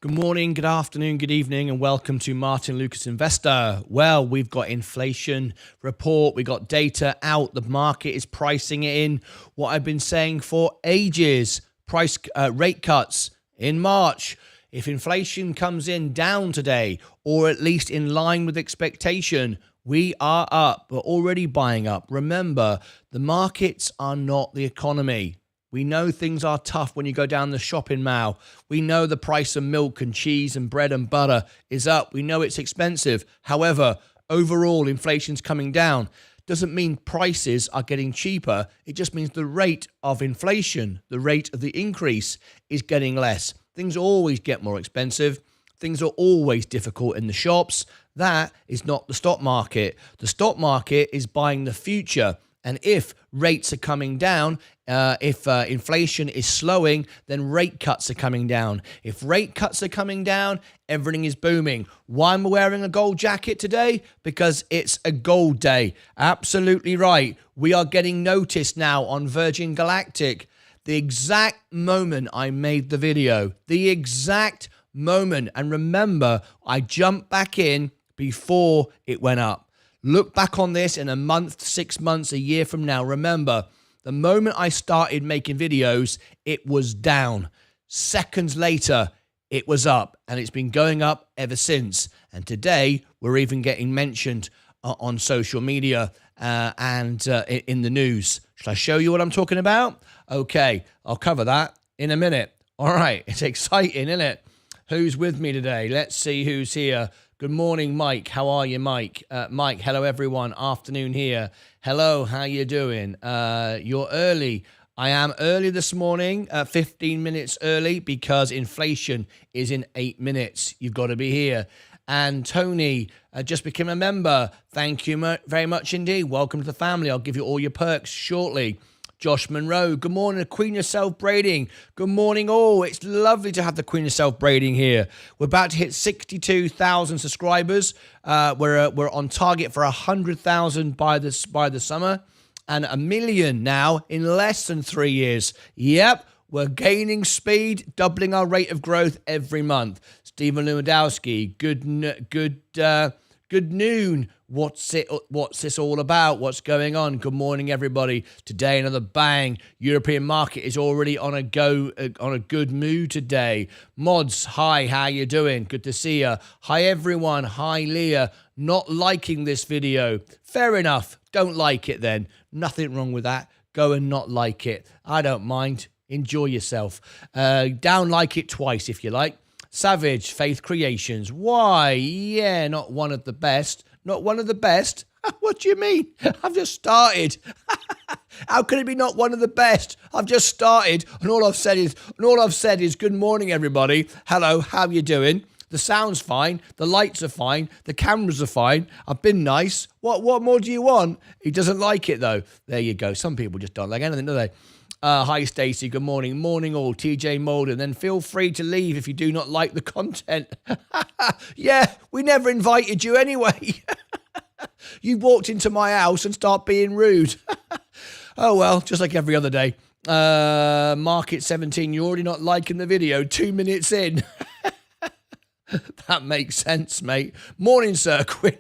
Good morning, good afternoon, good evening, and welcome to Martyn Lucas Investor. Well, we've got inflation report, we got data out, the market is pricing it in. What I've been saying for ages, rate cuts in March. If inflation comes in down today, or at least in line with expectation, we are up. We're already buying up. Remember, the markets are not the economy. We know things are tough when you go down the shopping mall. We know the price of milk and cheese and bread and butter is up. We know it's expensive. However, overall, inflation's coming down. Doesn't mean prices are getting cheaper. It just means the rate of inflation, the rate of the increase is getting less. Things always get more expensive. Things are always difficult in the shops. That is not the stock market. The stock market is buying the future. And if rates are coming down, if inflation is slowing, then rate cuts are coming down. If rate cuts are coming down, everything is booming. Why am I wearing a gold jacket today? Because it's a gold day. Absolutely right. We are getting noticed now on Virgin Galactic. The exact moment I made the video, the exact moment. And remember, I jumped back in before it went up. Look back on this in a month, 6 months, a year from now. Remember, the moment I started making videos, it was down. Seconds later, it was up. And it's been going up ever since. And today, we're even getting mentioned on social media and in the news. Shall I show you what I'm talking about? Okay, I'll cover that in a minute. All right, it's exciting, isn't it? Who's with me today? Let's see who's here. Good morning, Mike. How are you, Mike? Mike, hello, everyone. Afternoon here. Hello, how you doing? You're early. I am early this morning, 15 minutes early, because inflation is in 8 minutes. You've got to be here. And Tony just became a member. Thank you very much indeed. Welcome to the family. I'll give you all your perks shortly. Josh Monroe, good morning, the Queen of Self-Braiding. Good morning, all. It's lovely to have the Queen of Self-Braiding here. We're about to hit 62,000 subscribers. We're on target for 100,000 by the summer, and 1 million now in less than 3 years. Yep, we're gaining speed, doubling our rate of growth every month. Stephen Lewandowski, good noon. What's this all about? What's going on? Good morning, everybody. Today, another bang. European market is already on a good mood today. Mods, hi, how you doing? Good to see you. Hi, everyone. Hi, Leah. Not liking this video. Fair enough. Don't like it then. Nothing wrong with that. Go and not like it. I don't mind. Enjoy yourself. Down like it twice if you like. Savage, Faith Creations. Why? Yeah, not one of the best. Not one of the best? What do you mean? I've just started. How can it be not one of the best? I've just started, and all I've said is good morning, everybody. Hello, how you doing? The sound's fine, the lights are fine, the cameras are fine. I've been nice. What more do you want? He doesn't like it though. There you go. Some people just don't like anything, do they? Hi, Stacey. Good morning. Morning all. TJ Molden. Then feel free to leave if you do not like the content. Yeah, we never invited you anyway. You walked into my house and start being rude. Oh, well, just like every other day. Market 17, you're already not liking the video 2 minutes in. That makes sense, mate. Morning, Sir Quinn.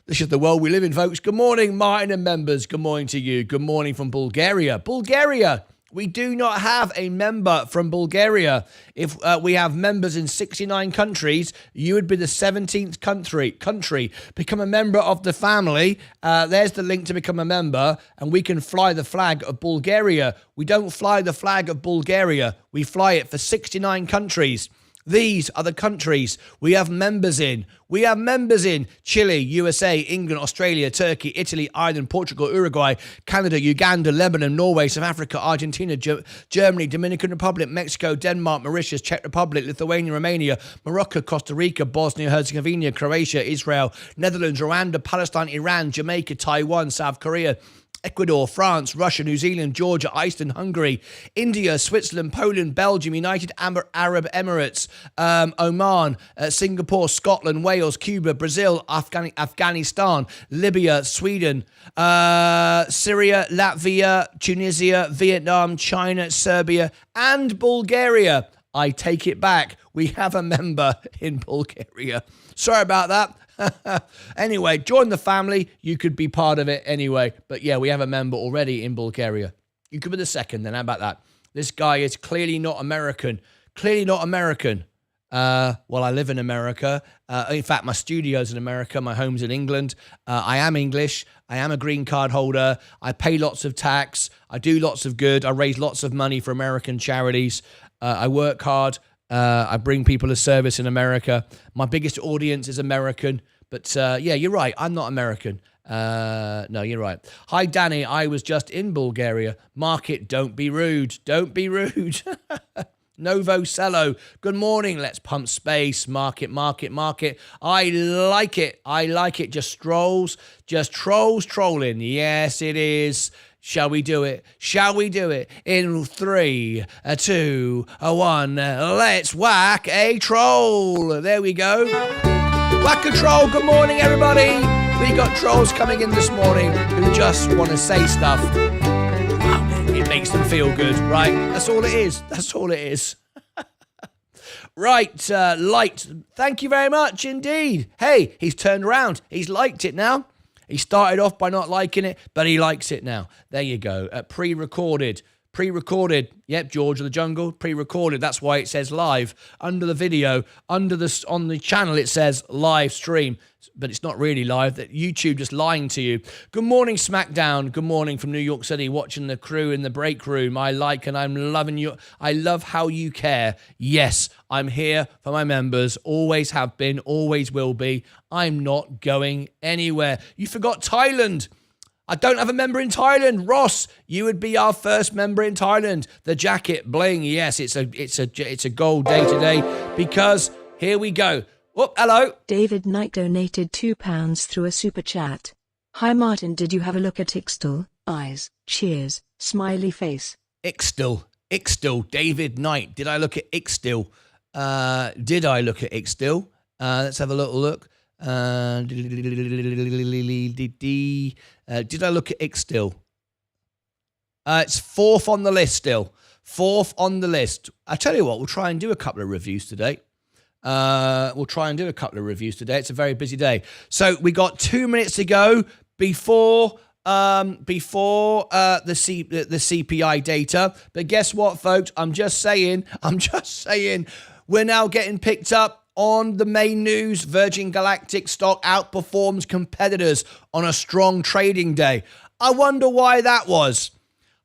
This is the world we live in, folks. Good morning, Martyn and members. Good morning to you. Good morning from Bulgaria. Bulgaria. We do not have a member from Bulgaria. If we have members in 69 countries, you would be the 17th country. Become a member of the family. There's the link to become a member, and we can fly the flag of Bulgaria. We don't fly the flag of Bulgaria. We fly it for 69 countries. These are the countries we have members in. We have members in Chile, USA, England, Australia, Turkey, Italy, Ireland, Portugal, Uruguay, Canada, Uganda, Lebanon, Norway, South Africa, Argentina, Germany, Dominican Republic, Mexico, Denmark, Mauritius, Czech Republic, Lithuania, Romania, Morocco, Costa Rica, Bosnia, Herzegovina, Croatia, Israel, Netherlands, Rwanda, Palestine, Iran, Jamaica, Taiwan, South Korea, Ecuador, France, Russia, New Zealand, Georgia, Iceland, Hungary, India, Switzerland, Poland, Belgium, United Arab Emirates, Oman, Singapore, Scotland, Wales, Cuba, Brazil, Afghanistan, Libya, Sweden, Syria, Latvia, Tunisia, Vietnam, China, Serbia, and Bulgaria. I take it back. We have a member in Bulgaria. Sorry about that. Anyway, join the family. You could be part of it anyway. But yeah, we have a member already in Bulgaria. You could be the second then. How about that? This guy is clearly not American. Clearly not American. Well, I live in America. In fact, my studio's in America. My home's in England. I am English. I am a green card holder. I pay lots of tax. I do lots of good. I raise lots of money for American charities. I work hard. I bring people a service in America. My biggest audience is American. But yeah, you're right. I'm not American. No, you're right. Hi, Danny. I was just in Bulgaria. Market, don't be rude. Don't be rude. Novo Cello, good morning. Let's pump space. Market. I like it. Just trolls trolling. Yes, it is. Shall we do it? In 3, 2, 1. Let's whack a troll. There we go. Whack a troll. Good morning, everybody. We got trolls coming in this morning who just want to say stuff. It makes them feel good, right? That's all it is. Right, Light. Thank you very much indeed. Hey, he's turned around. He's liked it now. He started off by not liking it, but he likes it now. There you go. Pre-recorded. Yep, George of the Jungle. Pre-recorded. That's why it says live under the video. On the channel, it says live stream, but it's not really live. That YouTube just lying to you. Good morning, SmackDown. Good morning from New York City. Watching the crew in the break room. I like and I'm loving you. I love how you care. Yes, I'm here for my members. Always have been. Always will be. I'm not going anywhere. You forgot Thailand. I don't have a member in Thailand. Ross, you would be our first member in Thailand. The jacket, bling. Yes, it's a gold day today because here we go. Oh, hello. David Knight donated £2 through a super chat. Hi Martin, did you have a look at Ixtal? Eyes, cheers, smiley face. Ixtal, David Knight. Did I look at Ixtal? Let's have a little look. Did I look at Ixtal? It's fourth on the list still. Fourth on the list. I tell you what, we'll try and do a couple of reviews today. It's a very busy day. So we got 2 minutes to go before the CPI data. But guess what, folks? I'm just saying, we're now getting picked up on the main news. Virgin Galactic stock outperforms competitors on a strong trading day. I wonder why that was.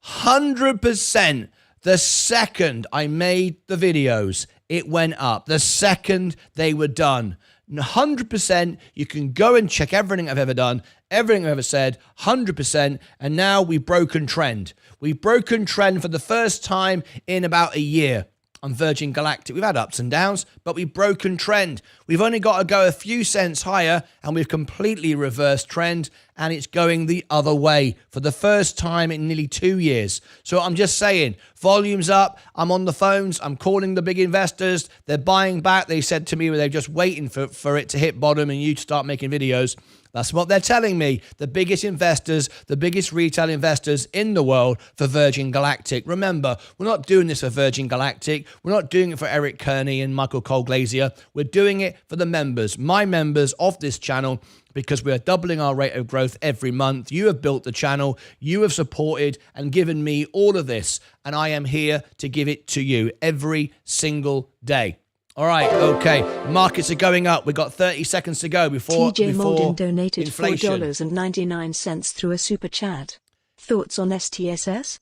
100% the second I made the videos, it went up. The second they were done. 100%, you can go and check everything I've ever done, everything I've ever said, 100%, and now we've broken trend. We've broken trend for the first time in about a year. On Virgin Galactic, we've had ups and downs, but we've broken trend. We've only got to go a few cents higher, and we've completely reversed trend, and it's going the other way for the first time in nearly 2 years. So I'm just saying, volume's up. I'm on the phones. I'm calling the big investors. They're buying back. They said to me they're just waiting for it to hit bottom and you to start making videos. That's what they're telling me. The biggest investors, the biggest retail investors in the world for Virgin Galactic. Remember, we're not doing this for Virgin Galactic. We're not doing it for Eric Kearney and Michael Cole-Glazier. We're doing it for the members, my members of this channel, because we're doubling our rate of growth every month. You have built the channel. You have supported and given me all of this, and I am here to give it to you every single day. All right, okay. Markets are going up. We've got 30 seconds to go before Molden donated inflation. $4.99 through a super chat. Thoughts on STSS?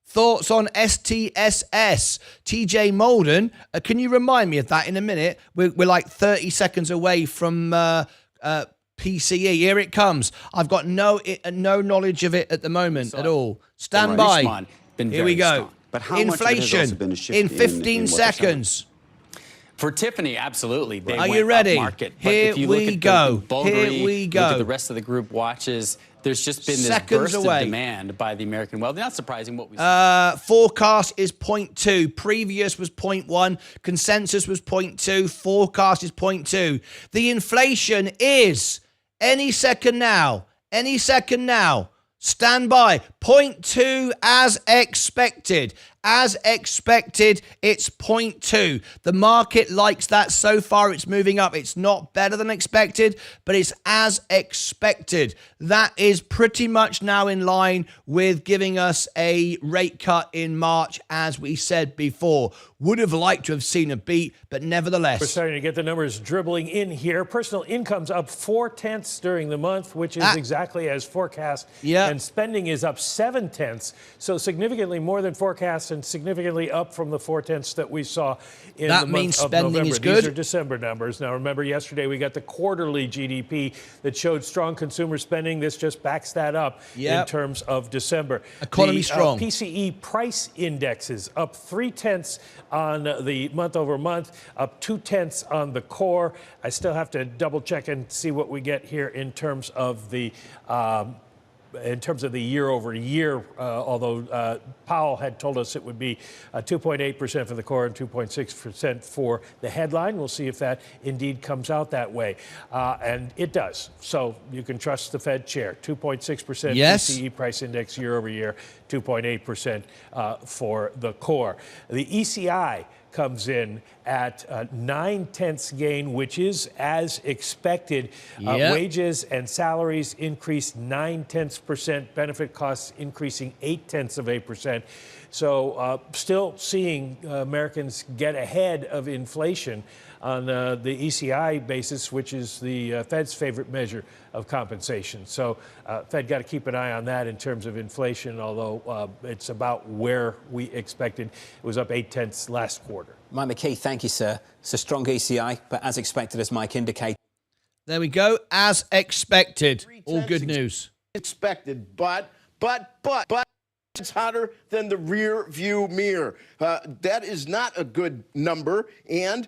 Thoughts on STSS. TJ Molden, can you remind me of that in a minute? We're like 30 seconds away from PCE. Here it comes. I've got no knowledge of it at the moment at all. Stand by. Here we go. But how inflation much of it has also been a shift in 15 seconds. For Tiffany, absolutely. They Are went you ready? Market. Here if you we look at go. The Bulgari, Here we go. Look at the rest of the group watches. There's just been this Seconds burst away. of demand by the American wealthy. Not surprising what we see. Forecast is 0.2. Previous was 0.1. Consensus was 0.2. Forecast is 0.2. The inflation is any second now. Stand by. 0.2 as expected. As expected, it's 0.2. The market likes that so far. It's moving up. It's not better than expected, but it's as expected. That is pretty much now in line with giving us a rate cut in March, as we said before. Would have liked to have seen a beat, but nevertheless. We're starting to get the numbers dribbling in here. Personal income's up 0.4 during the month, which is exactly as forecast. Yeah. And spending is up 0.7, so significantly more than forecast and significantly up from the 0.4 that we saw in the month of November. Is good. These are December numbers. Now remember, yesterday we got the quarterly GDP that showed strong consumer spending. This just backs that up in terms of December. Economy strong. PCE price indexes up 0.3 on the month over month, up 0.2 on the core. I still have to double check and see what we get here in terms of the year over year, although Powell had told us it would be 2.8% for the core and 2.6% for the headline. We'll see if that indeed comes out that way. And it does. So you can trust the Fed chair. 2.6% PCE price index year over year, 2.8% for the core. The ECI comes in at 0.9 gain, which is as expected. Wages and salaries increased 0.9%, benefit costs increasing 0.8%. So still seeing Americans get ahead of inflation on the ECI basis, which is the Fed's favorite measure of compensation. So Fed got to keep an eye on that in terms of inflation, although it's about where we expected. It was up 0.8 last quarter. Mike McKee, thank you, sir. It's a strong ECI, but as expected, as Mike indicated. There we go. As expected. All good news. Expected, but it's hotter than the rear view mirror. That is not a good number, and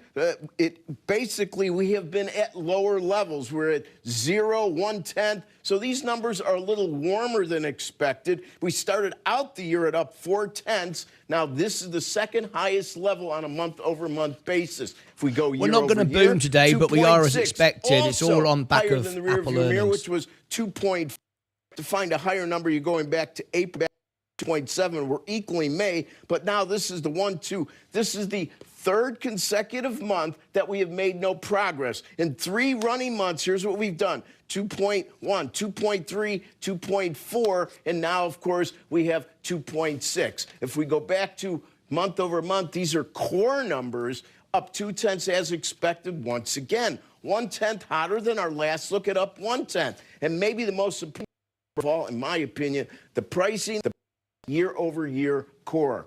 basically we have been at lower levels. We're at 0, 1/10. So these numbers are a little warmer than expected. We started out the year at up 0.4. Now this is the second highest level on a month-over-month basis. If we go year We're not going to boom today, but we are as expected. It's all on back of than the rear Apple view mirror, earnings. which was 2.4. To find a higher number, you're going back to April. 0.7. We're equally May, but now this is the 1-2. This is the third consecutive month that we have made no progress. In 3 running months, here's what we've done. 2.1, 2.3, 2.4, and now, of course, we have 2.6. If we go back to month over month, these are core numbers, up 0.2 as expected once again. 1/10 hotter than our last look at up 1/10. And maybe the most important of all, in my opinion, the pricing, the year over year core.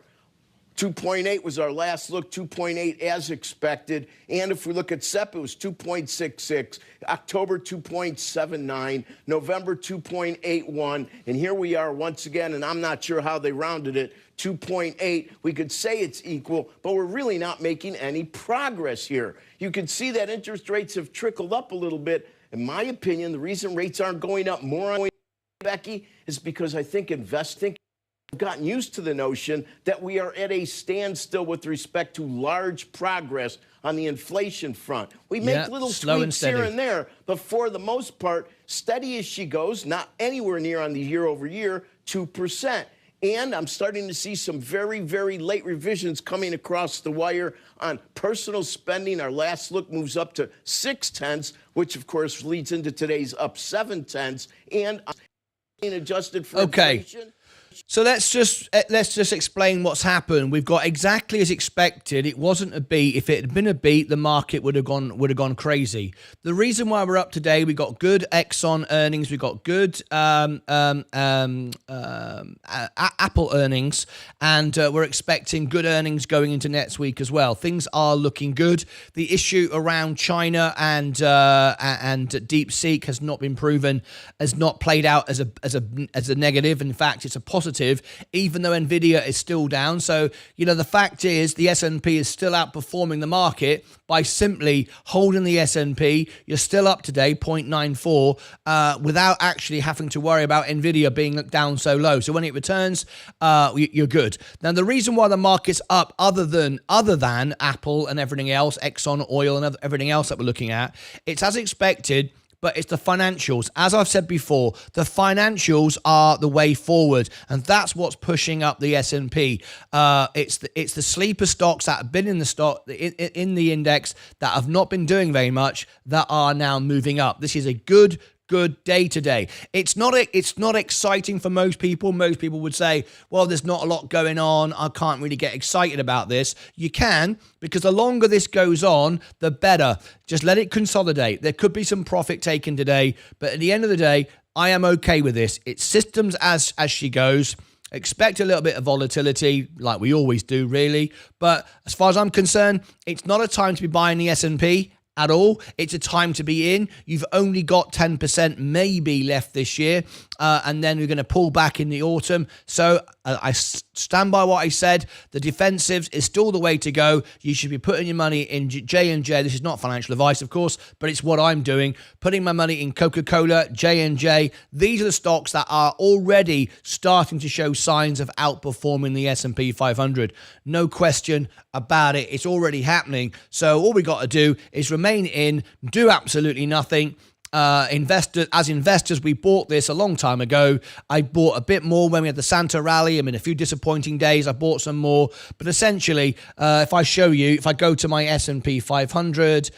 2.8 was our last look, 2.8 as expected. And if we look at SEP, it was 2.66, October 2.79, November 2.81. And here we are once again, and I'm not sure how they rounded it, 2.8. We could say it's equal, but we're really not making any progress here. You can see that interest rates have trickled up a little bit. In my opinion, the reason rates aren't going up more, Becky, is because I think investing gotten used to the notion that we are at a standstill with respect to large progress on the inflation front. We make little tweaks here and there, but for the most part, steady as she goes, not anywhere near on the year over year, 2%. And I'm starting to see some very, very late revisions coming across the wire on personal spending. Our last look moves up to 0.6, which of course leads into today's up 0.7, and adjusted for inflation. So let's just explain what's happened. We've got exactly as expected. It wasn't a beat. If it had been a beat, the market would have gone crazy. The reason why we're up today, we got good Exxon earnings, we got good Apple earnings, and we're expecting good earnings going into next week as well. Things are looking good. The issue around China and DeepSeek has not been proven, has not played out as a negative. In fact, it's a positive, even though Nvidia is still down. So, the fact is the S&P is still outperforming the market by simply holding the S&P. You're still up today, 0.94, without actually having to worry about Nvidia being down so low. So when it returns, you're good. Now, the reason why the market's up, other than Apple and everything else, Exxon, oil, and everything else that we're looking at, it's as expected. but it's the financials. As I've said before, the financials are the way forward, and that's what's pushing up the S&P. It's the sleeper stocks that have been in the index that have not been doing very much that are now moving up. This is a good day today. It's not exciting for most people. Most people would say, well, there's not a lot going on. I can't really get excited about this. You can, because the longer this goes on, the better. Just let it consolidate. There could be some profit taken today, but at the end of the day, I am okay with this. It's systems as she goes. Expect a little bit of volatility, like we always do, really. But as far as I'm concerned, it's not a time to be buying the S&P at all. It's a time to be in. You've only got 10% maybe left this year, and then we're going to pull back in the autumn. So I stand by what I said. The defensives is still the way to go. You should be putting your money in J&J. This is not financial advice, of course, but it's what I'm doing. Putting my money in Coca-Cola, J&J. These are the stocks that are already starting to show signs of outperforming the S&P 500. No question about it. It's already happening. So all we got to do is remain in, do absolutely nothing. Investors, we bought this a long time ago. I bought a bit more when we had the Santa rally. I mean, a few disappointing days. I bought some more. But essentially, if I go to my S&P 500,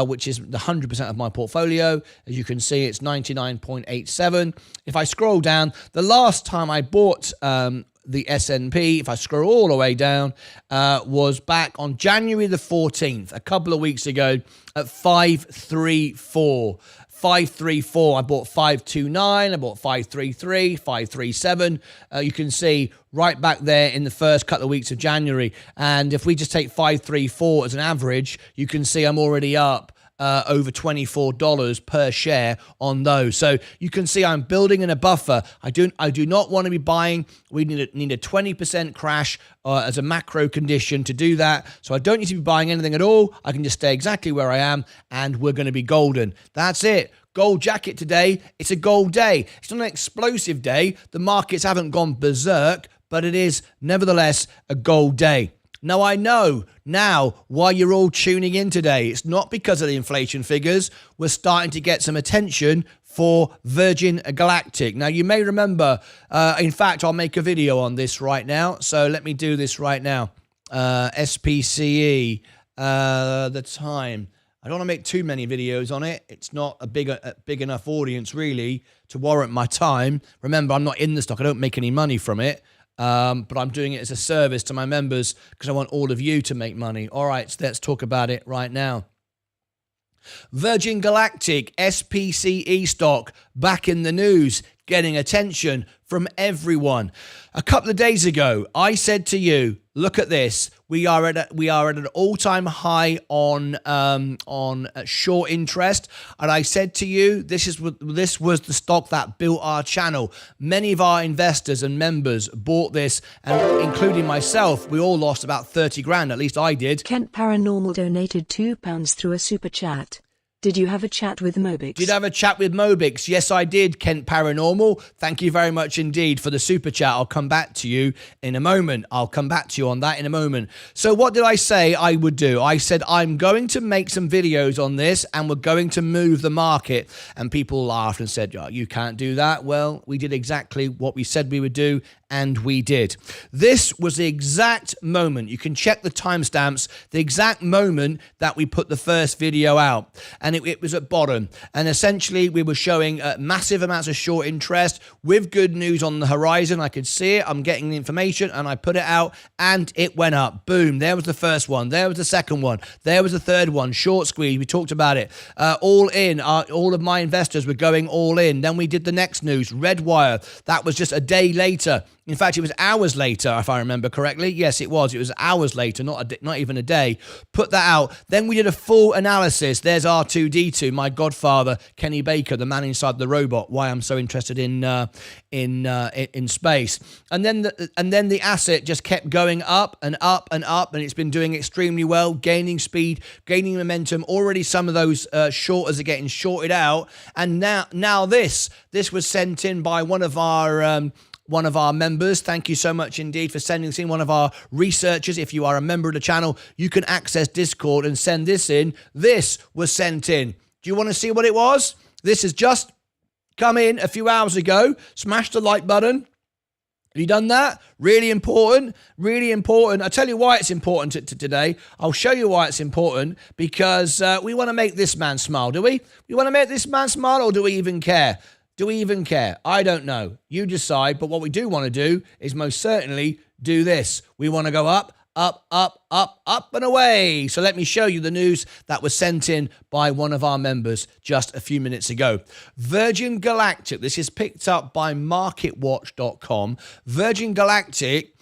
which is the 100% of my portfolio, as you can see, it's 99.87. If I scroll down, the last time I bought the S&P, if I scroll all the way down, was back on January the 14th, a couple of weeks ago, at 534. 534. I bought 529. I bought 533, 537. You can see right back there in the first couple of weeks of January. And if we just take 534 as an average, you can see I'm already up over $24 per share on those. So you can see I'm building in a buffer. I do not want to be buying. We need a 20% crash as a macro condition to do that. So I don't need to be buying anything at all. I can just stay exactly where I am, and we're going to be golden. That's it. Gold jacket today. It's a gold day. It's not an explosive day. The markets haven't gone berserk, but it is nevertheless a gold day. Now, I know now why you're all tuning in today. It's not because of the inflation figures. We're starting to get some attention for Virgin Galactic. Now, you may remember, in fact, I'll make a video on this right now. So let me do this right now. SPCE, the time. I don't want to make too many videos on it. It's not a big enough audience, really, to warrant my time. Remember, I'm not in the stock. I don't make any money from it. But I'm doing it as a service to my members because I want all of you to make money. All right, so let's talk about it right now. Virgin Galactic, SPCE stock, back in the news, getting attention from everyone. A couple of days ago, I said to you, look at this. We are at an all-time high on short interest, and I said to you, this was the stock that built our channel. Many of our investors and members bought this, and including myself, we all lost about 30 grand. At least I did. Kent Paranormal donated £2 through a super chat. Did you have a chat with Mobix? Did I have a chat with Mobix? Yes, I did, Kent Paranormal. Thank you very much indeed for the super chat. I'll come back to you in a moment. I'll come back to you on that in a moment. So what did I say I would do? I said I'm going to make some videos on this and we're going to move the market. And people laughed and said, oh, you can't do that. Well, we did exactly what we said we would do, and we did. This was the exact moment. You can check the timestamps, the exact moment that we put the first video out. And it was at bottom. And essentially, we were showing massive amounts of short interest with good news on the horizon. I could see it. I'm getting the information, and I put it out, and it went up. Boom. There was the first one. There was the second one. There was the third one. Short squeeze. We talked about it. All in. All of my investors were going all in. Then we did the next news. Red wire. That was just a day later. In fact, it was hours later, if I remember correctly. Yes, it was. It was hours later, not even a day. Put that out. Then we did a full analysis. There's R2-D2, my godfather, Kenny Baker, the man inside the robot. Why I'm so interested in space. And then the asset just kept going up and up and up, and it's been doing extremely well, gaining speed, gaining momentum. Already some of those shorters are getting shorted out, and now this was sent in by one of our members. Thank you so much indeed for sending this in. One of our researchers. If you are a member of the channel, you can access Discord and send this in. This was sent in. Do you want to see what it was? This has just come in a few hours ago. Smash the like button. Have you done that? Really important. Really important. I'll tell you why it's important today. I'll show you why it's important, because we want to make this man smile, do we? We want to make this man smile, or do we even care? Do we even care? I don't know. You decide. But what we do want to do is most certainly do this. We want to go up, up, up, up, up and away. So let me show you the news that was sent in by one of our members just a few minutes ago. Virgin Galactic, this is picked up by marketwatch.com. Virgin Galactic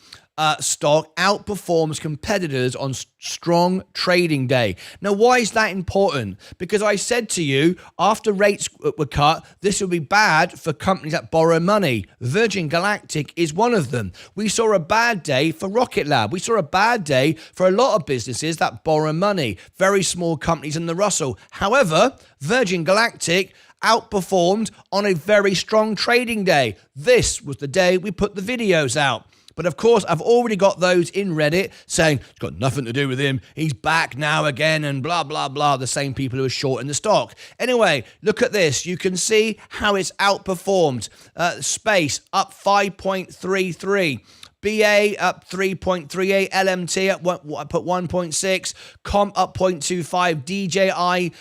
stock outperforms competitors on strong trading day. Now, why is that important? Because I said to you, after rates were cut, this would be bad for companies that borrow money. Virgin Galactic is one of them. We saw a bad day for Rocket Lab. We saw a bad day for a lot of businesses that borrow money, very small companies in the Russell. However, Virgin Galactic outperformed on a very strong trading day. This was the day we put the videos out. But of course, I've already got those in Reddit saying it's got nothing to do with him. He's back now again and blah, blah, blah. The same people who are short in the stock. Anyway, look at this. You can see how it's outperformed. Space up 5.33. BA up 3.38, LMT up I put 1.6, Comp up 0.25, DJI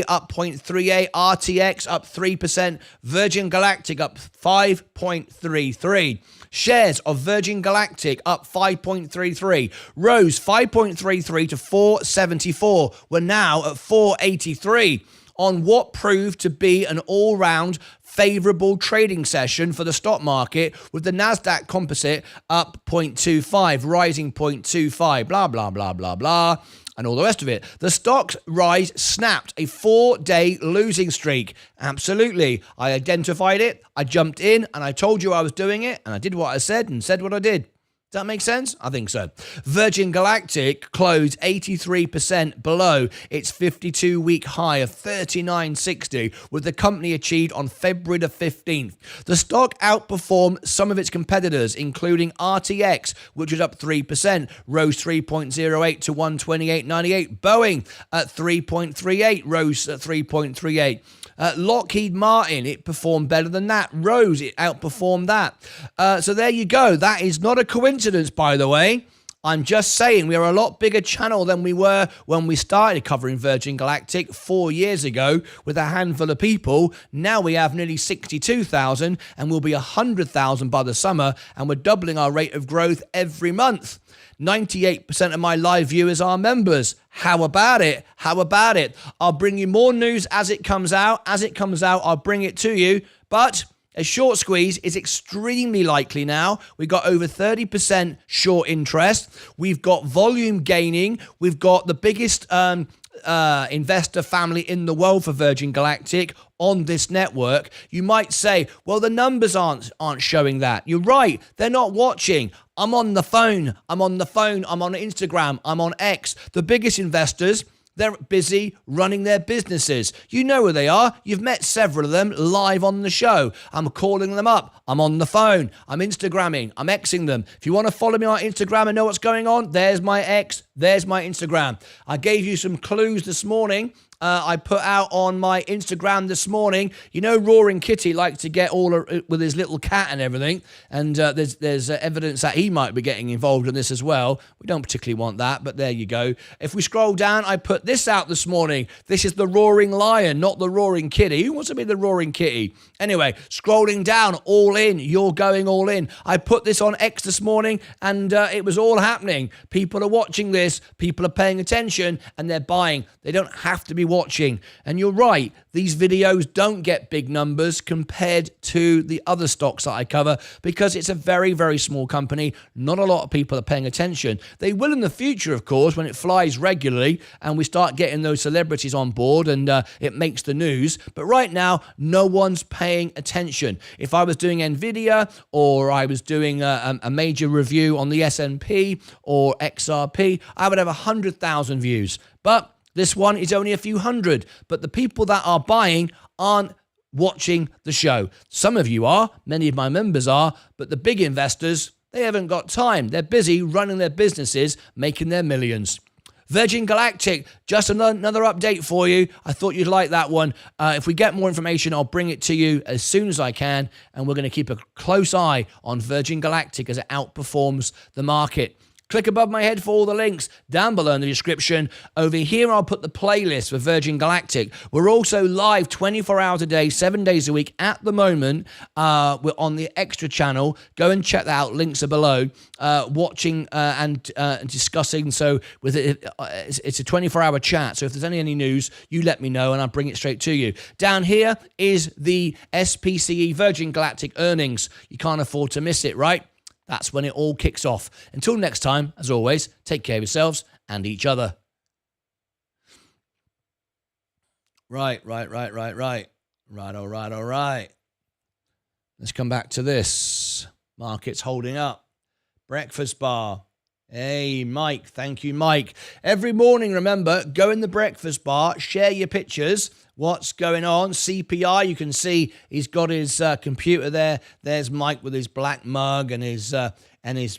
up 0.38, RTX up 3%, Virgin Galactic up 5.33. Shares of Virgin Galactic up 5.33, rose 5.33 to 474. We're now at 483 on what proved to be an all-round favorable trading session for the stock market, with the Nasdaq Composite up 0.25, rising 0.25, blah, blah, blah, blah, blah, and all the rest of it. The stock's rise snapped a 4-day losing streak. Absolutely. I identified it, I jumped in, and I told you I was doing it, and I did what I said and said what I did. Does that make sense? I think so. Virgin Galactic closed 83% below its 52-week high of 39.60, with the company achieved on February the 15th. The stock outperformed some of its competitors, including RTX, which was up 3%, rose 3.08 to 128.98. Boeing at 3.38, rose at 3.38. Lockheed Martin, it performed better than that. Rose, it outperformed that. So there you go. That is not a coincidence, by the way. I'm just saying we are a lot bigger channel than we were when we started covering Virgin Galactic 4 years ago with a handful of people. Now we have nearly 62,000 and we'll be 100,000 by the summer, and we're doubling our rate of growth every month. 98% of my live viewers are members. How about it? How about it? I'll bring you more news as it comes out. As it comes out, I'll bring it to you. But a short squeeze is extremely likely now. We've got over 30% short interest. We've got volume gaining. We've got the biggest investor family in the world for Virgin Galactic on this network. You might say, well, the numbers aren't showing that. You're right. They're not watching. I'm on the phone. I'm on Instagram. I'm on X. The biggest investors, they're busy running their businesses. You know where they are. You've met several of them live on the show. I'm calling them up. I'm on the phone. I'm Instagramming. I'm Xing them. If you want to follow me on Instagram and know what's going on, there's my X. There's my Instagram. I gave you some clues this morning. I put out on my Instagram this morning. You know, Roaring Kitty likes to get all with his little cat and everything. And there's evidence that he might be getting involved in this as well. We don't particularly want that, but there you go. If we scroll down, I put this out this morning. This is the Roaring Lion, not the Roaring Kitty. Who wants to be the Roaring Kitty? Anyway, scrolling down, all in. You're going all in. I put this on X this morning, and it was all happening. People are watching this. People are paying attention, and they're buying. They don't have to be watching. And you're right, these videos don't get big numbers compared to the other stocks that I cover, because it's a very, very small company. Not a lot of people are paying attention. They will in the future, of course, when it flies regularly and we start getting those celebrities on board and it makes the news. But right now, no one's paying attention. If I was doing Nvidia, or I was doing a major review on the S&P or XRP, I would have 100,000 views. But this one is only a few hundred, but the people that are buying aren't watching the show. Some of you are, many of my members are, but the big investors, they haven't got time. They're busy running their businesses, making their millions. Virgin Galactic, just another update for you. I thought you'd like that one. If we get more information, I'll bring it to you as soon as I can. And we're going to keep a close eye on Virgin Galactic as it outperforms the market. Click above my head for all the links down below in the description. Over here, I'll put the playlist for Virgin Galactic. We're also live 24 hours a day, 7 days a week at the moment. We're on the Extra channel. Go and check that out. Links are below. Watching and discussing. So with it's a 24-hour chat. So if there's any news, you let me know and I'll bring it straight to you. Down here is the SPCE Virgin Galactic earnings. You can't afford to miss it, right? That's when it all kicks off. Until next time, as always, take care of yourselves and each other. Right. All right. Let's come back to this. Market's holding up. Breakfast bar. Hey, Mike. Thank you, Mike. Every morning, remember, go in the breakfast bar, share your pictures. What's going on? CPI, you can see he's got his computer there. There's Mike with his black mug and his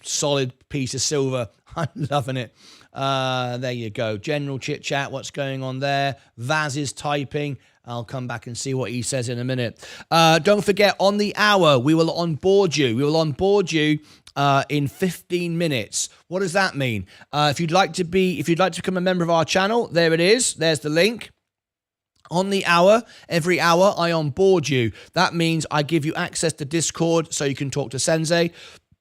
solid piece of silver. I'm loving it. There you go. General chit chat. What's going on there? Vaz is typing. I'll come back and see what he says in a minute. Don't forget, on the hour, we will onboard you. We will onboard you in 15 minutes. What does that mean? If you'd like to become a member of our channel, there it is. There's the link. On the hour, every hour, I onboard you. That means I give you access to Discord so you can talk to Sensei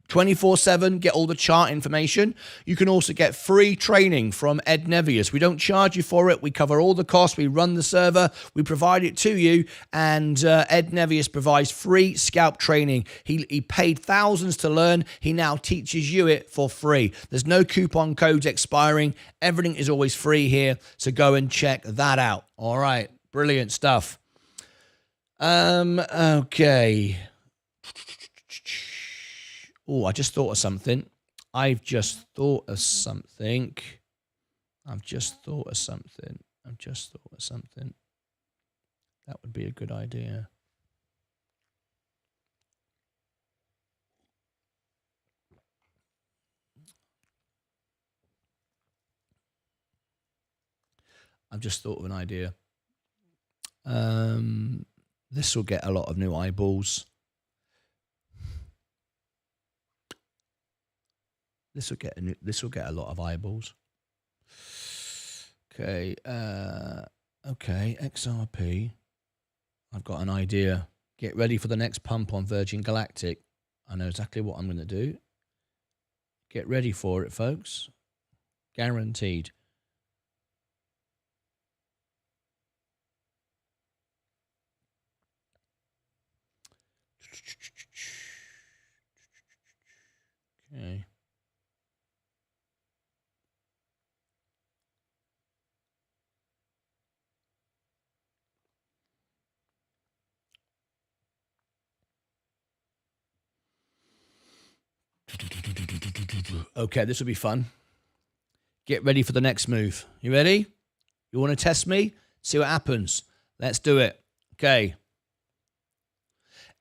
24/7, get all the chart information. You can also get free training from Ed Nevius. We don't charge you for it. We cover all the costs. We run the server. We provide it to you. And Ed Nevius provides free scalp training. He paid thousands to learn. He now teaches you it for free. There's no coupon codes expiring. Everything is always free here. So go and check that out. All right. Brilliant stuff. Okay. Oh, I just thought of something. That would be a good idea. I've just thought of an idea. This will get a lot of new eyeballs. This will get a lot of eyeballs. Okay. Okay. XRP. I've got an idea. Get ready for the next pump on Virgin Galactic. I know exactly what I'm going to do. Get ready for it, folks. Guaranteed. Okay. Okay, this will be fun. Get ready for the next move. You ready? You want to test me? See what happens. Let's do it. Okay.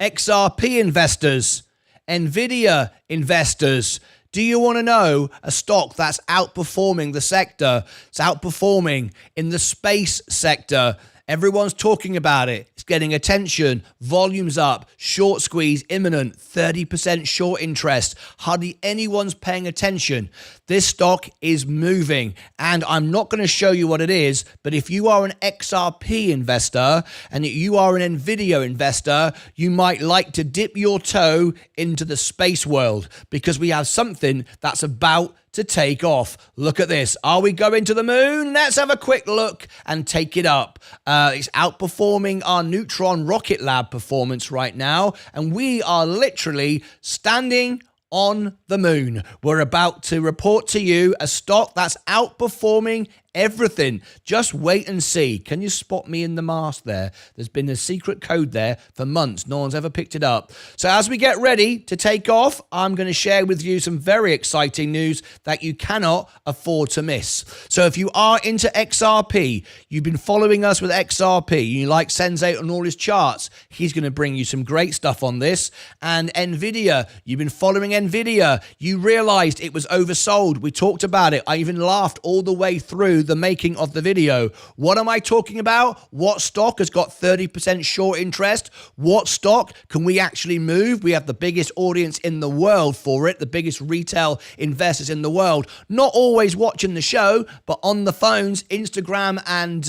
XRP investors, Nvidia investors, do you want to know a stock that's outperforming the sector? It's outperforming in the space sector. Everyone's talking about it. It's getting attention. Volume's up. Short squeeze imminent. 30% short interest. Hardly anyone's paying attention. This stock is moving. And I'm not going to show you what it is, but if you are an XRP investor and you are an Nvidia investor, you might like to dip your toe into the space world because we have something that's about to take off. Look at this. Are we going to the moon? Let's have a quick look and take it up. It's outperforming our Neutron rocket lab performance right now, and we are literally standing on the moon. We're about to report to you a stock that's outperforming everything. Just wait and see. Can you spot me in the mask there? There's been a secret code there for months. No one's ever picked it up. So as we get ready to take off, I'm going to share with you some very exciting news that you cannot afford to miss. So if you are into XRP, you've been following us with XRP, you like Sensei and all his charts, he's going to bring you some great stuff on this. And Nvidia, you've been following Nvidia, you realized it was oversold. We talked about it. I even laughed all the way through the making of the video. What am I talking about? What stock has got 30% short interest? What stock can we actually move? We have the biggest audience in the world for it, the biggest retail investors in the world, not always watching the show, but on the phones, Instagram and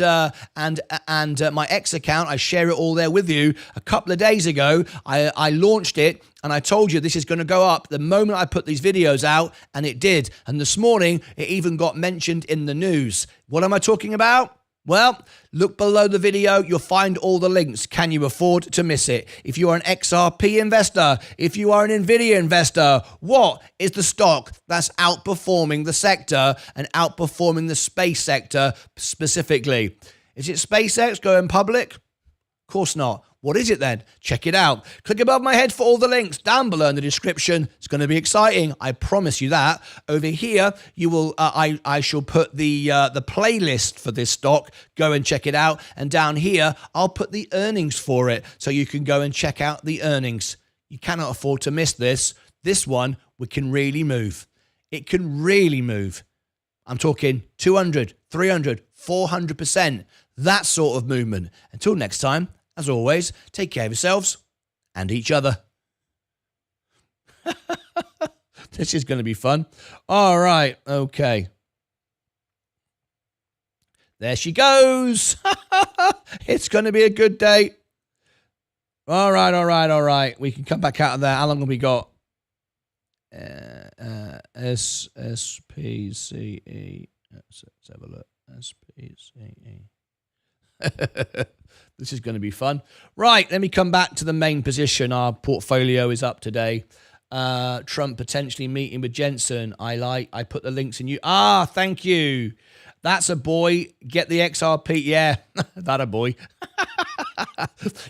my X account. I share it all there with you. A couple of days ago, I launched it, and I told you this is going to go up the moment I put these videos out, and it did. And this morning, it even got mentioned in the news. What am I talking about? Well, look below the video. You'll find all the links. Can you afford to miss it? If you are an XRP investor, if you are an Nvidia investor, what is the stock that's outperforming the sector and outperforming the space sector specifically? Is it SpaceX going public? Of course not. What is it then? Check it out. Click above my head for all the links down below in the description. It's going to be exciting. I promise you that. Over here, you will. I shall put the playlist for this stock. Go and check it out. And down here, I'll put the earnings for it, so you can go and check out the earnings. You cannot afford to miss this. This one, we can really move. It can really move. I'm talking 200, 300, 400%. That sort of movement. Until next time. As always, take care of yourselves and each other. This is going to be fun. All right. Okay. There she goes. It's going to be a good day. All right. All right. All right. We can come back out of there. How long have we got? SPCE. Let's have a look. SPCE. This is going to be fun. Right, let me come back to the main position. Our portfolio is up today. Trump potentially meeting with Jensen. I put the links in you. Thank you. That's a boy. Get the XRP. Yeah, that a boy.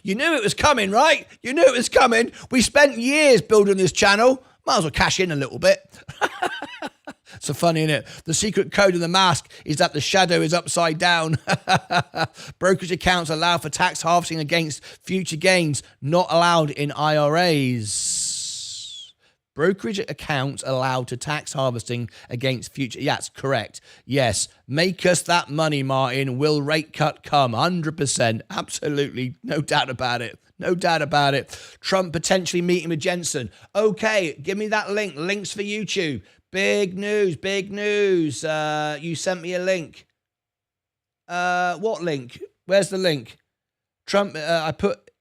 You knew it was coming, right? You knew it was coming. We spent years building this channel. Might as well cash in a little bit. So funny, isn't it? The secret code of the mask is that the shadow is upside down. Brokerage accounts allow for tax harvesting against future gains, not allowed in IRAs. Brokerage accounts allowed to tax harvesting against future. Yeah, that's correct. Yes. Make us that money, Martin. Will rate cut come? 100%. Absolutely. No doubt about it. No doubt about it. Trump potentially meeting with Jensen. Okay, give me that link. Links for YouTube. Big news, big news. You sent me a link. What link? Where's the link? Trump, I put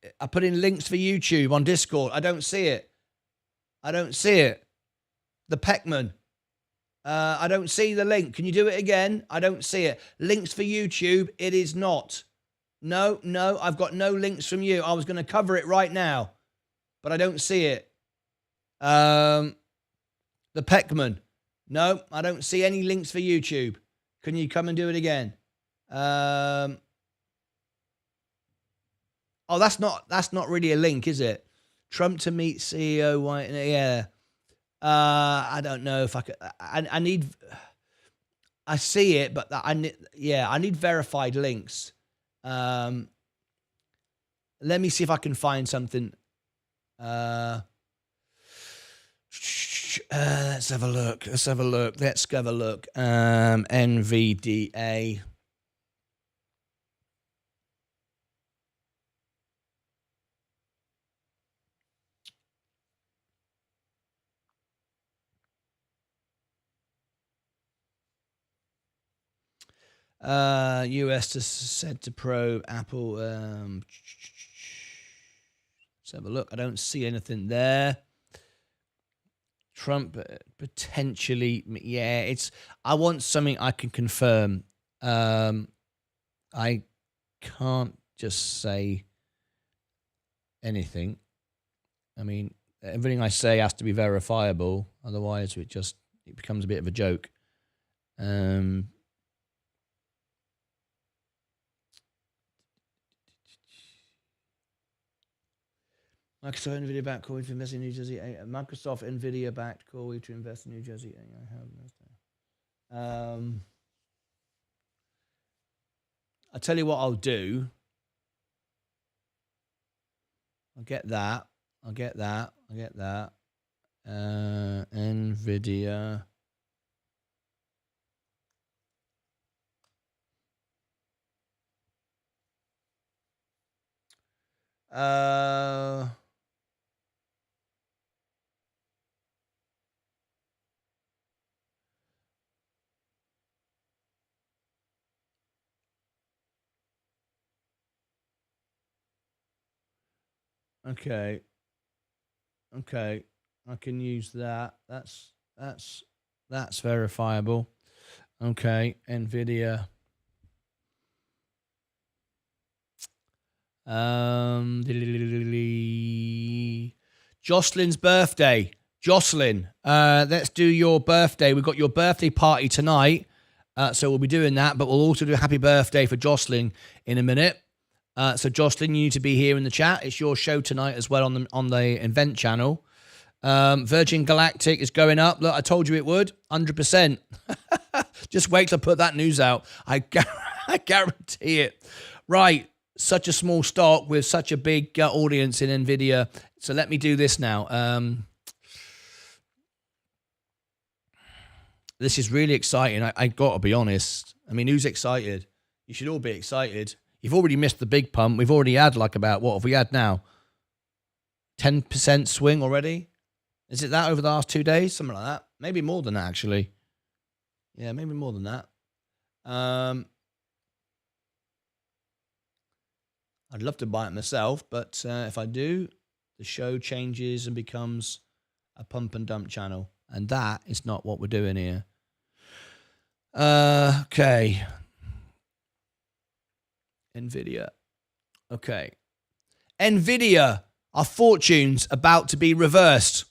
in links for YouTube on Discord. I don't see it. I don't see it. The Peckman. I don't see the link. Can you do it again? I don't see it. Links for YouTube. It is not. No, I've got no links from you. I was going to cover it right now, but I don't see it. The Peckman. No, I don't see any links for YouTube. Can you come and do it again? Oh, that's not really a link, is it? Trump to meet CEO White. Yeah. I don't know if I could. I need. I see it, but I need verified links. Let me see if I can find something. Let's have a look. NVDA. US is said to probe Apple. Let's have a look. I don't see anything there. Trump potentially, yeah. I want something I can confirm. I can't just say anything. I mean, everything I say has to be verifiable. Otherwise, it becomes a bit of a joke. Microsoft Nvidia backed call to invest in New Jersey. Microsoft Nvidia backed call to invest in New Jersey. I'll tell you what I'll do. I'll get that. Nvidia. Okay. I can use that. That's verifiable. Okay, Nvidia. Jocelyn's birthday. Jocelyn, let's do your birthday. We've got your birthday party tonight, so we'll be doing that. But we'll also do a happy birthday for Jocelyn in a minute. So Jocelyn, you need to be here in the chat. It's your show tonight as well on the event channel. Virgin Galactic is going up. Look, I told you it would. 100%. Just wait till I put that news out. I guarantee it. Right. Such a small stock with such a big audience in NVIDIA. So let me do this now. This is really exciting. I got to be honest. I mean, who's excited? You should all be excited. You've already missed the big pump. We've already had what have we had now? 10% swing already? Is it that over the last 2 days? Something like that. Maybe more than that, actually. Yeah, maybe more than that. I'd love to buy it myself, but if I do, the show changes and becomes a pump and dump channel. And that is not what we're doing here. Okay. NVIDIA. Okay. NVIDIA, our fortunes about to be reversed.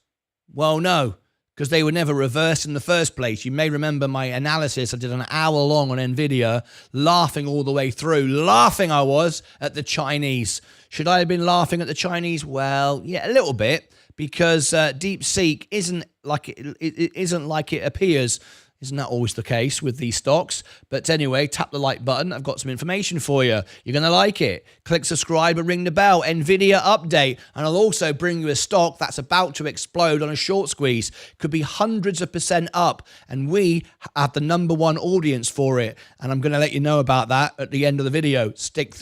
Well, no, because they were never reversed in the first place. You may remember my analysis. I did an hour long on NVIDIA, laughing all the way through. Laughing I was at the Chinese. Should I have been laughing at the Chinese? Well, yeah, a little bit, because DeepSeek isn't like it appears. Isn't that always the case with these stocks? But anyway, tap the like button. I've got some information for you. You're going to like it. Click subscribe and ring the bell. NVIDIA update. And I'll also bring you a stock that's about to explode on a short squeeze. Could be hundreds of % up. And we have the #1 audience for it. And I'm going to let you know about that at the end of the video. Stick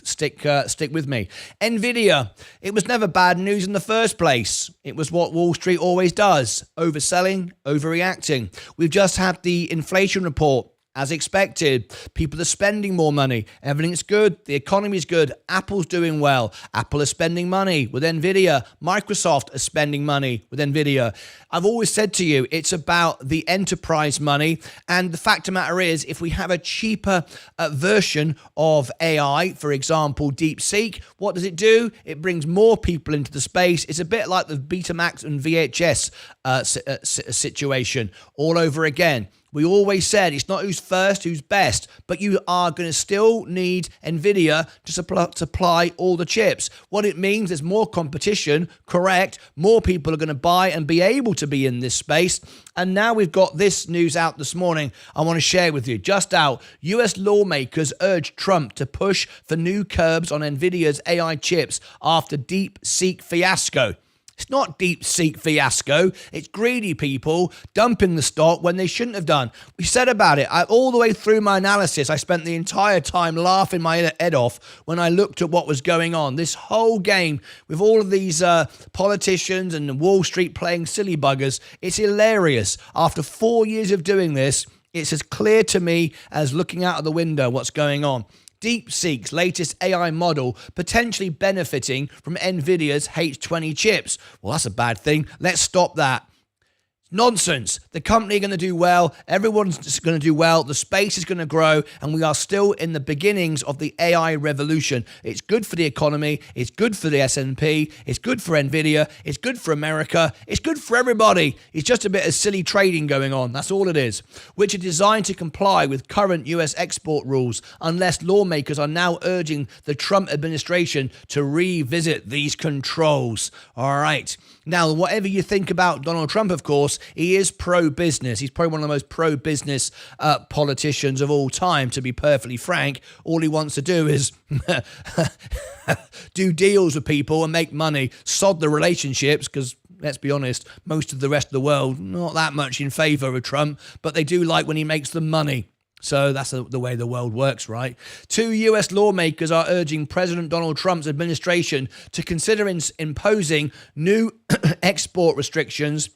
with me. NVIDIA. It was never bad news in the first place. It was what Wall Street always does. Overselling, overreacting. We've just had the inflation report. As expected, people are spending more money. Everything's good. The economy's good. Apple's doing well. Apple is spending money with NVIDIA. Microsoft is spending money with NVIDIA. I've always said to you, it's about the enterprise money. And the fact of the matter is, if we have a cheaper version of AI, for example, DeepSeek, what does it do? It brings more people into the space. It's a bit like the Betamax and VHS situation all over again. We always said it's not who's first, who's best, but you are going to still need NVIDIA to supply all the chips. What it means, there's more competition, correct. More people are going to buy and be able to be in this space. And now we've got this news out this morning I want to share with you. Just out, US lawmakers urge Trump to push for new curbs on NVIDIA's AI chips after DeepSeek fiasco. It's not DeepSeek fiasco. It's greedy people dumping the stock when they shouldn't have done. We said about it. All the way through my analysis, I spent the entire time laughing my head off when I looked at what was going on. This whole game with all of these politicians and Wall Street playing silly buggers, it's hilarious. After 4 years of doing this, it's as clear to me as looking out of the window what's going on. DeepSeek's latest AI model potentially benefiting from NVIDIA's H20 chips. Well, that's a bad thing. Let's stop that. Nonsense. The company are going to do well. Everyone's going to do well. The space is going to grow. And we are still in the beginnings of the AI revolution. It's good for the economy. It's good for the S&P. It's good for NVIDIA. It's good for America. It's good for everybody. It's just a bit of silly trading going on. That's all it is. Which are designed to comply with current US export rules, unless lawmakers are now urging the Trump administration to revisit these controls. All right. Now, whatever you think about Donald Trump, of course, he is pro-business. He's probably one of the most pro-business politicians of all time, to be perfectly frank. All he wants to do is do deals with people and make money, sod the relationships, because let's be honest, most of the rest of the world, not that much in favor of Trump, but they do like when he makes them money. So that's the way the world works, right? 2 US lawmakers are urging President Donald Trump's administration to consider imposing new export restrictions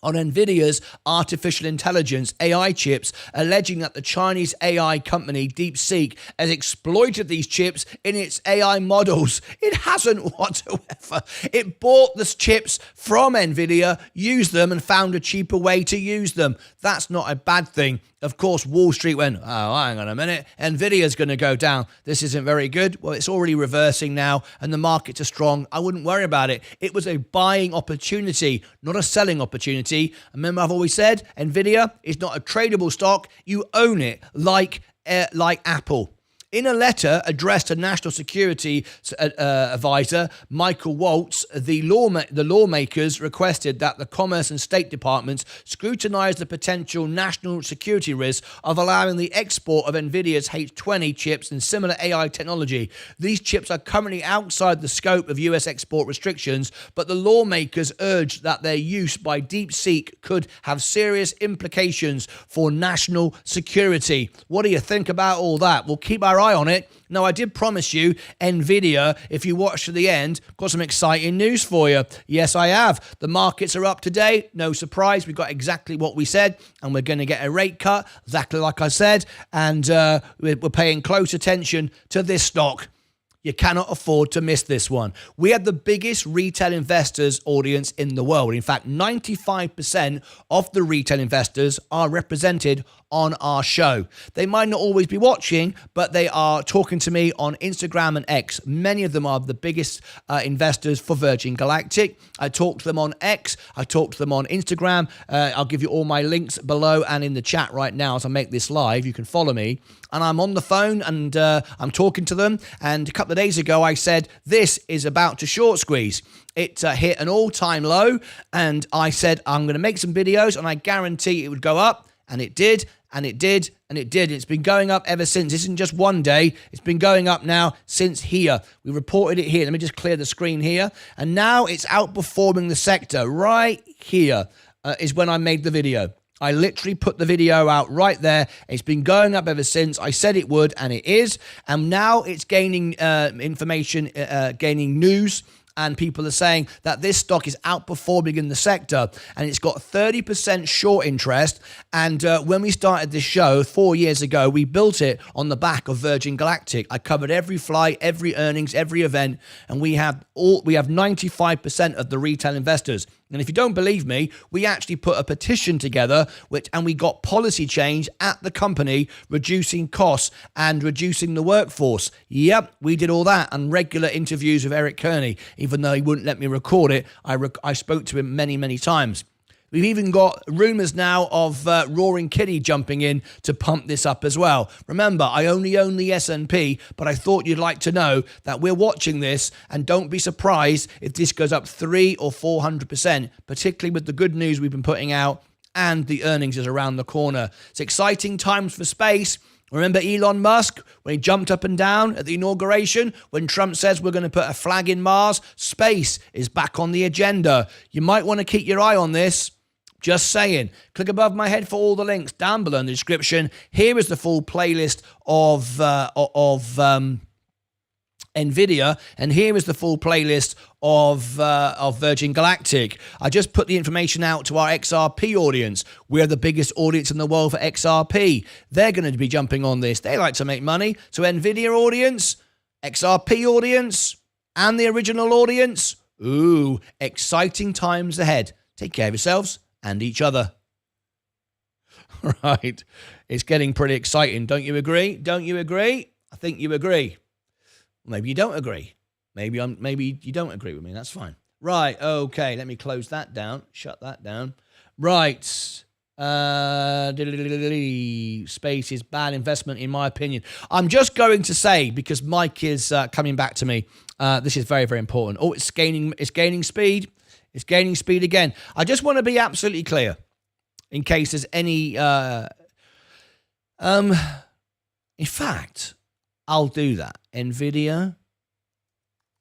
on NVIDIA's artificial intelligence AI chips, alleging that the Chinese AI company DeepSeek has exploited these chips in its AI models. It hasn't whatsoever. It bought the chips from NVIDIA, used them, and found a cheaper way to use them. That's not a bad thing. Of course, Wall Street went, oh, hang on a minute, NVIDIA's going to go down. This isn't very good. Well, it's already reversing now, and the markets are strong. I wouldn't worry about it. It was a buying opportunity, not a selling opportunity. Remember, I've always said, NVIDIA is not a tradable stock. You own it like Apple. In a letter addressed to National Security Advisor Michael Waltz, the lawmakers requested that the Commerce and State Departments scrutinize the potential national security risk of allowing the export of NVIDIA's H20 chips and similar AI technology. These chips are currently outside the scope of US export restrictions, but the lawmakers urged that their use by DeepSeek could have serious implications for national security. What do you think about all that? We'll keep our eye on it. Now, I did promise you, NVIDIA, if you watch to the end, got some exciting news for you. Yes, I have. The markets are up today. No surprise. We got exactly what we said, and we're going to get a rate cut, exactly like I said, and we're paying close attention to this stock. You cannot afford to miss this one. We have the biggest retail investors audience in the world. In fact, 95% of the retail investors are represented on our show. They might not always be watching, but they are talking to me on Instagram and X. Many of them are the biggest investors for Virgin Galactic. I talk to them on X. I talk to them on Instagram. I'll give you all my links below and in the chat right now as I make this live. You can follow me. And I'm on the phone and I'm talking to them. And a couple of days ago, I said, this is about to short squeeze. It hit an all-time low. And I said, I'm going to make some videos and I guarantee it would go up. And it did, and it did, and it did. It's been going up ever since. This isn't just one day. It's been going up now since here. We reported it here. Let me just clear the screen here. And now it's outperforming the sector. Right here is when I made the video. I literally put the video out right there. It's been going up ever since. I said it would, and it is. And now it's gaining information, gaining news. And people are saying that this stock is outperforming in the sector, and it's got 30% short interest. And when we started this show 4 years ago, we built it on the back of Virgin Galactic. I covered every flight, every earnings, every event, and we have 95% of the retail investors. And if you don't believe me, we actually put a petition together, and we got policy change at the company, reducing costs and reducing the workforce. Yep, we did all that, and regular interviews with Eric Kearney. Even though he wouldn't let me record it, I spoke to him many, many times. We've even got rumours now of Roaring Kitty jumping in to pump this up as well. Remember, I only own the S&P, but I thought you'd like to know that we're watching this, and don't be surprised if this goes up 300 or 400%, particularly with the good news we've been putting out, and the earnings is around the corner. It's exciting times for space. Remember Elon Musk, when he jumped up and down at the inauguration, when Trump says we're going to put a flag in Mars? Space is back on the agenda. You might want to keep your eye on this. Just saying. Click above my head for all the links down below in the description. Here is the full playlist of NVIDIA, and here is the full playlist of Virgin Galactic. I just put the information out to our XRP audience. We're the biggest audience in the world for XRP. They're going to be jumping on this. They like to make money. So NVIDIA audience, XRP audience, and the original audience. Ooh, exciting times ahead. Take care of yourselves. and each other. Right. It's getting pretty exciting. Don't you agree? Don't you agree? I think you agree. Maybe you don't agree. Maybe you don't agree with me. That's fine. Right. Okay. Let me close that down. Shut that down. Right. Space is bad investment in my opinion. I'm just going to say, because Mike is coming back to me. This is very, very important. Oh, it's gaining speed. It's gaining speed again. I just want to be absolutely clear in case there's any in fact, I'll do that. NVIDIA,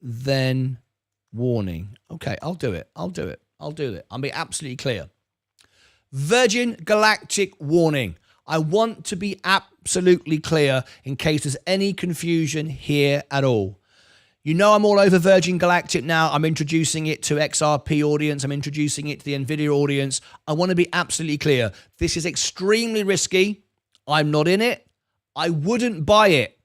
then warning. Okay, I'll do it. I'll do it. I'll be absolutely clear. Virgin Galactic warning. I want to be absolutely clear in case there's any confusion here at all. You know I'm all over Virgin Galactic now. I'm introducing it to XRP audience. I'm introducing it to the NVIDIA audience. I want to be absolutely clear. This is extremely risky. I'm not in it. I wouldn't buy it.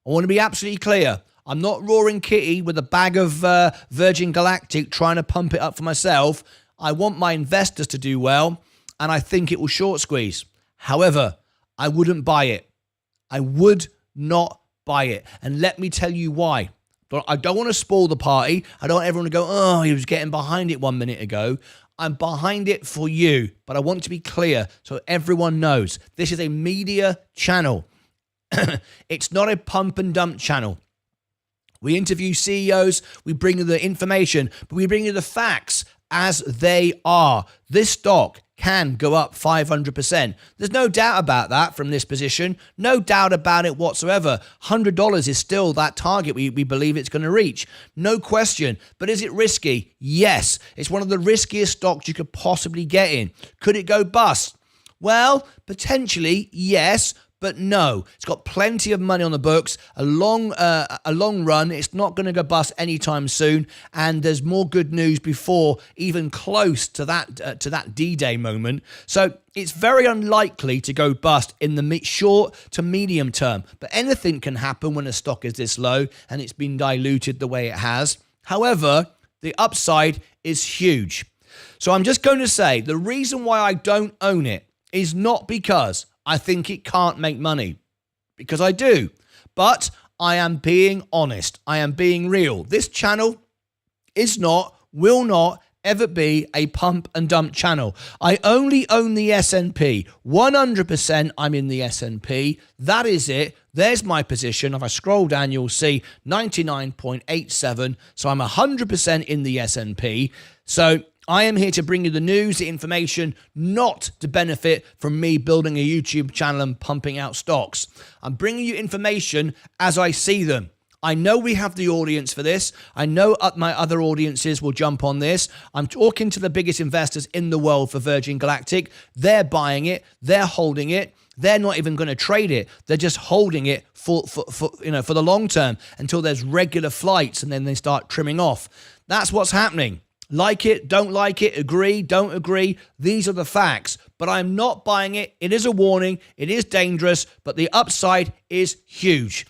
I want to be absolutely clear. I'm not roaring kitty with a bag of Virgin Galactic trying to pump it up for myself. I want my investors to do well, and I think it will short squeeze. However, I wouldn't buy it. I would not buy it. And let me tell you why. But I don't want to spoil the party. I don't want everyone to go, oh, he was getting behind it 1 minute ago. I'm behind it for you, but I want to be clear so everyone knows. This is a media channel. It's not a pump and dump channel. We interview CEOs, we bring you the information, but we bring you the facts as they are. This stock can go up 500%. There's no doubt about that from this position. No doubt about it whatsoever. $100 is still that target we believe it's going to reach. No question. But is it risky? Yes. It's one of the riskiest stocks you could possibly get in. Could it go bust? Well, potentially, yes. But no, it's got plenty of money on the books, a long run. It's not going to go bust anytime soon, and there's more good news before even close to that D-Day moment. So it's very unlikely to go bust in the short to medium term. But anything can happen when a stock is this low and it's been diluted the way it has. However, the upside is huge. So I'm just going to say the reason why I don't own it is not because I think it can't make money, because I do. But I am being honest. I am being real. This channel is not, will not ever be a pump and dump channel. I only own the S&P. 100% I'm in the S&P. That is it. There's my position. If I scroll down, you'll see 99.87. So I'm 100% in the S&P. So I am here to bring you the news, the information, not to benefit from me building a YouTube channel and pumping out stocks. I'm bringing you information as I see them. I know we have the audience for this. I know my other audiences will jump on this. I'm talking to the biggest investors in the world for Virgin Galactic. They're buying it. They're holding it. They're not even going to trade it. They're just holding it for the long term until there's regular flights, and then they start trimming off. That's what's happening. Like it, don't like it, agree, don't agree. These are the facts. But I'm not buying it. It is a warning. It is dangerous, but the upside is huge.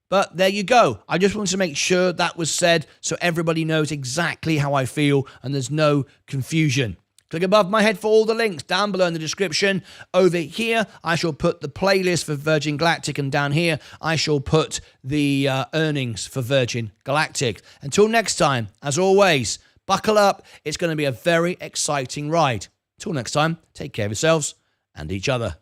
But there you go. I just wanted to make sure that was said so everybody knows exactly how I feel and there's no confusion. Click above my head for all the links down below in the description. Over here, I shall put the playlist for Virgin Galactic, and down here, I shall put the earnings for Virgin Galactic. Until next time, as always, buckle up. It's going to be a very exciting ride. Till next time, take care of yourselves and each other.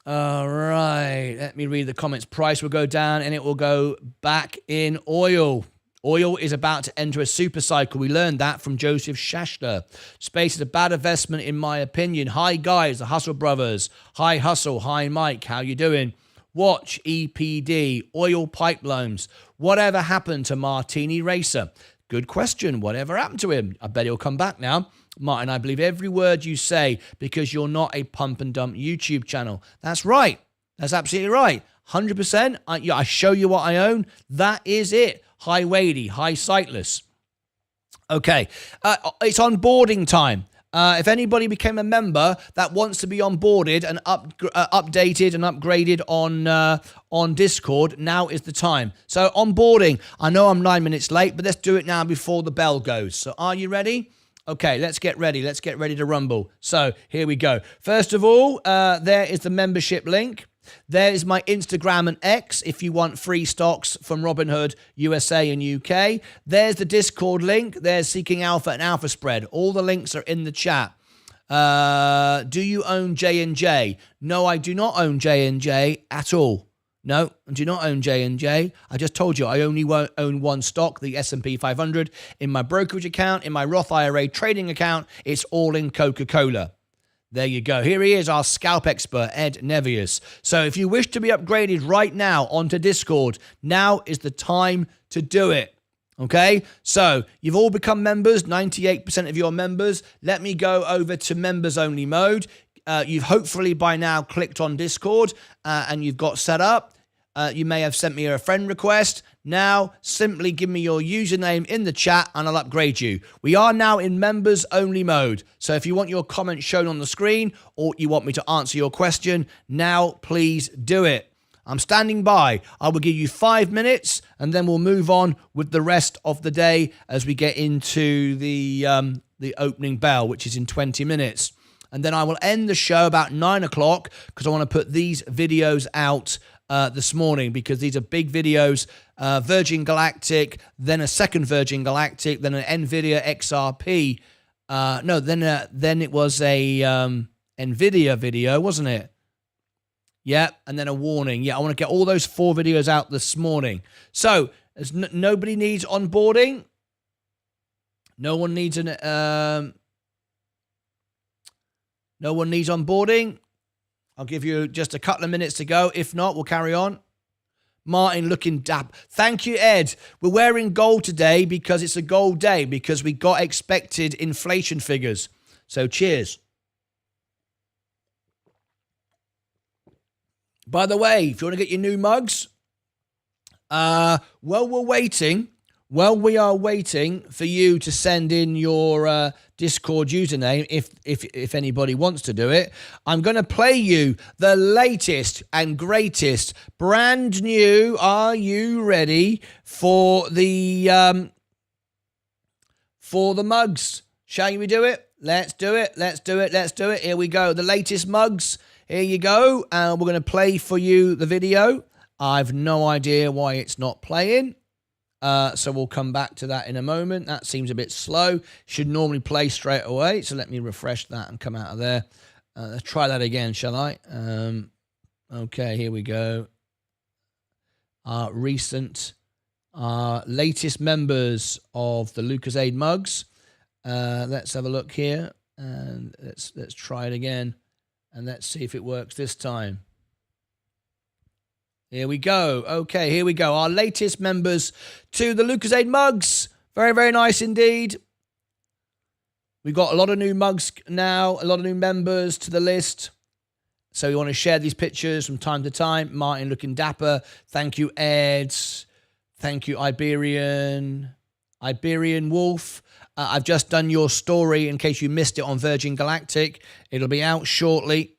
All right, let me read the comments. Price will go down and it will go back in oil. Oil is about to enter a super cycle. We learned that from Joseph Shashler. Space is a bad investment in my opinion. Hi guys, the Hustle Brothers. Hi Hustle, hi Mike, how you doing? Watch EPD, oil pipelines. Whatever happened to Martyn Racer? Good question. Whatever happened to him? I bet he'll come back now. Martyn, I believe every word you say because you're not a pump and dump YouTube channel. That's right. That's absolutely right. 100%. I show you what I own. That is it. Hi Wadey. Hi Sightless. Okay. It's onboarding time. If anybody became a member that wants to be onboarded and updated and upgraded on Discord, now is the time. So onboarding, I know I'm 9 minutes late, but let's do it now before the bell goes. So are you ready? Okay, let's get ready. Let's get ready to rumble. So here we go. First of all, there is the membership link. There is my Instagram and X if you want free stocks from Robinhood, USA and UK. There's the Discord link. There's Seeking Alpha and Alpha Spread. All the links are in the chat. Do you own J&J? No, I do not own J&J at all. No, I do not own J&J. I just told you I only own one stock, the S&P 500. In my brokerage account, in my Roth IRA trading account, it's all in Coca-Cola. There you go. Here he is, our scalp expert, Ed Nevius. So if you wish to be upgraded right now onto Discord, now is the time to do it. Okay, so you've all become members, 98% of your members. Let me go over to members only mode. You've hopefully by now clicked on Discord and you've got set up. You may have sent me a friend request. Now, simply give me your username in the chat and I'll upgrade you. We are now in members only mode. So if you want your comment shown on the screen or you want me to answer your question, now please do it. I'm standing by. I will give you 5 minutes and then we'll move on with the rest of the day as we get into the opening bell, which is in 20 minutes. And then I will end the show about 9 o'clock because I want to put these videos out this morning because these are big videos. Virgin Galactic, then a second Virgin Galactic, then an NVIDIA XRP. Then it was a NVIDIA video, wasn't it? Yeah, and then a warning. Yeah, I want to get all those 4 videos out this morning. So, as nobody needs onboarding. No one needs no one needs onboarding. I'll give you just a couple of minutes to go. If not, we'll carry on. Martyn looking dapper. Thank you, Ed. We're wearing gold today because it's a gold day, because we got expected inflation figures. So cheers. By the way, if you want to get your new mugs, while we are waiting for you to send in your Discord username, if anybody wants to do it, I'm going to play you the latest and greatest, brand new. Are you ready for the mugs? Shall we do it? Let's do it. Let's do it. Let's do it. Here we go. The latest mugs. Here you go. We're going to play for you the video. I've no idea why it's not playing. So we'll come back to that in a moment. That seems a bit slow. Should normally play straight away. So let me refresh that and come out of there. Let's try that again, shall I? Okay, here we go. Our latest members of the Lucozade mugs. Let's have a look here. And let's try it again. And let's see if it works this time. Here we go. Okay, here we go. Our latest members to the Lucozade mugs. Very, very nice indeed. We've got a lot of new mugs now, a lot of new members to the list. So we want to share these pictures from time to time. Martyn looking dapper. Thank you, Ed. Thank you, Iberian Wolf. I've just done your story in case you missed it on Virgin Galactic. It'll be out shortly.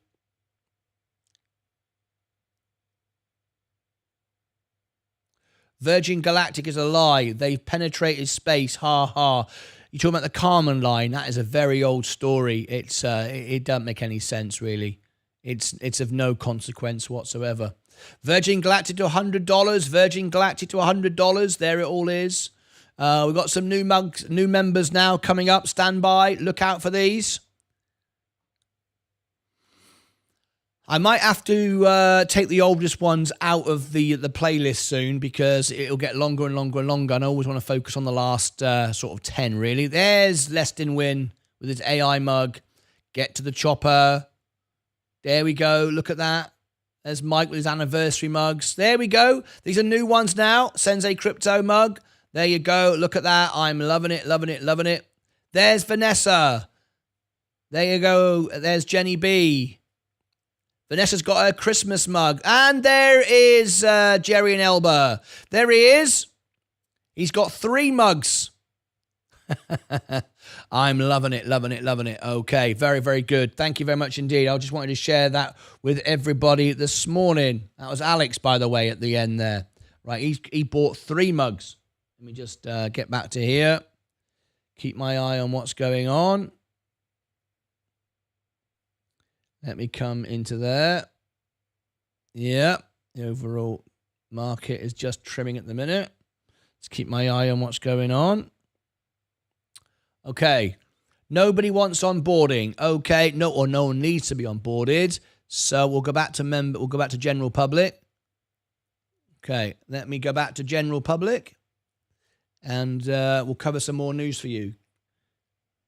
Virgin Galactic is a lie. They've penetrated space. Ha ha. You're talking about the Carmen line. That is a very old story. It doesn't make any sense, really. It's of no consequence whatsoever. Virgin Galactic to $100. Virgin Galactic to $100. There it all is. We've got some new members now coming up. Stand by. Look out for these. I might have to take the oldest ones out of the playlist soon because it'll get longer and longer and longer. And I always want to focus on the last sort of 10, really. There's Leston Wynn with his AI mug. Get to the chopper. There we go. Look at that. There's Mike with his anniversary mugs. There we go. These are new ones now. Sensei Crypto mug. There you go. Look at that. I'm loving it, loving it, loving it. There's Vanessa. There you go. There's Jenny B. Vanessa's got her Christmas mug. And there is Jerry and Elba. There he is. He's got 3 mugs. I'm loving it, loving it, loving it. Okay, very, very good. Thank you very much indeed. I just wanted to share that with everybody this morning. That was Alex, by the way, at the end there. Right, he bought 3 mugs. Let me just get back to here. Keep my eye on what's going on. Let me come into there. Yeah, the overall market is just trimming at the minute. Let's keep my eye on what's going on. Okay. Nobody wants onboarding. Okay. No one needs to be onboarded. So we'll go back to we'll go back to general public. Okay. Let me go back to general public. And we'll cover some more news for you.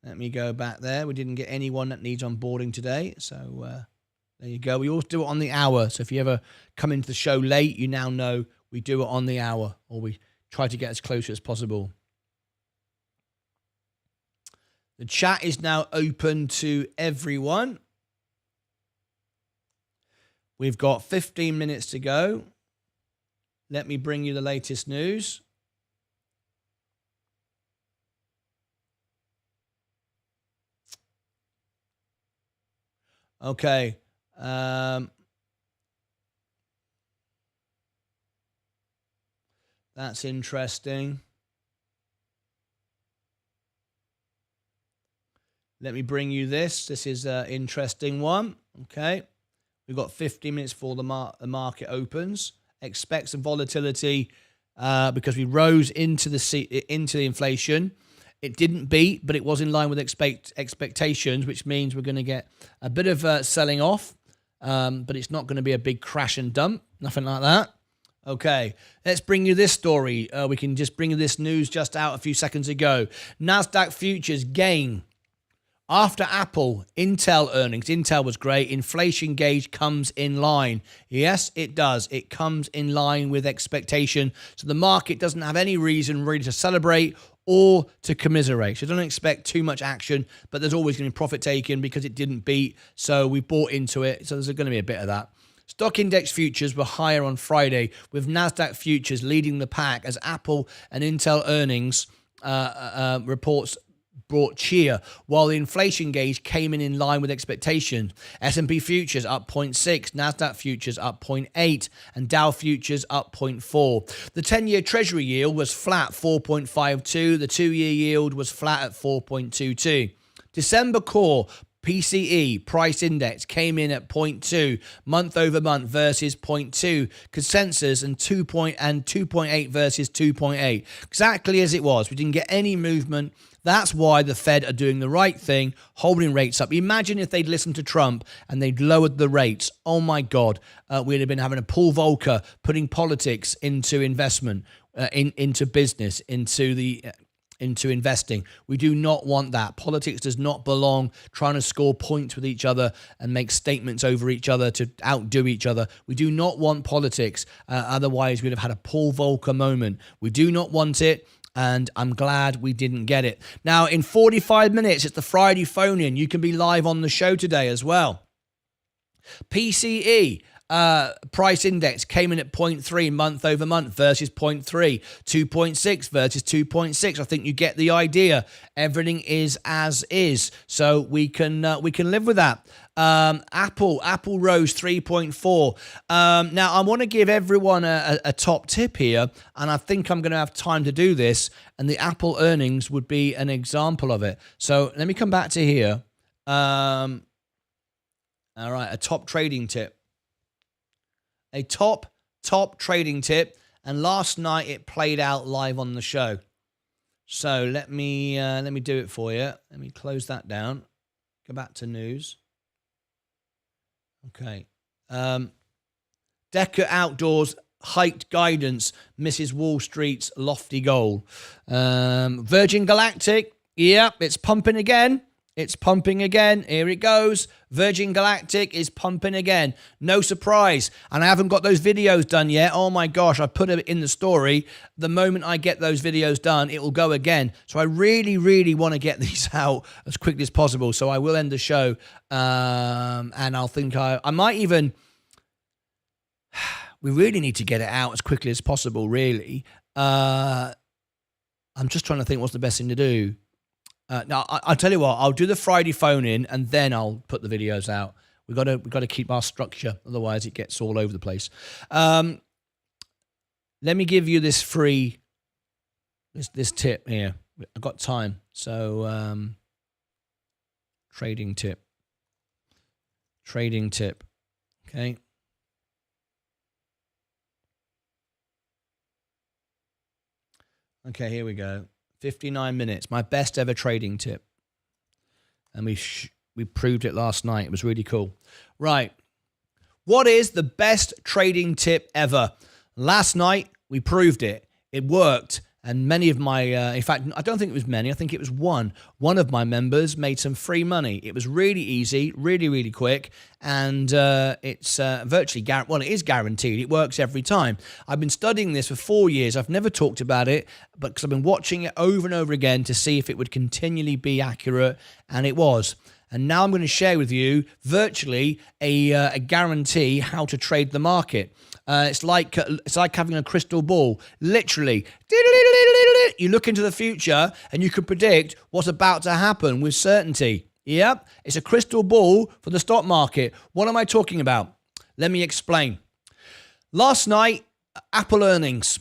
Let me go back there. We didn't get anyone that needs onboarding today. So there you go. We always do it on the hour. So if you ever come into the show late, you now know we do it on the hour, or we try to get as close as possible. The chat is now open to everyone. We've got 15 minutes to go. Let me bring you the latest news. Okay. That's interesting. Let me bring you this. This is an interesting one. Okay. We've got 15 minutes before the market opens. Expect some volatility because we rose into the inflation. It didn't beat, but it was in line with expectations, which means we're going to get a bit of selling off, but it's not going to be a big crash and dump, nothing like that. Okay, let's bring you this story. We can just bring you this news just out a few seconds ago. NASDAQ futures gain after Apple, Intel earnings. Intel was great. Inflation gauge comes in line. Yes, it does. It comes in line with expectation. So the market doesn't have any reason really to celebrate or to commiserate. So don't expect too much action, but there's always going to be profit taken because it didn't beat. So we bought into it. So there's going to be a bit of that. Stock index futures were higher on Friday, with NASDAQ futures leading the pack as Apple and Intel earnings reports brought cheer, while the inflation gauge came in line with expectations. S&P futures up 0.6, NASDAQ futures up 0.8, and Dow futures up 0.4. The 10-year Treasury yield was flat, 4.52. The 2-year yield was flat at 4.22. December core PCE price index came in at 0.2 month over month versus 0.2 consensus, and 2.8 versus 2.8, exactly as it was. We didn't get any movement. That's why the Fed are doing the right thing, holding rates up. Imagine if they'd listened to Trump and they'd lowered the rates. Oh my God, we'd have been having a Paul Volcker putting politics into investment, into business, into investing. We do not want that. Politics does not belong trying to score points with each other and make statements over each other to outdo each other. We do not want politics. Otherwise, we'd have had a Paul Volcker moment. We do not want it, and I'm glad we didn't get it. Now, in 45 minutes, it's the Friday phone-in. You can be live on the show today as well. PCE price index came in at 0.3 month over month versus 0.3, 2.6 versus 2.6. I think you get the idea. Everything is as is, so we can live with that. Apple rose 3.4. Now I want to give everyone a top tip here, and I think I'm going to have time to do this, and the Apple earnings would be an example of it. So let me come back to here. All right, a top trading tip. A top trading tip, and last night it played out live on the show. So let me do it for you. Let me close that down. Go back to news. Okay. Decker Outdoors hiked guidance, misses Wall Street's lofty goal. Virgin Galactic, yep, it's pumping again. It's pumping again. Here it goes. Virgin Galactic is pumping again. No surprise. And I haven't got those videos done yet. Oh my gosh, I put it in the story. The moment I get those videos done, it will go again. So I really, really want to get these out as quickly as possible. So I will end the show. And I'll think I might even... We really need to get it out as quickly as possible, really. I'm just trying to think what's the best thing to do. Now, I'll tell you what, I'll do the Friday phone-in, and then I'll put the videos out. We've got to keep our structure, otherwise it gets all over the place. Let me give you this free, this tip here. I've got time. So trading tip. Okay. Okay, here we go. 59 minutes. My best ever trading tip. And we proved it last night. It was really cool. Right. What is the best trading tip ever? Last night, we proved it. It worked. And many of my, in fact, I don't think it was many. I think it was one of my members made some free money. It was really easy, really, really quick. And it's virtually, it is guaranteed. It works every time. I've been studying this for 4 years. I've never talked about it, but because I've been watching it over and over again to see if it would continually be accurate. And it was. And now I'm going to share with you virtually a guarantee how to trade the market. It's like having a crystal ball. Literally, you look into the future and you can predict what's about to happen with certainty. Yep, it's a crystal ball for the stock market. What am I talking about? Let me explain. Last night, Apple earnings.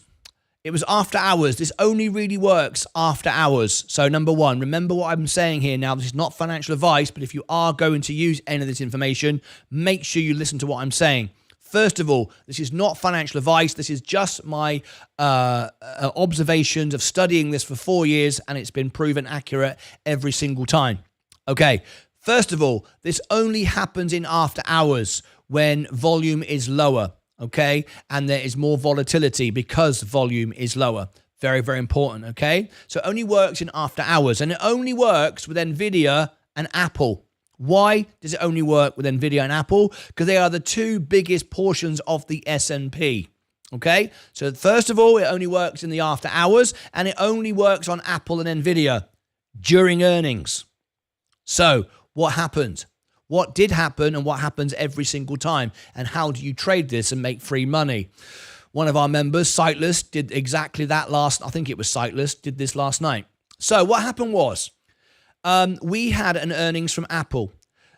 It was after hours. This only really works after hours. So number one, remember what I'm saying here now. This is not financial advice, but if you are going to use any of this information, make sure you listen to what I'm saying. First of all, this is not financial advice. This is just my observations of studying this for 4 years, and it's been proven accurate every single time. Okay, first of all, this only happens in after hours when volume is lower. Okay, and there is more volatility because volume is lower. Very, very important, okay? So it only works in after hours, and it only works with NVIDIA and Apple. Why does it only work with NVIDIA and Apple? Because they are the two biggest portions of the S&P, okay? So first of all, it only works in the after hours, and it only works on Apple and NVIDIA during earnings. So what happened? What did happen and what happens every single time? And how do you trade this and make free money? One of our members, Sightless, did exactly that did this last night. So what happened was, we had an earnings from Apple.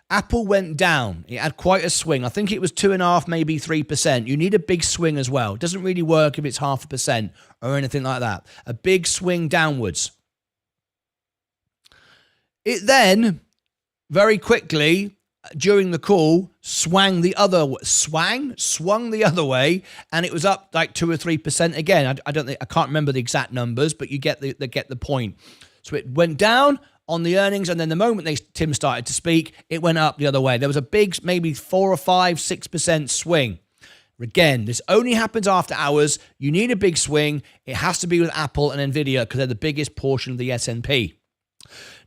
Apple went down. It had quite a swing. I think it was 2.5%, maybe 3%. You need a big swing as well. It doesn't really work if it's 0.5% or anything like that. A big swing downwards. It then, very quickly, during the call, swung the other way, and it was up like 2 or 3% again. I can't remember the exact numbers, but you get the point. So it went down on the earnings, and then the moment Tim started to speak, it went up the other way. There was a big, maybe 4 or 5, 6% swing. Again, this only happens after hours. You need a big swing. It has to be with Apple and NVIDIA because they're the biggest portion of the S&P.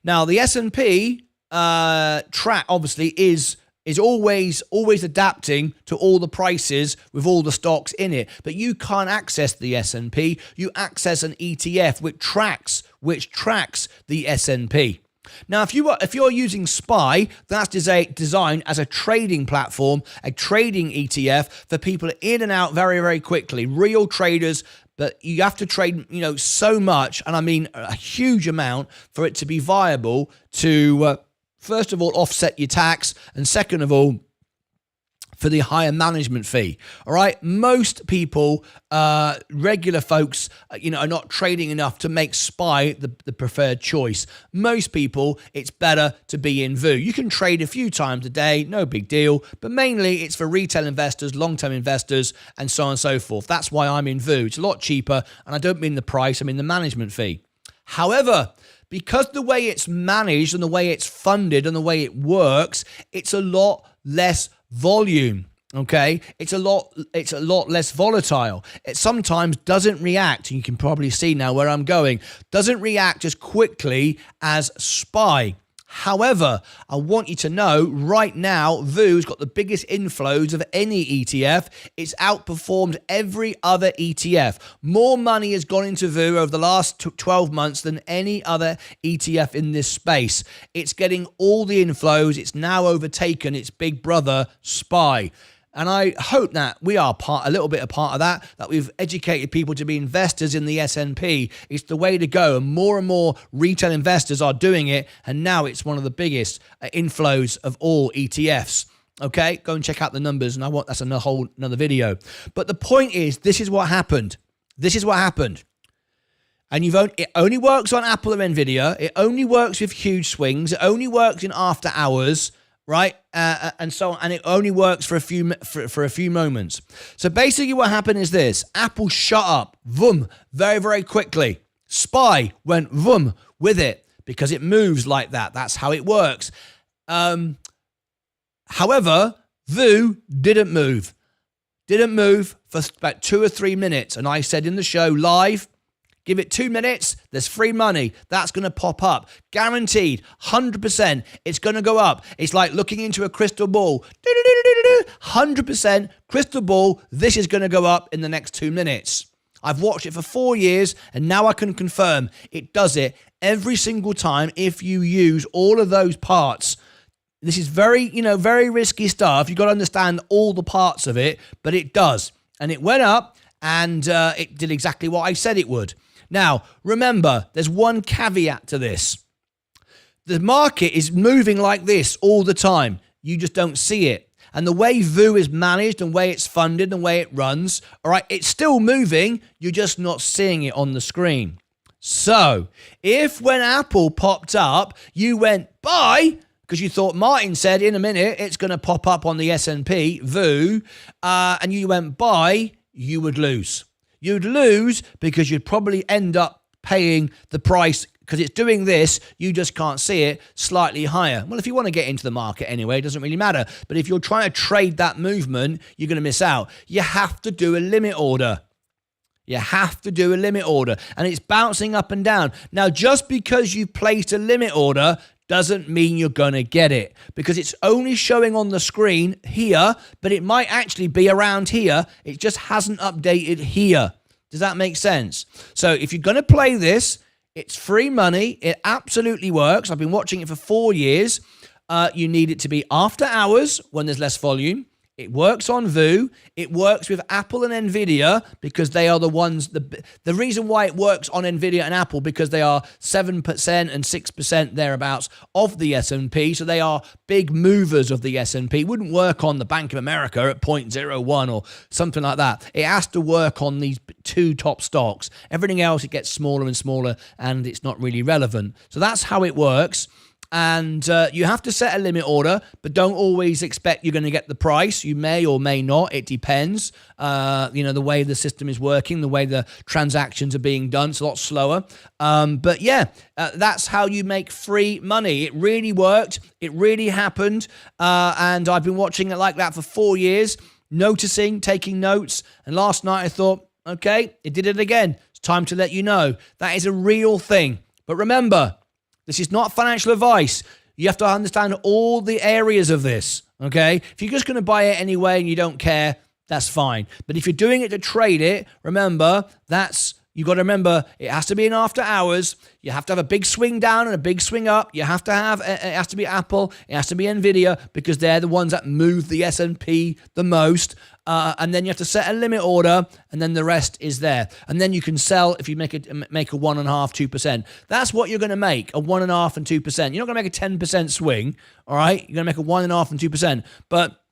Now, the S&P track obviously is always adapting to all the prices with all the stocks in it, but you can't access the S&P. You access an ETF which tracks the S&P. Now, if you're using SPY, that's designed as a trading platform, a trading ETF for people in and out very, very quickly, real traders. But you have to trade, so much, and I mean a huge amount for it to be viable to, first of all, offset your tax, and second of all, for the higher management fee. All right. Most people, regular folks, are not trading enough to make SPY the preferred choice. Most people, it's better to be in VU. You can trade a few times a day, no big deal, but mainly it's for retail investors, long-term investors, and so on and so forth. That's why I'm in VU. It's a lot cheaper, and I don't mean the price, I mean the management fee. However, because the way it's managed and the way it's funded and the way it works, it's a lot less volume. Okay, it's a lot less volatile. It sometimes doesn't react, and you can probably see now where I'm going, doesn't react as quickly as SPY. However, I want you to know right now, VU's got the biggest inflows of any ETF. It's outperformed every other ETF. More money has gone into VU over the last 12 months than any other ETF in this space. It's getting all the inflows. It's now overtaken its big brother, SPY. And I hope that we are a little bit a part of that we've educated people to be investors in the S&P. It's the way to go. And more retail investors are doing it. And now it's one of the biggest inflows of all ETFs. Okay, go and check out the numbers. And that's another video. But the point is, this is what happened. And it only works on Apple and Nvidia. It only works with huge swings. It only works in after hours, right? And so on. And it only works for a few moments. So basically, what happened is this: Apple shut up, vroom, very, very quickly. SPY went vroom with it because it moves like that. That's how it works. However, VU didn't move. Didn't move for about 2 or 3 minutes. And I said in the show live, give it 2 minutes, there's free money. That's going to pop up. Guaranteed, 100%, it's going to go up. It's like looking into a crystal ball. 100% crystal ball, this is going to go up in the next 2 minutes. I've watched it for 4 years, and now I can confirm it does it every single time if you use all of those parts. This is very risky stuff. You've got to understand all the parts of it, but it does. And it went up, and it did exactly what I said it would. Now, remember, there's one caveat to this. The market is moving like this all the time. You just don't see it. And the way VU is managed and the way it's funded and the way it runs, all right, it's still moving. You're just not seeing it on the screen. So if when Apple popped up, you went buy, because you thought Martyn said in a minute it's going to pop up on the S&P, VU, and you went buy, you would lose. You'd lose because you'd probably end up paying the price, because it's doing this, you just can't see it, slightly higher. Well, if you want to get into the market anyway, it doesn't really matter. But if you're trying to trade that movement, you're going to miss out. You have to do a limit order. You have to do a limit order. And it's bouncing up and down. Now, just because you've placed a limit order doesn't mean you're going to get it, because it's only showing on the screen here, but it might actually be around here. It just hasn't updated here. Does that make sense? So if you're going to play this, it's free money. It absolutely works. I've been watching it for 4 years. You need it to be after hours when there's less volume. It works on VU. It works with Apple and Nvidia because they are the ones. The reason why it works on Nvidia and Apple, because they are 7% and 6% thereabouts of the S&P. So they are big movers of the S&P. It wouldn't work on the Bank of America at 0.01 or something like that. It has to work on these two top stocks. Everything else, it gets smaller and smaller, and it's not really relevant. So that's how it works. And you have to set a limit order, but don't always expect you're going to get the price. You may or may not. It depends. The way the system is working, the way the transactions are being done. It's a lot slower. But yeah, that's how you make free money. It really worked. It really happened. And I've been watching it like that for 4 years, noticing, taking notes. And last night I thought, okay, it did it again. It's time to let you know. That is a real thing. But remember, this is not financial advice. You have to understand all the areas of this, okay? If you're just going to buy it anyway and you don't care, that's fine. But if you're doing it to trade it, remember, you've got to remember, it has to be in after hours. You have to have a big swing down and a big swing up. It has to be Apple. It has to be Nvidia, because they're the ones that move the S&P the most. And then you have to set a limit order, and then the rest is there. And then you can sell if you make a 1.5%, 2%. That's what you're going to make, a 1.5% and 2%. You're not going to make a 10% swing, all right? You're going to make a 1.5% and 2%. But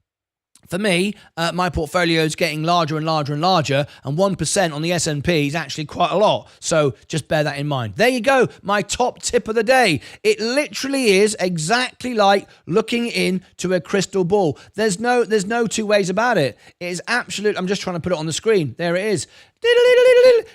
for me, my portfolio is getting larger and larger and larger, and 1% on the S&P is actually quite a lot. So just bear that in mind. There you go, my top tip of the day. It literally is exactly like looking into a crystal ball. There's no two ways about it. It is absolute. I'm just trying to put it on the screen. There it is.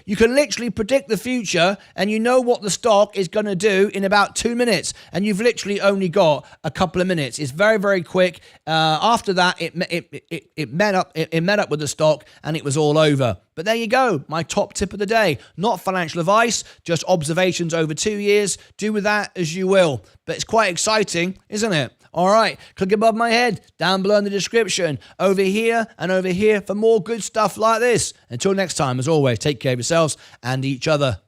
You can literally predict the future, and you know what the stock is going to do in about 2 minutes, and you've literally only got a couple of minutes. It's very, very quick. After that, it met up with the stock, and it was all over. But there you go, my top tip of the day. Not financial advice, just observations over 2 years. Do with that as you will. But it's quite exciting, isn't it? All right, click above my head, down below in the description, over here and over here for more good stuff like this. Until next time, as always, take care of yourselves and each other.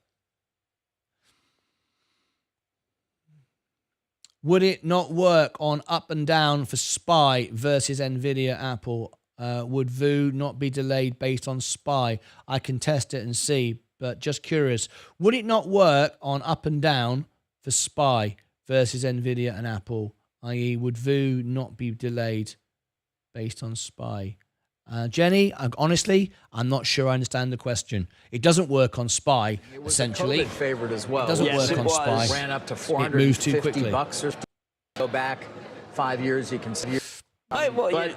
Would it not work on up and down for SPY versus Nvidia, Apple? Would VU not be delayed based on SPY? I can test it and see, but just curious. Would it not work on up and down for SPY versus Nvidia and Apple? I.e., would VU not be delayed based on SPY? Jenny, honestly, I'm not sure I understand the question. It doesn't work on SPY, It was essentially. a COVID favorite as well. It doesn't work on SPY. Ran up to It moves too quickly. $450 or so. Go back 5 years, you can see. But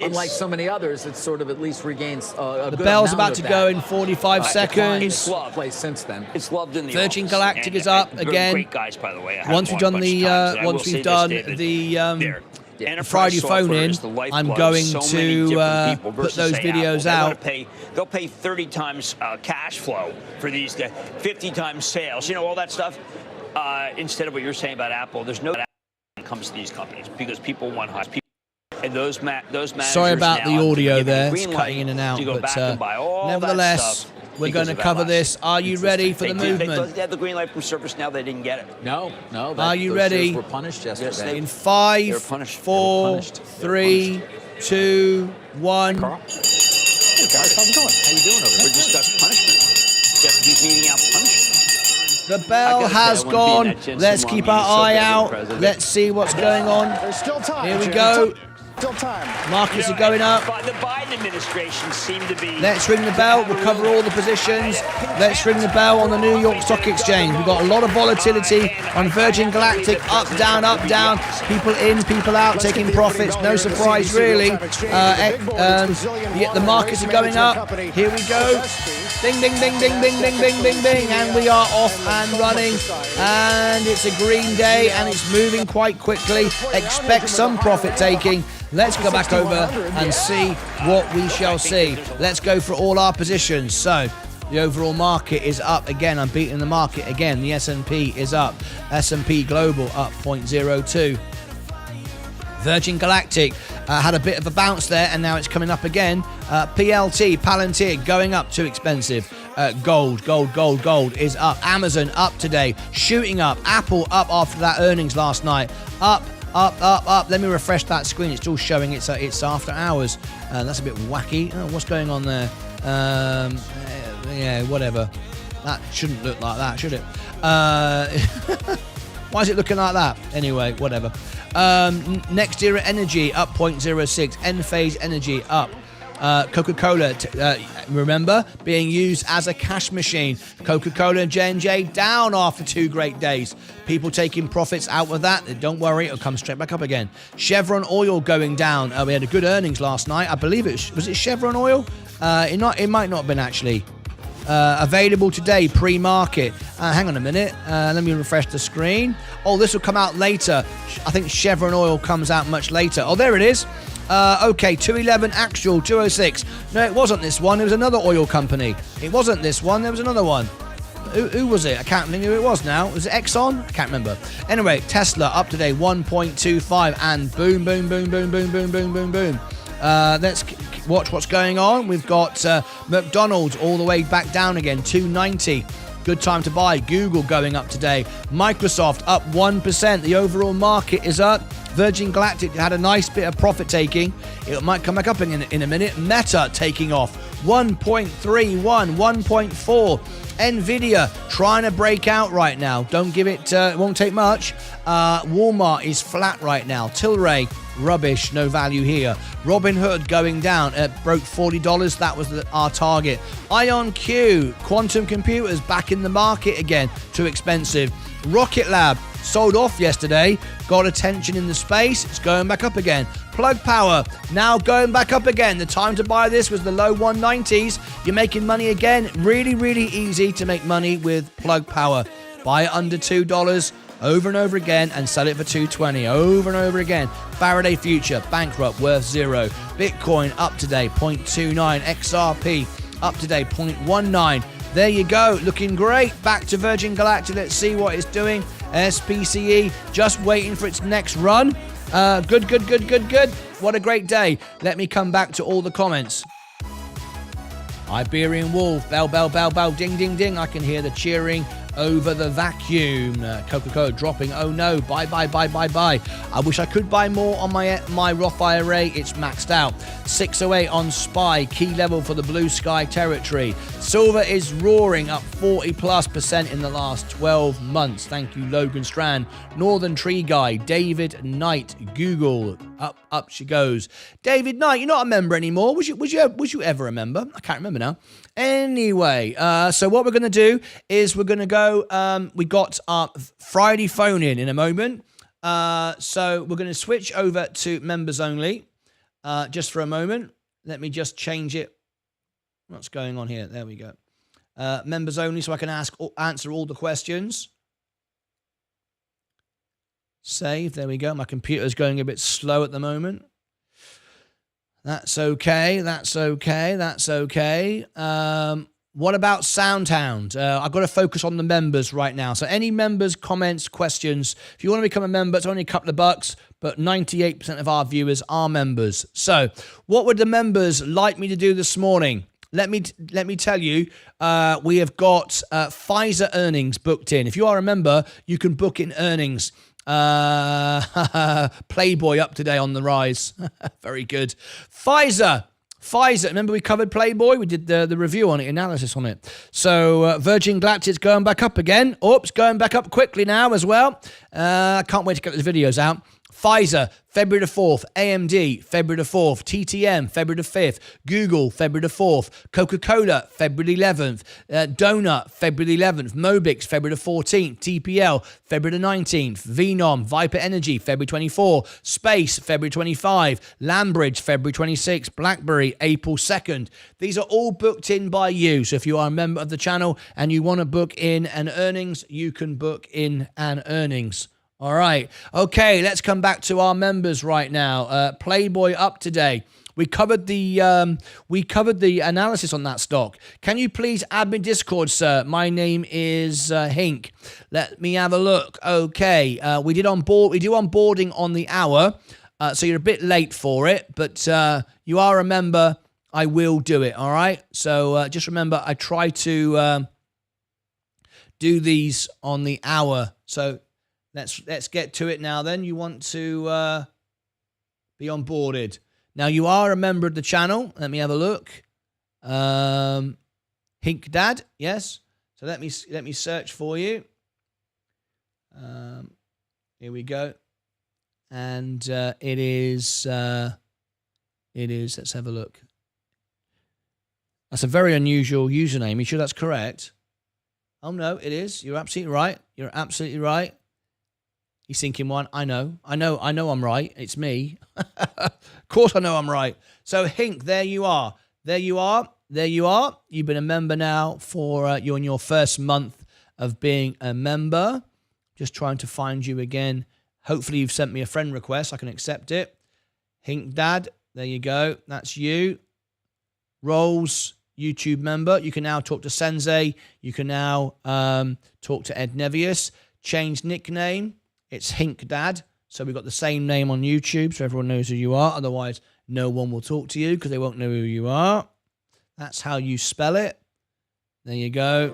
unlike so many others, it's sort of at least regains a The good bell's amount about to of go that. in 45 seconds. It's loved. Place since then. It's loved in the Virgin office. Galactic And is up they're again. Great guys, by the way. I have Once them we've on a done bunch of times, and I will once say we've this, done David, the there. Enterprise Friday software phone-in, is the lifeblood I'm of going so many to different people put versus, those say, videos Apple. out. They'll pay 30 times cash flow for these, 50 times sales. You know, all that stuff. Instead of what you're saying about Apple, there's no that comes to these companies because people want high. And those managers Sorry about now the audio have been there, given it's green cutting light in and out, to go but back and buy all that nevertheless, stuff we're because going to of that cover last- this. Are you ready for the They movement? had the green light from Surface. Now they didn't get it. No. Are you those ready? shares were punished yesterday. In They were 5, punished. 4, 3, 2, 1. Carl? Hey guys, how's it going? How you doing over there? We're discussing punishment. He's meeting out punishment. The bell I gotta has say, I wouldn't be in gone. that Jensen Let's one keep meeting, our so eye bad, out. President. Let's see what's going on. There's still time. Here we Jim. go. Still time. Markets are going up. The Biden administration seemed to be. Let's ring the bell. We'll cover all the positions. Let's ring the bell on the New York Stock Exchange. We've got a lot of volatility on Virgin Galactic. Up, down, up, down. People in, people out, taking profits. No surprise, really. The markets are going up. Here we go. Ding, ding, ding, ding, ding, ding, ding, ding, ding. And we are off and running. And it's a green day and it's moving quite quickly. Expect some profit taking. Let's go back over and see what we shall see. Let's go for all our positions. So the overall market is up again. I'm beating the market again. The S&P is up. S&P Global up 0.02. Virgin Galactic had a bit of a bounce there and now it's coming up again. PLT, Palantir, going up, too expensive. Gold is up. Amazon up today, shooting up. Apple up after that earnings last night. Up. Let me refresh that screen. It's still showing it's after hours. That's a bit wacky. Oh, what's going on there? Yeah, whatever. That shouldn't look like that, should it? Why is it looking like that? Anyway, whatever. Next Era Energy up 0.06. Enphase Energy up. Coca-Cola, remember, being used as a cash machine. Coca-Cola and J&J down after 2 great days. People taking profits out of that. Don't worry, it'll come straight back up again. Chevron Oil going down. We had a good earnings last night. I believe was it Chevron Oil? It might not have been actually. Available today, pre-market. Hang on a minute. Let me refresh the screen. Oh, this will come out later. I think Chevron Oil comes out much later. Oh, there it is. Okay, 211 actual, 206. No, it wasn't this one. It was another oil company. It wasn't this one. There was another one. Who was it? I can't think who it was now. Was it Exxon? I can't remember. Anyway, Tesla up today, 1.25. And boom, boom, boom, boom, boom, boom, boom, boom, boom. Let's watch what's going on. We've got McDonald's all the way back down again, 290. Good time to buy. Google going up today. Microsoft up 1%. The overall market is up. Virgin Galactic had a nice bit of profit taking. It might come back up in a minute. Meta taking off 1.31, 1.4. Nvidia trying to break out right now. Don't give it, it won't take much. Walmart is flat right now. Tilray, rubbish, no value here. Robinhood going down. Broke $40. That was our target. IonQ, quantum computers back in the market again. Too expensive. Rocket Lab sold off yesterday. Got attention in the space. It's going back up again. Plug Power now going back up again. The time to buy this was the low 190s. You're making money again. Really, really easy to make money with Plug Power. Buy it under $2 over and over again and sell it for $2.20 over and over again. Faraday Future bankrupt, worth 0. Bitcoin up today 0.29. XRP up today 0.19. There you go, looking great. Back to Virgin Galactic. Let's see what it's doing. SPCE just waiting for its next run. Good. What a great day. Let me come back to all the comments. Iberian Wolf, bell, ding, ding, ding. I can hear the cheering over the vacuum. Coca-Cola dropping. Oh no, buy. I wish I could buy more on my Roth IRA. It's maxed out. 608 on SPY, key level for the blue sky territory. Silver is roaring, up 40+% in the last 12 months. Thank you, Logan Strand. Northern Tree Guy, David Knight, Google, Up she goes. David Knight, you're not a member anymore. Was you ever a member? I can't remember now. Anyway, so what we're going to do is we're going to go, we got our Friday phone in a moment. So we're going to switch over to members only, just for a moment. Let me just change it. What's going on here? There we go. Members only, so I can answer all the questions. Save. There we go. My computer's going a bit slow at the moment. That's okay. That's okay. That's okay. What about Soundhound? I've got to focus on the members right now. So any members, comments, questions. If you want to become a member, it's only a couple of bucks, but 98% of our viewers are members. So what would the members like me to do this morning? Let me tell you, we have got Pfizer earnings booked in. If you are a member, you can book in earnings. Playboy up today on the rise. Very good. Pfizer. Remember we covered Playboy? We did the review on it, analysis on it. So Virgin Galactic's going back up again. Oops, going back up quickly now as well. I can't wait to get those videos out. Pfizer, February the 4th. AMD, February the 4th. TTM, February the 5th. Google, February the 4th. Coca-Cola, February the 11th. Donut, February the 11th. Mobix, February the 14th. TPL, February the 19th. Venom, Viper Energy, February 24th. Space, February 25. Lambridge, February 26th. BlackBerry, April 2nd. These are all booked in by you. So if you are a member of the channel and you want to book in an earnings, you can book in an earnings. All right. Okay, let's come back to our members right now. Playboy up today. We covered the analysis on that stock. Can you please add me Discord, sir? My name is Hink. Let me have a look. Okay. We do onboarding on the hour, so you're a bit late for it, but you are a member. I will do it. All right. So just remember, I try to do these on the hour. So let's get to it now then. You want to be onboarded. Now you are a member of the channel. Let me have a look. Hink Dad, yes. So let me search for you. Here we go. And it is, let's have a look. That's a very unusual username. You sure that's correct? Oh no, it is. You're absolutely right. You're absolutely right. He's thinking one. I know I'm right. It's me. Of course I know I'm right. So Hink, there you are. You've been a member now for you're in your first month of being a member. Just trying to find you again. Hopefully you've sent me a friend request. I can accept it. Hink Dad, there you go. That's you. Rolls, YouTube member. You can now talk to Sensei. You can now talk to Ed Nevius. Change nickname. It's Hink Dad. So we've got the same name on YouTube so everyone knows who you are. Otherwise, no one will talk to you because they won't know who you are. That's how you spell it. There you go.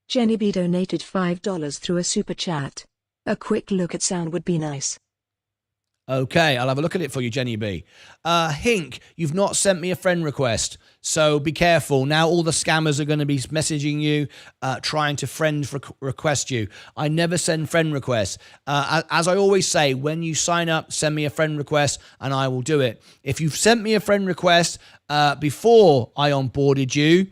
Jenny B donated $5 through a super chat. A quick look at sound would be nice. Okay, I'll have a look at it for you, Jenny B. Hink, you've not sent me a friend request, so be careful. Now all the scammers are going to be messaging you, trying to friend request you. I never send friend requests. As I always say, when you sign up, send me a friend request and I will do it. If you've sent me a friend request before I onboarded you,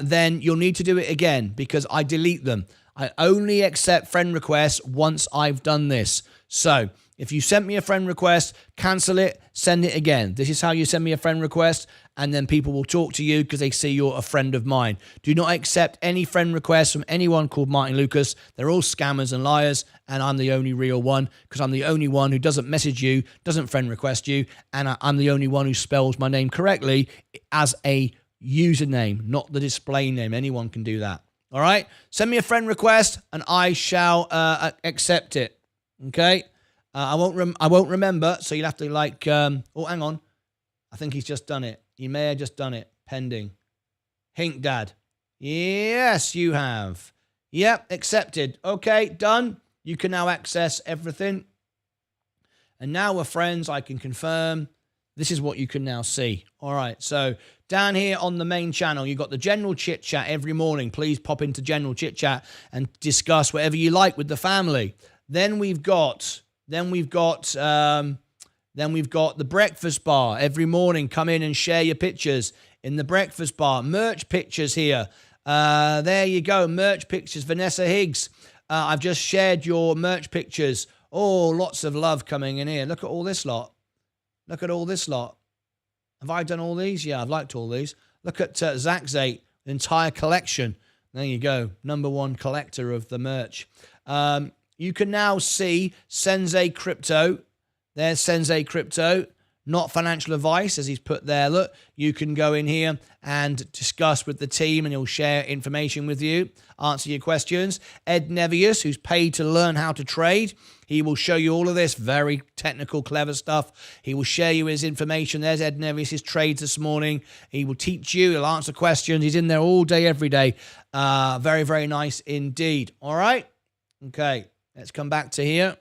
then you'll need to do it again because I delete them. I only accept friend requests once I've done this. So if you sent me a friend request, cancel it, send it again. This is how you send me a friend request, and then people will talk to you because they see you're a friend of mine. Do not accept any friend requests from anyone called Martyn Lucas. They're all scammers and liars, and I'm the only real one because I'm the only one who doesn't message you, doesn't friend request you, and I'm the only one who spells my name correctly as a username, not the display name. Anyone can do that. All right? Send me a friend request, and I shall accept it. Okay? I won't remember, so you'll have to oh, hang on. I think he's just done it. He may have just done it. Pending. Hink Dad. Yes, you have. Yep, accepted. Okay, done. You can now access everything. And now we're friends. I can confirm. This is what you can now see. All right, so down here on the main channel, you've got the general chit chat every morning. Please pop into general chit chat and discuss whatever you like with the family. Then we've got Then we've got the breakfast bar. Every morning, come in and share your pictures in the breakfast bar. Merch pictures here. There you go, merch pictures. Vanessa Higgs, I've just shared your merch pictures. Oh, lots of love coming in here. Look at all this lot. Look at all this lot. Have I done all these? Yeah, I've liked all these. Look at Zachzate, the entire collection. There you go, #1 collector of the merch. You can now see Sensei Crypto. There's Sensei Crypto. Not financial advice, as he's put there. Look, you can go in here and discuss with the team, and he'll share information with you, answer your questions. Ed Nevius, who's paid to learn how to trade, he will show you all of this very technical, clever stuff. He will share you his information. There's Ed Nevius, his trades this morning. He will teach you. He'll answer questions. He's in there all day, every day. Very, very nice indeed. All right? Okay, let's come back to here.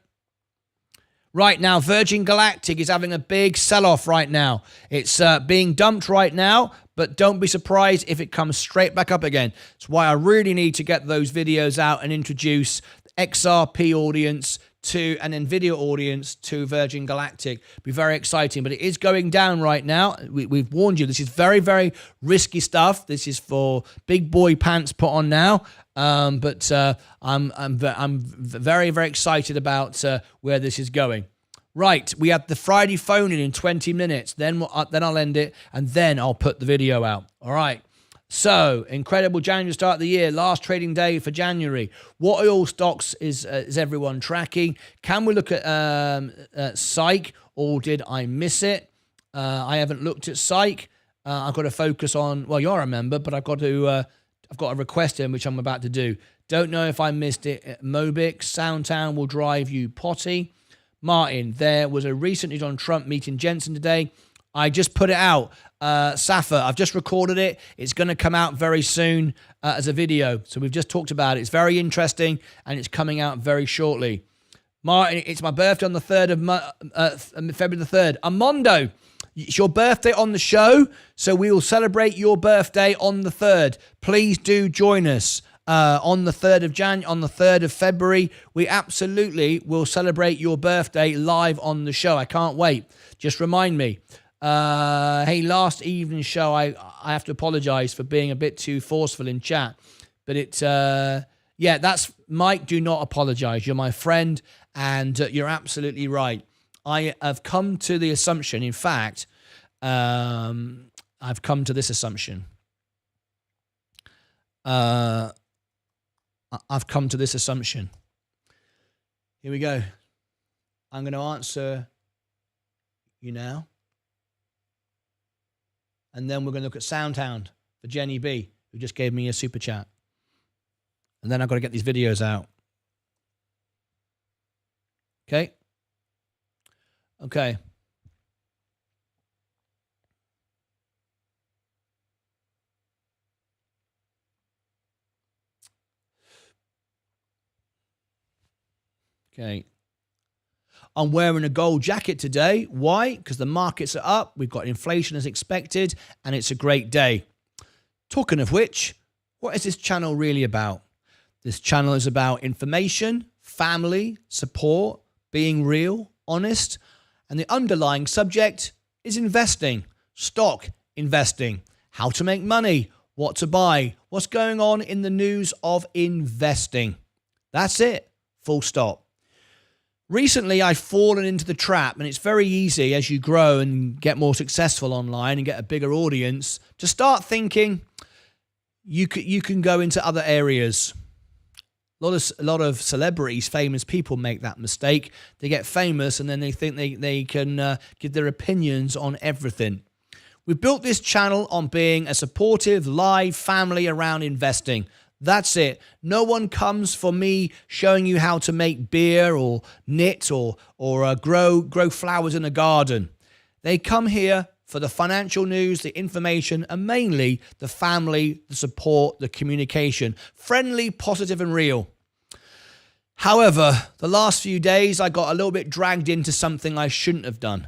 Right now, Virgin Galactic is having a big sell-off right now. It's being dumped right now, but don't be surprised if it comes straight back up again. That's why I really need to get those videos out and introduce the XRP audience to an NVIDIA audience to Virgin Galactic. Be very exciting, but it is going down right now. We've warned you. This is very, very risky stuff. This is for big boy pants put on now. But I'm very, very excited about where this is going. Right, we have the Friday phone in 20 minutes. Then I'll end it, and then I'll put the video out. All right. So, incredible January start of the year. Last trading day for January. What oil stocks is everyone tracking? Can we look at Psych, or did I miss it? I haven't looked at Psych. I've got to focus on. Well, you're a member, but I've got a request in which I'm about to do. Don't know if I missed it. Mobix, Soundtown will drive you potty. Martyn, there was a recent news on Trump meeting Jensen today. I just put it out. Safa, I've just recorded it. It's going to come out very soon as a video. So we've just talked about it. It's very interesting, and it's coming out very shortly. Martyn, it's my birthday on the 3rd of February the 3rd. Amondo, it's your birthday on the show, so we will celebrate your birthday on the 3rd. Please do join us on the 3rd of January, on the 3rd of February. We absolutely will celebrate your birthday live on the show. I can't wait. Just remind me. Hey, last evening's show, I have to apologize for being a bit too forceful in chat, but that's Mike. Do not apologize. You're my friend, and you're absolutely right. I have come to the assumption, in fact, I've come to this assumption. I've come to this assumption. Here we go. I'm going to answer you now. And then we're going to look at Soundhound for Jenny B, who just gave me a super chat. And then I've got to get these videos out. Okay? Okay. Okay. I'm wearing a gold jacket today. Why? Because the markets are up. We've got inflation as expected, and it's a great day. Talking of which, what is this channel really about? This channel is about information, family, support, being real, honest, and the underlying subject is investing, stock investing, how to make money, what to buy, what's going on in the news of investing. That's it. Full stop. Recently, I've fallen into the trap, and it's very easy as you grow and get more successful online and get a bigger audience to start thinking you can go into other areas. A lot of celebrities, famous people make that mistake. They get famous, and then they think they can give their opinions on everything. We've built this channel on being a supportive, live family around investing. That's it. No one comes for me showing you how to make beer or knit or grow flowers in a garden. They come here for the financial news, the information, and mainly the family, the support, the communication. Friendly, positive, and real. However, the last few days I got a little bit dragged into something I shouldn't have done,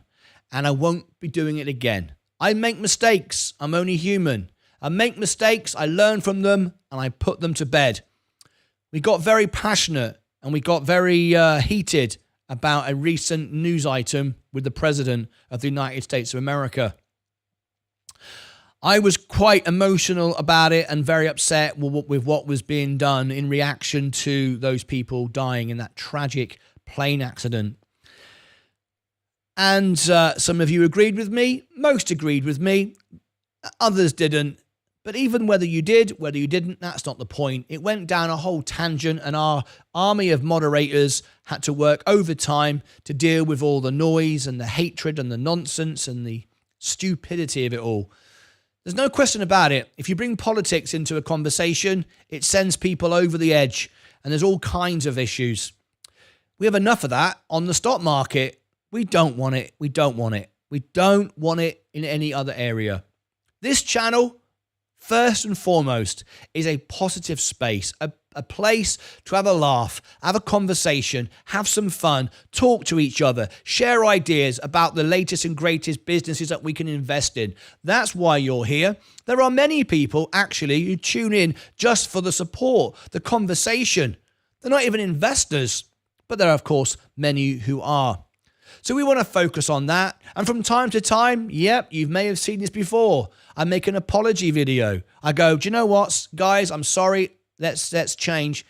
and I won't be doing it again. I make mistakes. I'm only human. I make mistakes, I learn from them, and I put them to bed. We got very passionate, and we got very heated about a recent news item with the President of the United States of America. I was quite emotional about it and very upset with what was being done in reaction to those people dying in that tragic plane accident. And some of you agreed with me, most agreed with me, others didn't. But even whether you did, whether you didn't, that's not the point. It went down a whole tangent, and our army of moderators had to work overtime to deal with all the noise and the hatred and the nonsense and the stupidity of it all. There's no question about it. If you bring politics into a conversation, it sends people over the edge, and there's all kinds of issues. We have enough of that on the stock market. We don't want it. We don't want it. We don't want it in any other area. This channel, first and foremost, is a positive space, a place to have a laugh, have a conversation, have some fun, talk to each other, share ideas about the latest and greatest businesses that we can invest in. That's why you're here. There are many people actually who tune in just for the support, the conversation. They're not even investors, but there are, of course, many who are. So we want to focus on that. And from time to time, yep, you may have seen this before. I make an apology video. I go, do you know what, guys? I'm sorry. Let's change.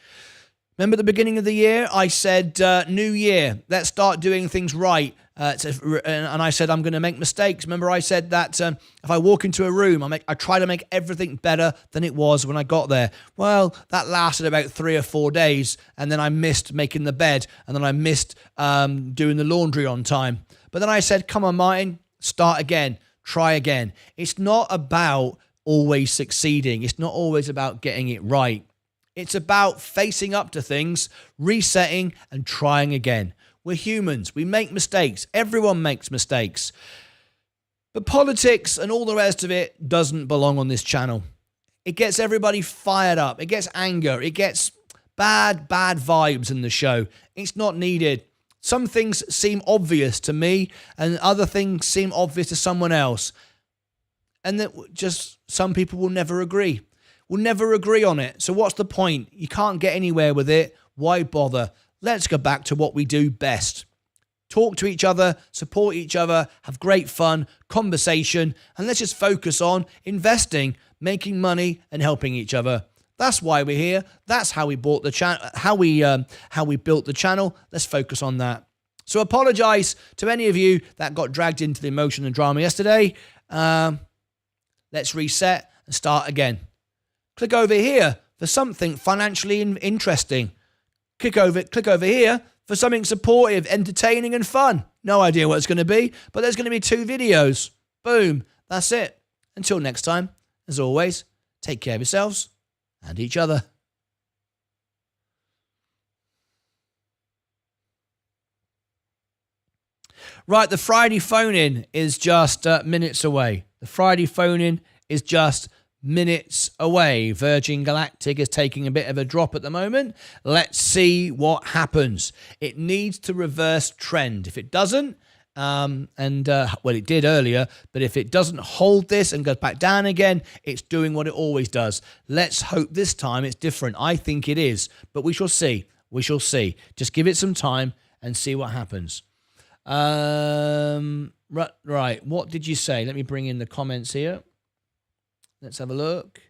Remember at the beginning of the year, I said, new year, let's start doing things right. And I said, I'm going to make mistakes. Remember I said that if I walk into a room, I try to make everything better than it was when I got there. Well, that lasted about 3 or 4 days. And then I missed making the bed. And then I missed doing the laundry on time. But then I said, come on, Martyn, start again. Try again. It's not about always succeeding. It's not always about getting it right. It's about facing up to things, resetting, and trying again. We're humans. We make mistakes. Everyone makes mistakes. But politics and all the rest of it doesn't belong on this channel. It gets everybody fired up. It gets anger. It gets bad vibes in the show. It's not needed. Some things seem obvious to me, and other things seem obvious to someone else. And that just some people will never agree. We'll never agree on it. So what's the point? You can't get anywhere with it. Why bother? Let's go back to what we do best. Talk to each other, support each other, have great fun, conversation, and let's just focus on investing, making money, and helping each other. That's why we're here. That's how we bought the channel. How we built the channel. Let's focus on that. So apologize to any of you that got dragged into the emotion and drama yesterday. Let's reset and start again. Click over here for something financially interesting. Click over here for something supportive, entertaining, and fun. No idea what it's going to be, but there's going to be 2 videos. Boom. That's it. Until next time, as always, take care of yourselves and each other. Right, the Friday phone-in is just minutes away. The Friday phone-in is just minutes away. Virgin Galactic is taking a bit of a drop at the moment. Let's see what happens. It needs to reverse trend. If it doesn't, well, it did earlier, but if it doesn't hold this and goes back down again, it's doing what it always does. Let's hope this time it's different. I think it is, but we shall see. We shall see. Just give it some time and see what happens. Right. What did you say? Let me bring in the comments here. Let's have a look.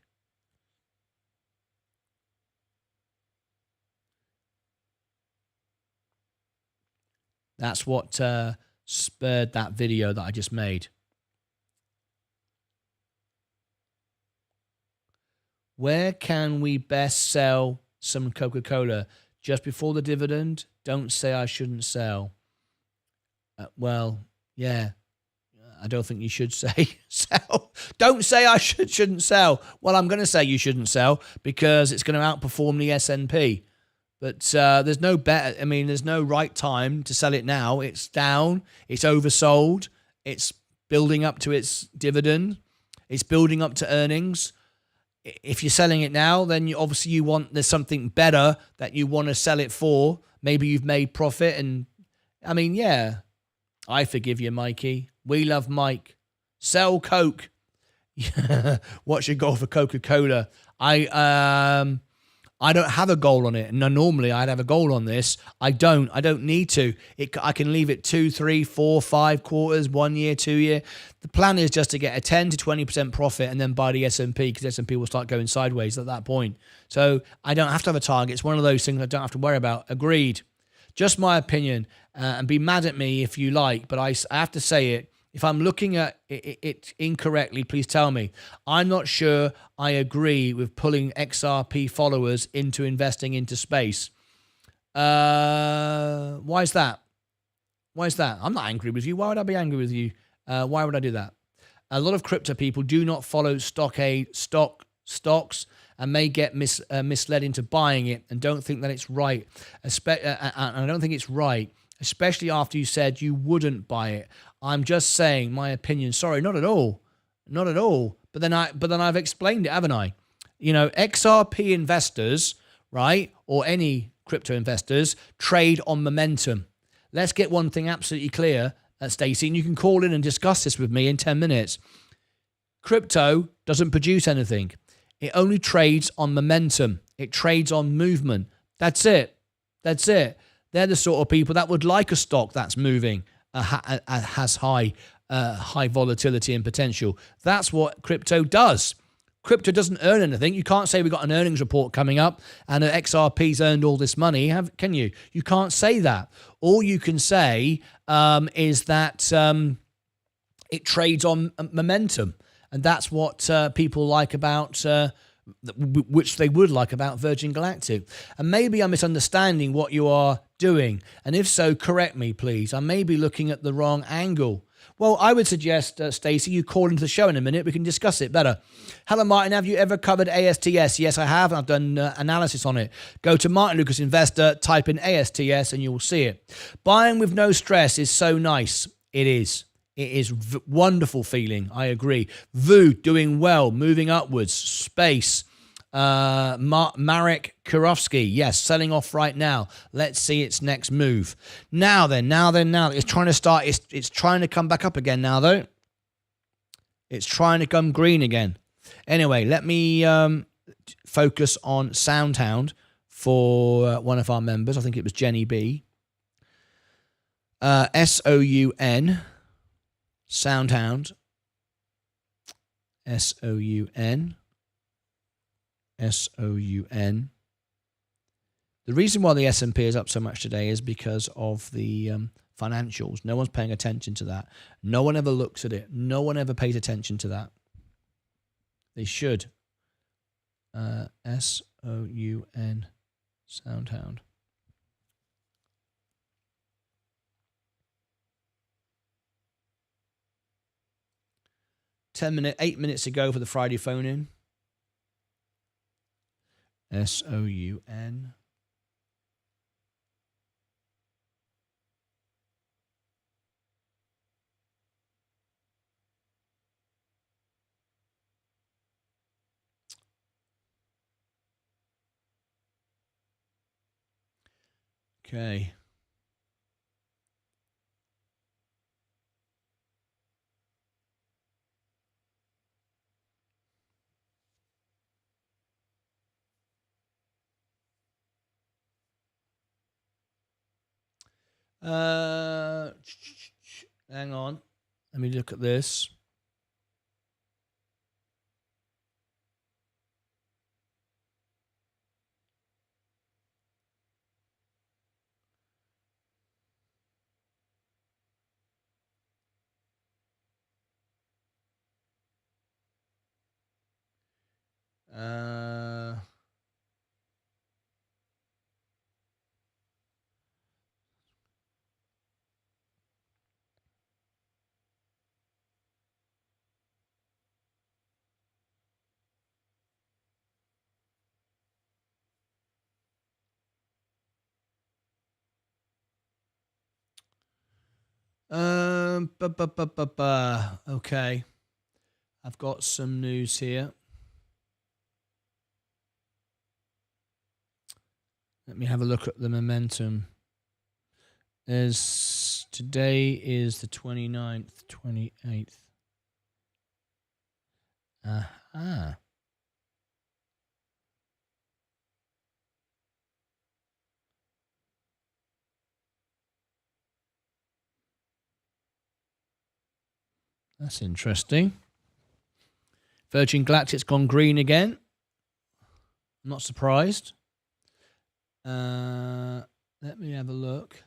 That's what spurred that video that I just made. Where can we best sell some Coca-Cola? Just before the dividend? Don't say I shouldn't sell. Well, yeah. I don't think you should say sell. Don't say I shouldn't sell. Well, I'm going to say you shouldn't sell because it's going to outperform the S&P. But there's no better. I mean, there's no right time to sell it now. It's down. It's oversold. It's building up to its dividend. It's building up to earnings. If you're selling it now, then there's something better that you want to sell it for. Maybe you've made profit, and I mean, yeah, I forgive you, Mikey. We love Mike. Sell Coke. What's your goal for Coca-Cola? I I don't have a goal on it. No, normally I'd have a goal on this. I don't. I don't need to. I can leave it 2, 3, 4, 5 quarters, 1 year, 2 year. The plan is just to get a 10 to 20% profit and then buy the S&P, because S&P will start going sideways at that point. So I don't have to have a target. It's one of those things I don't have to worry about. Agreed. Just my opinion, and be mad at me if you like, but I have to say it. If I'm looking at it incorrectly, please tell me. I'm not sure I agree with pulling XRP followers into investing into space. Why is that? Why is that? I'm not angry with you. Why would I be angry with you? Why would I do that? A lot of crypto people do not follow stocks and may get misled into buying it and don't think that it's right. I don't think it's right, especially after you said you wouldn't buy it. I'm just saying my opinion. Sorry, not at all. Not at all. But then I've explained it, haven't I? You know, XRP investors, right, or any crypto investors, trade on momentum. Let's get one thing absolutely clear, Stacey, and you can call in and discuss this with me in 10 minutes. Crypto doesn't produce anything. It only trades on momentum. It trades on movement. That's it. That's it. They're the sort of people that would like a stock that's moving, has high volatility and potential. That's what crypto does. Crypto doesn't earn anything. You can't say we've got an earnings report coming up and XRP's earned all this money, can you? You can't say that. All you can say is that it trades on momentum. And that's what people like about, which they would like about Virgin Galactic. And maybe I'm misunderstanding what you are doing. And if so, correct me, please. I may be looking at the wrong angle. Well, I would suggest, Stacey, you call into the show in a minute. We can discuss it better. Hello, Martin. Have you ever covered ASTS? Yes, I have. I've done analysis on it. Go to Martyn Lucas Investor, type in ASTS, and you will see it. Buying with no stress is so nice. It is. It is wonderful feeling. I agree. VU doing well, moving upwards. Space. Marek Kurovsky, yes, selling off right now. Let's see its next move. Now. It's trying to start. It's trying to come back up again now, though. It's trying to come green again. Anyway, let me focus on Soundhound for one of our members. I think it was Jenny B. SOUN. Soundhound. SOUN. SOUN. The reason why the S&P is up so much today is because of the financials. No one's paying attention to that. No one ever looks at it. No one ever pays attention to that. They should. SOUN. Soundhound. Eight minutes to go for the Friday phone-in. SOUN. Okay. Hang on. Let me look at this. Okay. I've got some news here. Let me have a look at the momentum. As today is the 29th, 28th. Aha. That's interesting. Virgin Galactic's gone green again. I'm not surprised. Let me have a look.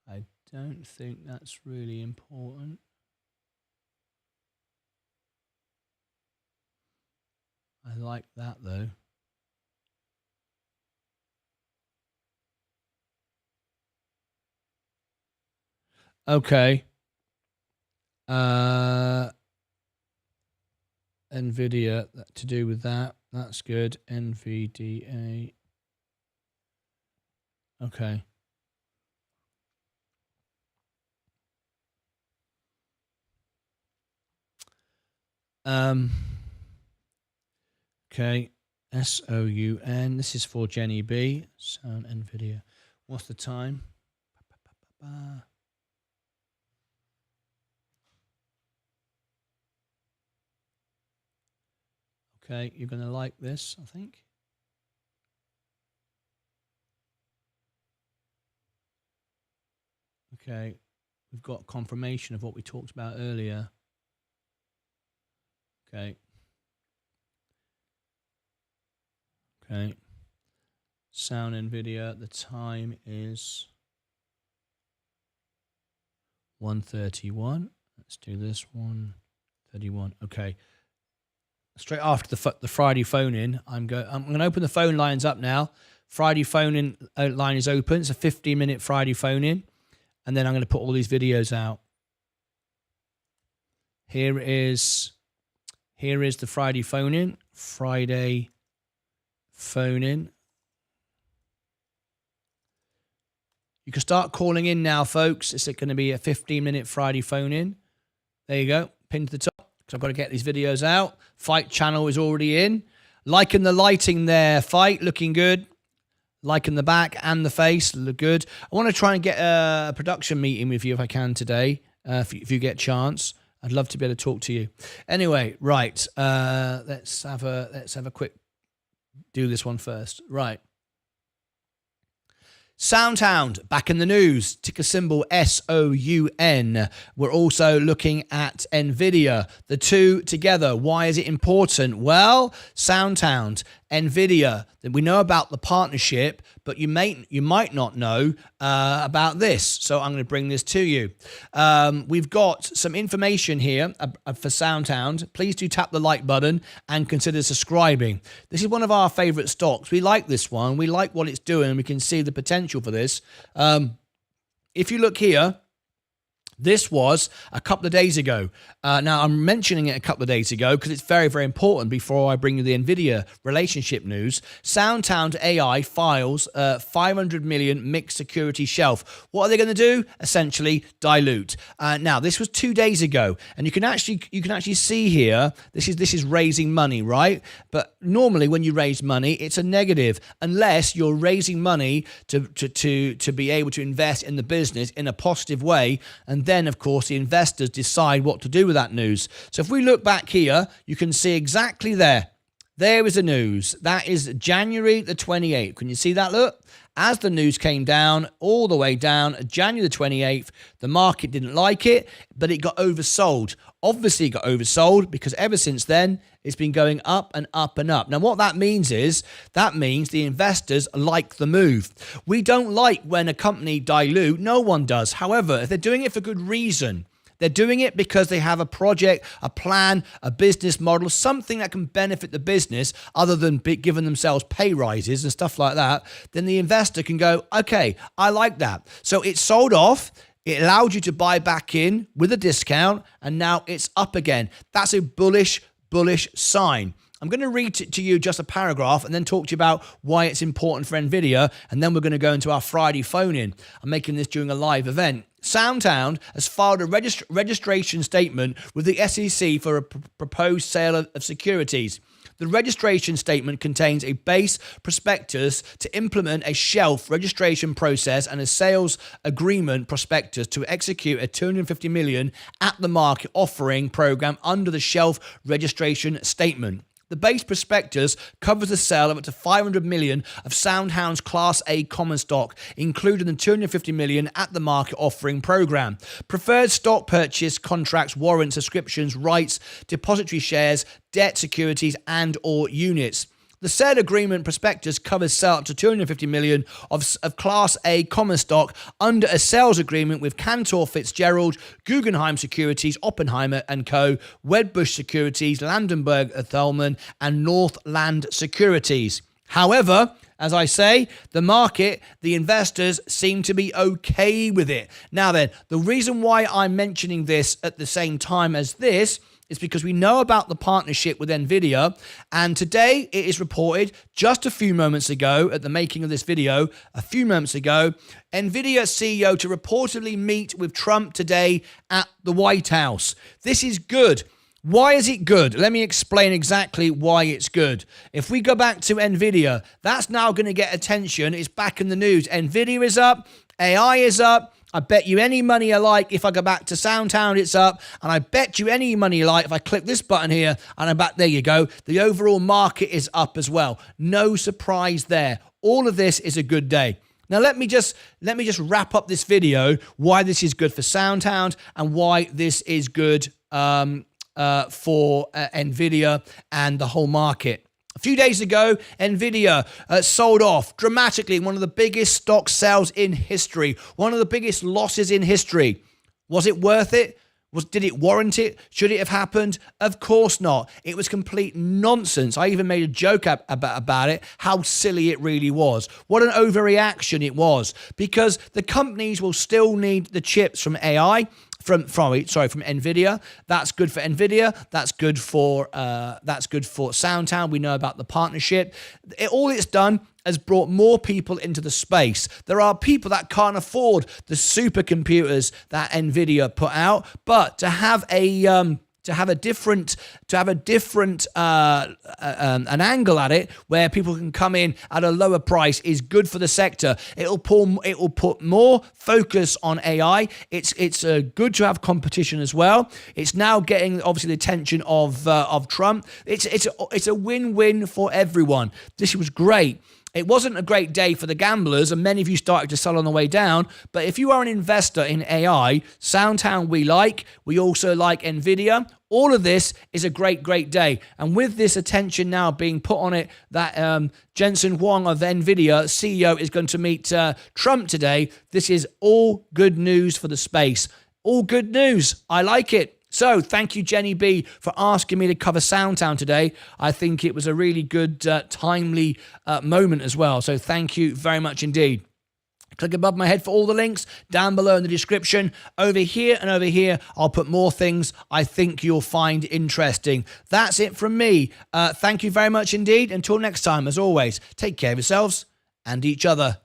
I don't think that's really important. I like that though. Okay. NVIDIA, to do with that. That's good. NVDA. Okay. Okay. SOUN. This is for Jenny B. Sound NVIDIA. What's the time? Okay, you're going to like this, I think. Okay, we've got confirmation of what we talked about earlier. Okay. Okay. Sound NVIDIA, the time is 1:31. Let's do this, 1:31. Okay. Straight after the Friday phone in, I'm going to open the phone lines up now. Friday phone in line is open. It's a 15-minute Friday phone in, and then I'm going to put all these videos out. Here is the Friday phone in. Friday phone in. You can start calling in now, folks. It's going to be a 15-minute Friday phone in. There you go. Pinned to the top. I've got to get these videos out. Fight channel is already in. Liking the lighting there. Fight, looking good. Liking the back and the face, look good. I want to try and get a production meeting with you if I can today, if you get a chance. I'd love to be able to talk to you. Anyway, right. Let's have a quick do this one first. Right. SoundHound, back in the news, ticker symbol SOUN. We're also looking at NVIDIA, the two together. Why is it important? Well, SoundHound, NVIDIA, we know about the partnership, but you might not know about this. So I'm going to bring this to you. We've got some information here for SoundHound. Please do tap the like button and consider subscribing. This is one of our favorite stocks. We like this one. We like what it's doing. We can see the potential for this. If you look here, this was a couple of days ago. Now, I'm mentioning it a couple of days ago because it's very, very important before I bring you the NVIDIA relationship news. SoundHound AI files 500 million mixed security shelf. What are they going to do? Essentially, dilute. Now, this was 2 days ago, and you can actually see here, this is raising money, right? But normally when you raise money, it's a negative unless you're raising money to be able to invest in the business in a positive way, and then, of course, the investors decide what to do with that news. So if we look back here, you can see exactly there. There is the news. That is January the 28th. Can you see that? Look, as the news came down, all the way down, January the 28th, the market didn't like it, but it got oversold. Obviously, it got oversold because ever since then, it's been going up and up and up. Now, what that means is, that means the investors like the move. We don't like when a company dilute. No one does. However, if they're doing it for good reason, they're doing it because they have a project, a plan, a business model, something that can benefit the business other than giving themselves pay rises and stuff like that, then the investor can go, okay, I like that. So it's sold off. It allowed you to buy back in with a discount, and now it's up again. That's a bullish sign. I'm going to read to you just a paragraph and then talk to you about why it's important for NVIDIA, and then we're going to go into our Friday phone-in. I'm making this during a live event. SoundHound has filed a registration statement with the SEC for a proposed sale of securities. The registration statement contains a base prospectus to implement a shelf registration process and a sales agreement prospectus to execute a $250 million at-the-market offering program under the shelf registration statement. The base prospectus covers the sale of up to $500 million of SoundHound's Class A common stock, including the $250 million at-the-market offering program. Preferred stock purchase contracts, warrants, subscriptions, rights, depository shares, debt securities, and/or units. The said agreement prospectus covers sale up to $250 million of Class A common stock under a sales agreement with Cantor Fitzgerald, Guggenheim Securities, Oppenheimer & Co., Wedbush Securities, Landenberg Thalmann, and Northland Securities. However, as I say, the market, the investors seem to be okay with it. Now then, the reason why I'm mentioning this at the same time as this is because we know about the partnership with NVIDIA, and today it is reported just a few moments ago at the making of this video, NVIDIA CEO to reportedly meet with Trump today at the White House. This is good. Why is it good? Let me explain exactly why it's good. If we go back to NVIDIA, that's now going to get attention. It's back in the news. NVIDIA is up, AI is up. I bet you any money you like, if I go back to SoundHound, it's up. And I bet you any money you like, if I click this button here, and I'm back, there you go. The overall market is up as well. No surprise there. All of this is a good day. Now, let me just wrap up this video, why this is good for SoundHound and why this is good for NVIDIA and the whole market. A few days ago, NVIDIA sold off dramatically, one of the biggest stock sales in history, one of the biggest losses in history. Was it worth it? Did it warrant it? Should it have happened? Of course not. It was complete nonsense. I even made a joke about it, how silly it really was. What an overreaction it was, because the companies will still need the chips from AI, from NVIDIA. That's good for NVIDIA. That's good for SoundHound. We know about the partnership. All it's done has brought more people into the space. There are people that can't afford the supercomputers that NVIDIA put out, but to have a different an angle at it where people can come in at a lower price is good for the sector. It will put more focus on AI. It's good to have competition as well. It's now getting obviously the attention of Trump. It's a win-win for everyone. This was great. It wasn't a great day for the gamblers, and many of you started to sell on the way down. But if you are an investor in AI, SoundHound we like. We also like NVIDIA. All of this is a great, great day. And with this attention now being put on it, that Jensen Huang of NVIDIA, CEO, is going to meet Trump today, this is all good news for the space. All good news. I like it. So thank you, Jenny B, for asking me to cover SoundHound today. I think it was a really good, timely moment as well. So thank you very much indeed. Click above my head for all the links down below in the description. Over here and over here, I'll put more things I think you'll find interesting. That's it from me. Thank you very much indeed. Until next time, as always, take care of yourselves and each other.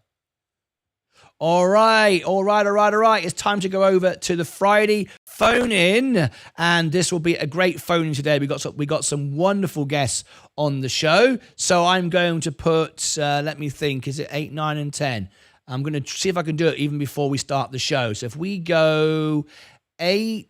All right. It's time to go over to the Friday phone in, and this will be a great phone in today. We got some wonderful guests on the show, so I'm going to put. Let me think. Is it 8, 9, and 10? I'm going to see if I can do it even before we start the show. So if we go 8,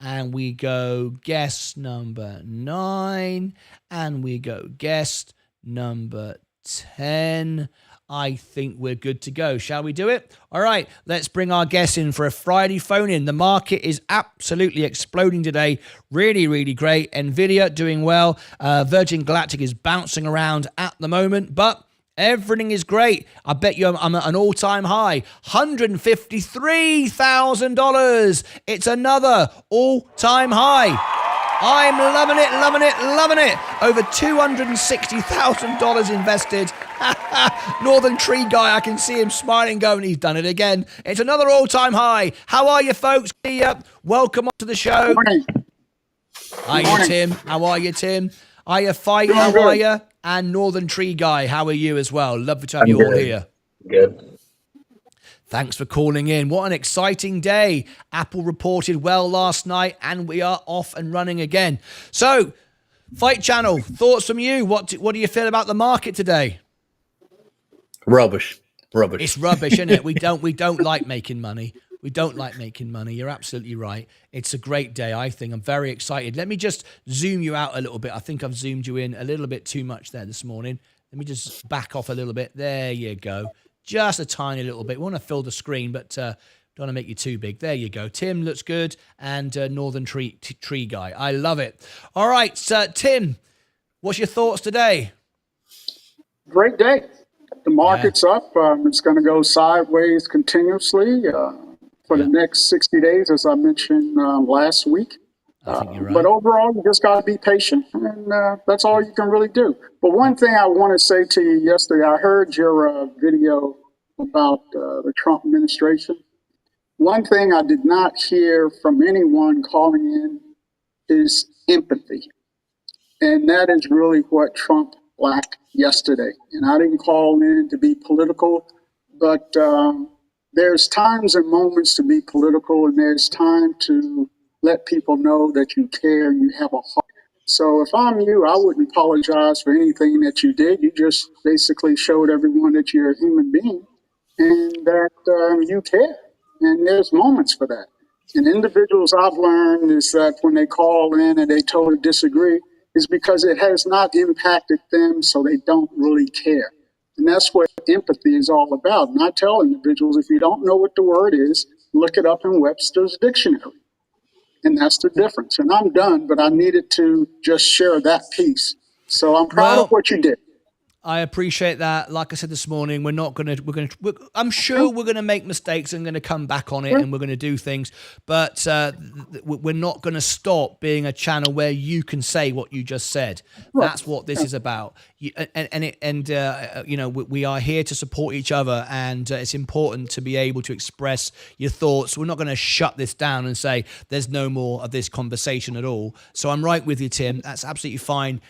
and we go guest number 9, and we go guest number 10. I think we're good to go. Shall we do it? All right, let's bring our guests in for a Friday phone in. The market is absolutely exploding today. Really, really great. NVIDIA doing well. Virgin Galactic is bouncing around at the moment, but everything is great. I bet you I'm at an all-time high. $153,000. It's another all-time high. I'm loving it. Over $260,000 invested. Northern Tree Guy, I can see him smiling, going, he's done it again. It's another all-time high. How are you, folks? Welcome to the show. Morning. Hi, Tim. How are you, Tim? Are you Fight? How are you? And Northern Tree Guy, how are you as well? Lovely to have you all here. Good. Thanks for calling in. What an exciting day. Apple reported well last night, and we are off and running again. So, Fight Channel, thoughts from you. What do you feel about the market today? Rubbish. It's rubbish, isn't it? We don't like making money. We don't like making money. You're absolutely right. It's a great day, I think. I'm very excited. Let me just zoom you out a little bit. I think I've zoomed you in a little bit too much there this morning. Let me just back off a little bit. There you go. Just a tiny little bit. We want to fill the screen, but don't want to make you too big. There you go. Tim looks good, and Northern Tree Guy. I love it. All right, Tim, what's your thoughts today? Great day. The market's up. It's going to go sideways continuously for the next 60 days, as I mentioned last week. I think you're right. But overall, you just got to be patient, and that's all you can really do. But one thing I want to say to you yesterday, I heard your video about the Trump administration. One thing I did not hear from anyone calling in is empathy. And that is really what Trump lacked yesterday. And I didn't call in to be political, but there's times and moments to be political, and there's time to let people know that you care and you have a heart. So if I'm you, I wouldn't apologize for anything that you did. You just basically showed everyone that you're a human being and that you care. And there's moments for that. And individuals I've learned is that when they call in and they totally disagree, is because it has not impacted them, so they don't really care. And that's what empathy is all about. And I tell individuals, if you don't know what the word is, look it up in Webster's dictionary. And that's the difference. And I'm done, but I needed to just share that piece. So I'm proud of what you did. I appreciate that. Like I said this morning, I'm sure we're going to make mistakes and going to come back on it and we're going to do things, but we're not going to stop being a channel where you can say what you just said. That's what this is about. We are here to support each other, and it's important to be able to express your thoughts. We're not going to shut this down and say there's no more of this conversation at all. So I'm right with you, Tim. That's absolutely fine.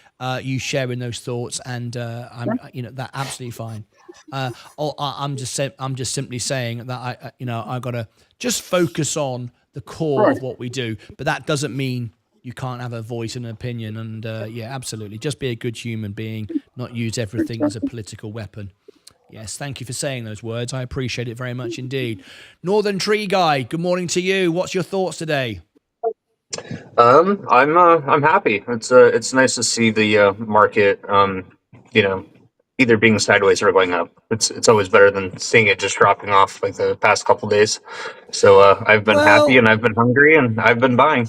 You sharing those thoughts, and that absolutely fine. I'm just simply saying that I gotta just focus on the core of what we do, but that doesn't mean you can't have a voice and an opinion. And absolutely, just be a good human being, not use everything as a political weapon. Yes, thank you for saying those words. I appreciate it very much indeed. Northern Tree Guy, good morning to you. What's your thoughts today? I'm happy. It's nice to see the market, either being sideways or going up. It's always better than seeing it just dropping off like the past couple days. So I've been happy, and I've been hungry, and I've been buying.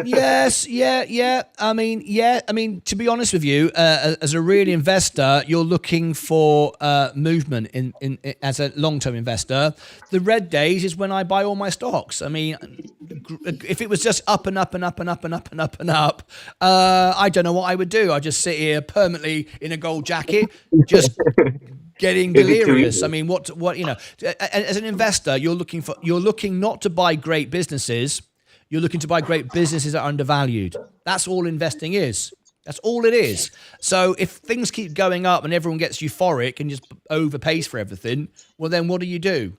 Yes, yeah. I mean, to be honest with you, as a real investor, you're looking for movement in as a long-term investor. The red days is when I buy all my stocks. I mean, if it was just up and up and up and up and up and up and up, I don't know what I would do. I'd just sit here permanently in a gold jacket, just getting delirious. I mean, what as an investor, you're looking not to buy great businesses. You're looking to buy great businesses that are undervalued. That's all investing is. That's all it is. So if things keep going up and everyone gets euphoric and just overpays for everything, well, then what do?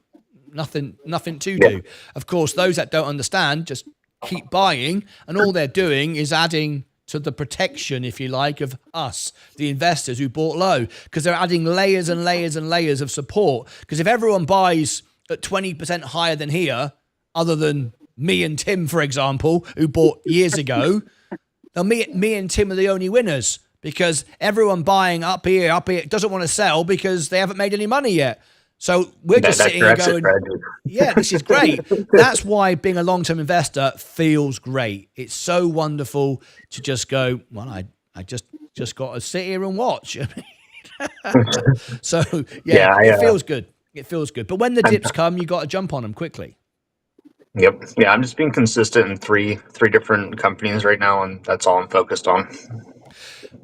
Nothing to do. Of course, those that don't understand just keep buying, and all they're doing is adding to the protection, if you like, of us, the investors who bought low, because they're adding layers and layers and layers of support. Because if everyone buys at 20% higher than here, other than me and Tim, for example, who bought years ago, now me and Tim are the only winners, because everyone buying up here doesn't want to sell because they haven't made any money yet. So we're just sitting here going, yeah, this is great. That's why being a long-term investor feels great. It's so wonderful to just go, well, I just got to sit here and watch. So, it feels good. It feels good. But when the dips come, you got to jump on them quickly. Yep. Yeah, I'm just being consistent in three different companies right now, and that's all I'm focused on.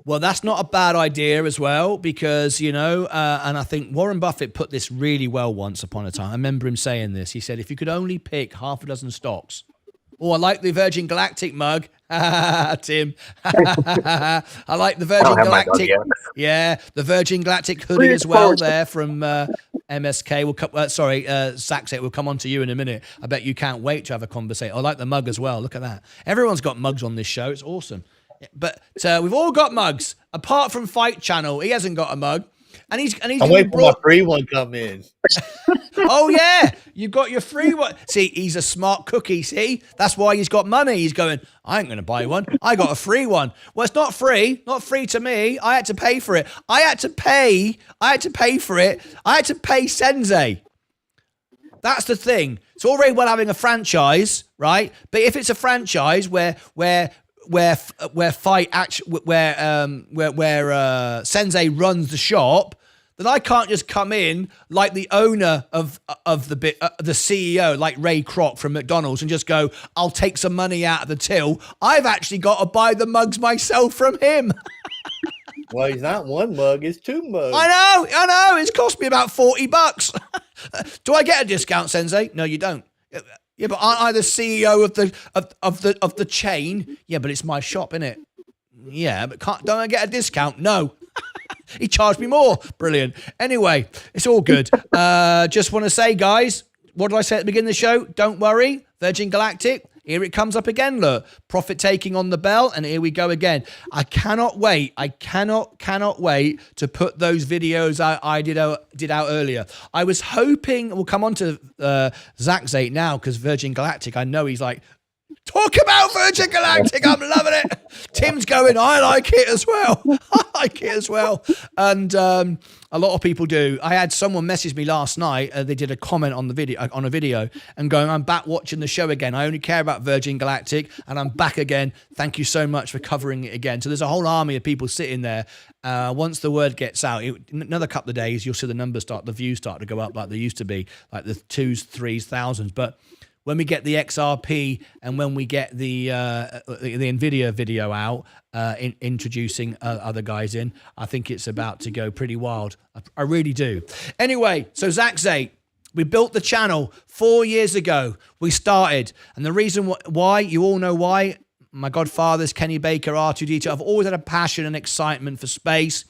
Well, that's not a bad idea as well, because, and I think Warren Buffett put this really well once upon a time. I remember him saying this. He said, if you could only pick half a dozen stocks. Oh, I like the Virgin Galactic mug, Tim. I like the Virgin Galactic. Yeah, the Virgin Galactic hoodie as well there from MSK will come. Saxate will come on to you in a minute. I bet you can't wait to have a conversation. I like the mug as well. Look at that. Everyone's got mugs on this show. It's awesome. But we've all got mugs, apart from Fight Channel. He hasn't got a mug, and he's. I'm waiting for my free one come in. Oh yeah, you've got your free one. See, he's a smart cookie. See, that's why he's got money. He's going, I ain't going to buy one. I got a free one. Well, it's not free to me. I had to pay for it. I had to pay for it. I had to pay Sensei. That's the thing. It's all very well having a franchise, right? But if it's a franchise where Sensei runs the shop, then I can't just come in like the owner of the CEO, like Ray Kroc from McDonald's, and just go, I'll take some money out of the till. I've actually got to buy the mugs myself from him. Well, he's not one mug, it's two mugs. I know. It's cost me about $40. Do I get a discount, Sensei? No, you don't. Yeah, but aren't I the CEO of the chain? Yeah, but it's my shop, innit? Yeah, but don't I get a discount? No. He charged me more. Brilliant. Anyway, it's all good. Just want to say, guys, what did I say at the beginning of the show? Don't worry. Virgin Galactic, here it comes up again. Look, profit taking on the bell, and here we go again. I cannot wait. I cannot wait to put those videos I did out earlier. I was hoping, we'll come on to Zaxate now, because Virgin Galactic, I know he's like, talk about Virgin Galactic. I'm loving it. Tim's going, I like it as well. And a lot of people do. I had someone message me last night. They did a comment on a video and going, I'm back watching the show again. I only care about Virgin Galactic and I'm back again. Thank you so much for covering it again. So there's a whole army of people sitting there. Once the word gets out, another couple of days, you'll see the views start to go up like they used to be, like the 2s, 3s, thousands. But when we get the XRP and when we get the NVIDIA video out, introducing other guys in, I think it's about to go pretty wild. I really do. Anyway, so Zaxate, we built the channel 4 years ago. We started. And the reason why, you all know why. My godfathers, Kenny Baker, R2D2, I've always had a passion and excitement for space.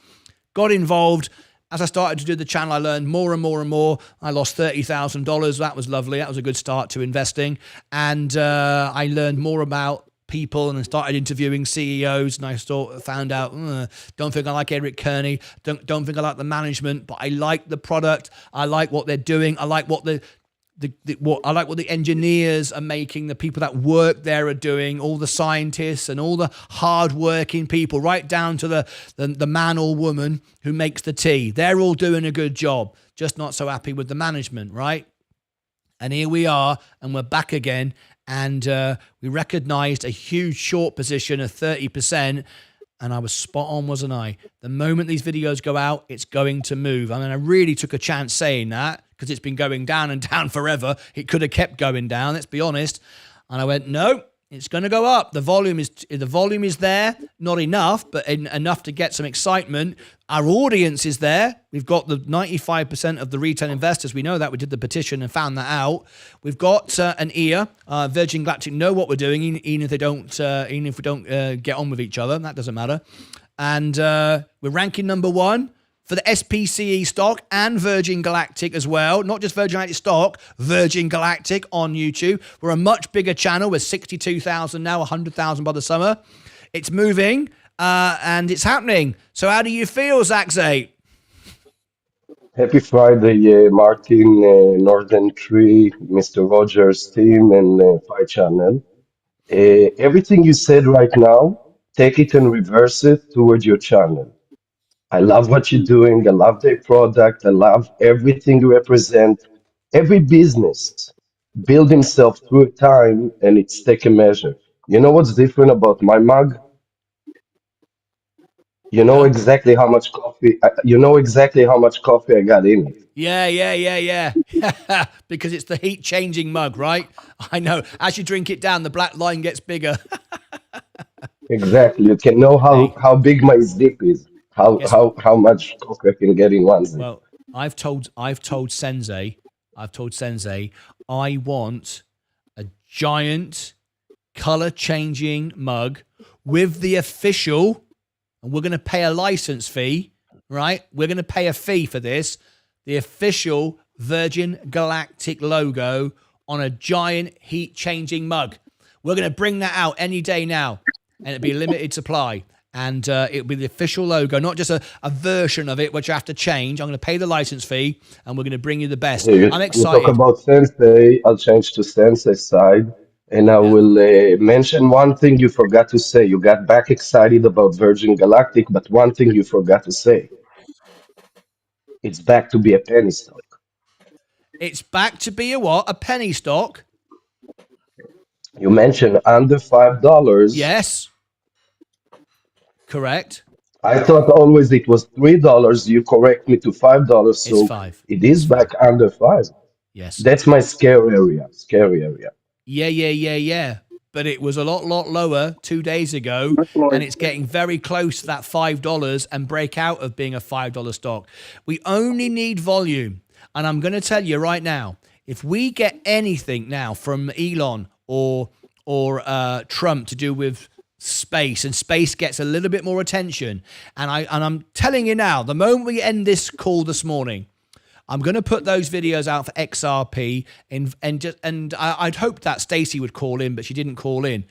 Got involved. As I started to do the channel, I learned more and more and more. I lost $30,000. That was lovely. That was a good start to investing. And I learned more about people and started interviewing CEOs. And I found out, don't think I like Eric Kearney. Don't think I like the management, but I like the product. I like what they're doing. I like what the engineers are making, the people that work there are doing, all the scientists and all the hard-working people, right down to the man or woman who makes the tea. They're all doing a good job, just not so happy with the management, right? And here we are, and we're back again, and we recognized a huge short position of 30%, and I was spot on, wasn't I? The moment these videos go out, it's going to move. I mean, I really took a chance saying that because it's been going down and down forever. It could have kept going down, let's be honest. And I went, no, it's going to go up. The volume is there, not enough, but enough to get some excitement. Our audience is there. We've got the 95% of the retail investors. We know that. We did the petition and found that out. We've got an ear. Virgin Galactic know what we're doing, even if we don't get on with each other. That doesn't matter. And we're ranking number 1 for the SPCE stock and Virgin Galactic as well. Not just Virgin Galactic stock, Virgin Galactic on YouTube. We're a much bigger channel. We're 62,000 now, 100,000 by the summer. It's moving and it's happening. So how do you feel, Zaxate? Happy Friday, Martyn, Northern Tree, Mr. Rogers' team, and Five Channel. Everything you said right now, take it and reverse it toward your channel. I love what you're doing. I love the product. I love everything you represent. Every business build himself through time, and it's take a measure. You know what's different about my mug? You know exactly how much coffee. You know exactly how much coffee I got in it. Yeah. Because it's the heat-changing mug, right? I know. As you drink it down, the black line gets bigger. Exactly. You can know how big my zip is. How much coffee I can get in one zip. Well, I've told Sensei, I want a giant color-changing mug with the official, and we're going to pay a license fee, right? We're going to pay a fee for this, the official Virgin Galactic logo on a giant heat-changing mug. We're going to bring that out any day now, and it'll be a limited supply. And it'll be the official logo, not just a version of it, which I have to change. I'm going to pay the license fee, and we're going to bring you the best. You I'm you excited. talk about Sensei, I'll change to Sensei side. And I will mention one thing you forgot to say. You got back excited about Virgin Galactic, but one thing you forgot to say. It's back to be a penny stock. It's back to be a what? A penny stock? You mentioned under $5. Yes. Correct. I thought always it was $3. You correct me to $5, It's so 5. it is It's 5. back under 5. Yes. That's my scare area. Scary area. Yeah. But it was a lot lower 2 days ago, and it's getting very close to that $5 and break out of being a $5 stock. We only need volume. And I'm going to tell you right now, if we get anything now from Elon or Trump to do with space, and space gets a little bit more attention, and I'm telling you now, the moment we end this call this morning, I'm going to put those videos out for XRP, and I'd hoped that Stacey would call in, but she didn't call in.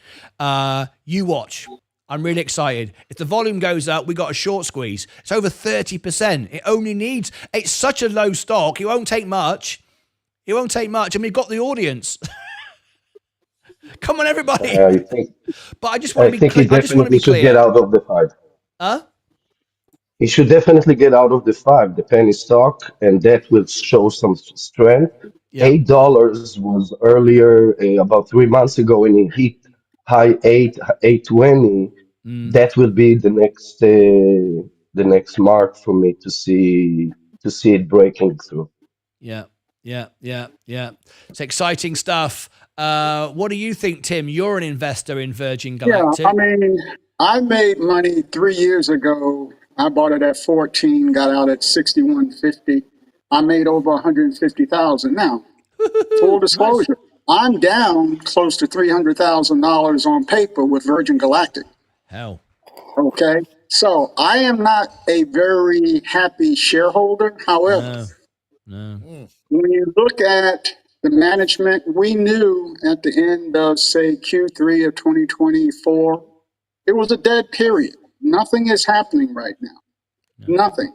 You watch. I'm really excited. If the volume goes up, we got a short squeeze. It's over 30%. It only needs. It's such a low stock. It won't take much. It won't take much, and we've got the audience. Come on, everybody. I think. But I just want to be he clear. I just want to definitely be should clear. get out of the 5. Huh? He should definitely get out of the 5, the penny stock, and that will show some strength. Yeah. $8 was earlier, about 3 months ago, when he hit high 820. That will be the next mark for me to see it breaking through. Yeah. It's exciting stuff. What do you think, Tim? You're an investor in Virgin Galactic. Yeah, I mean, I made money 3 years ago. I bought it at 14, got out at 61.50. I made over 150,000. Now, full disclosure, I'm down close to $300,000 on paper with Virgin Galactic. Hell. Okay, so I am not a very happy shareholder. However, when you look at the management, we knew at the end of, say, Q3 of 2024, it was a dead period. Nothing is happening right now. Nothing.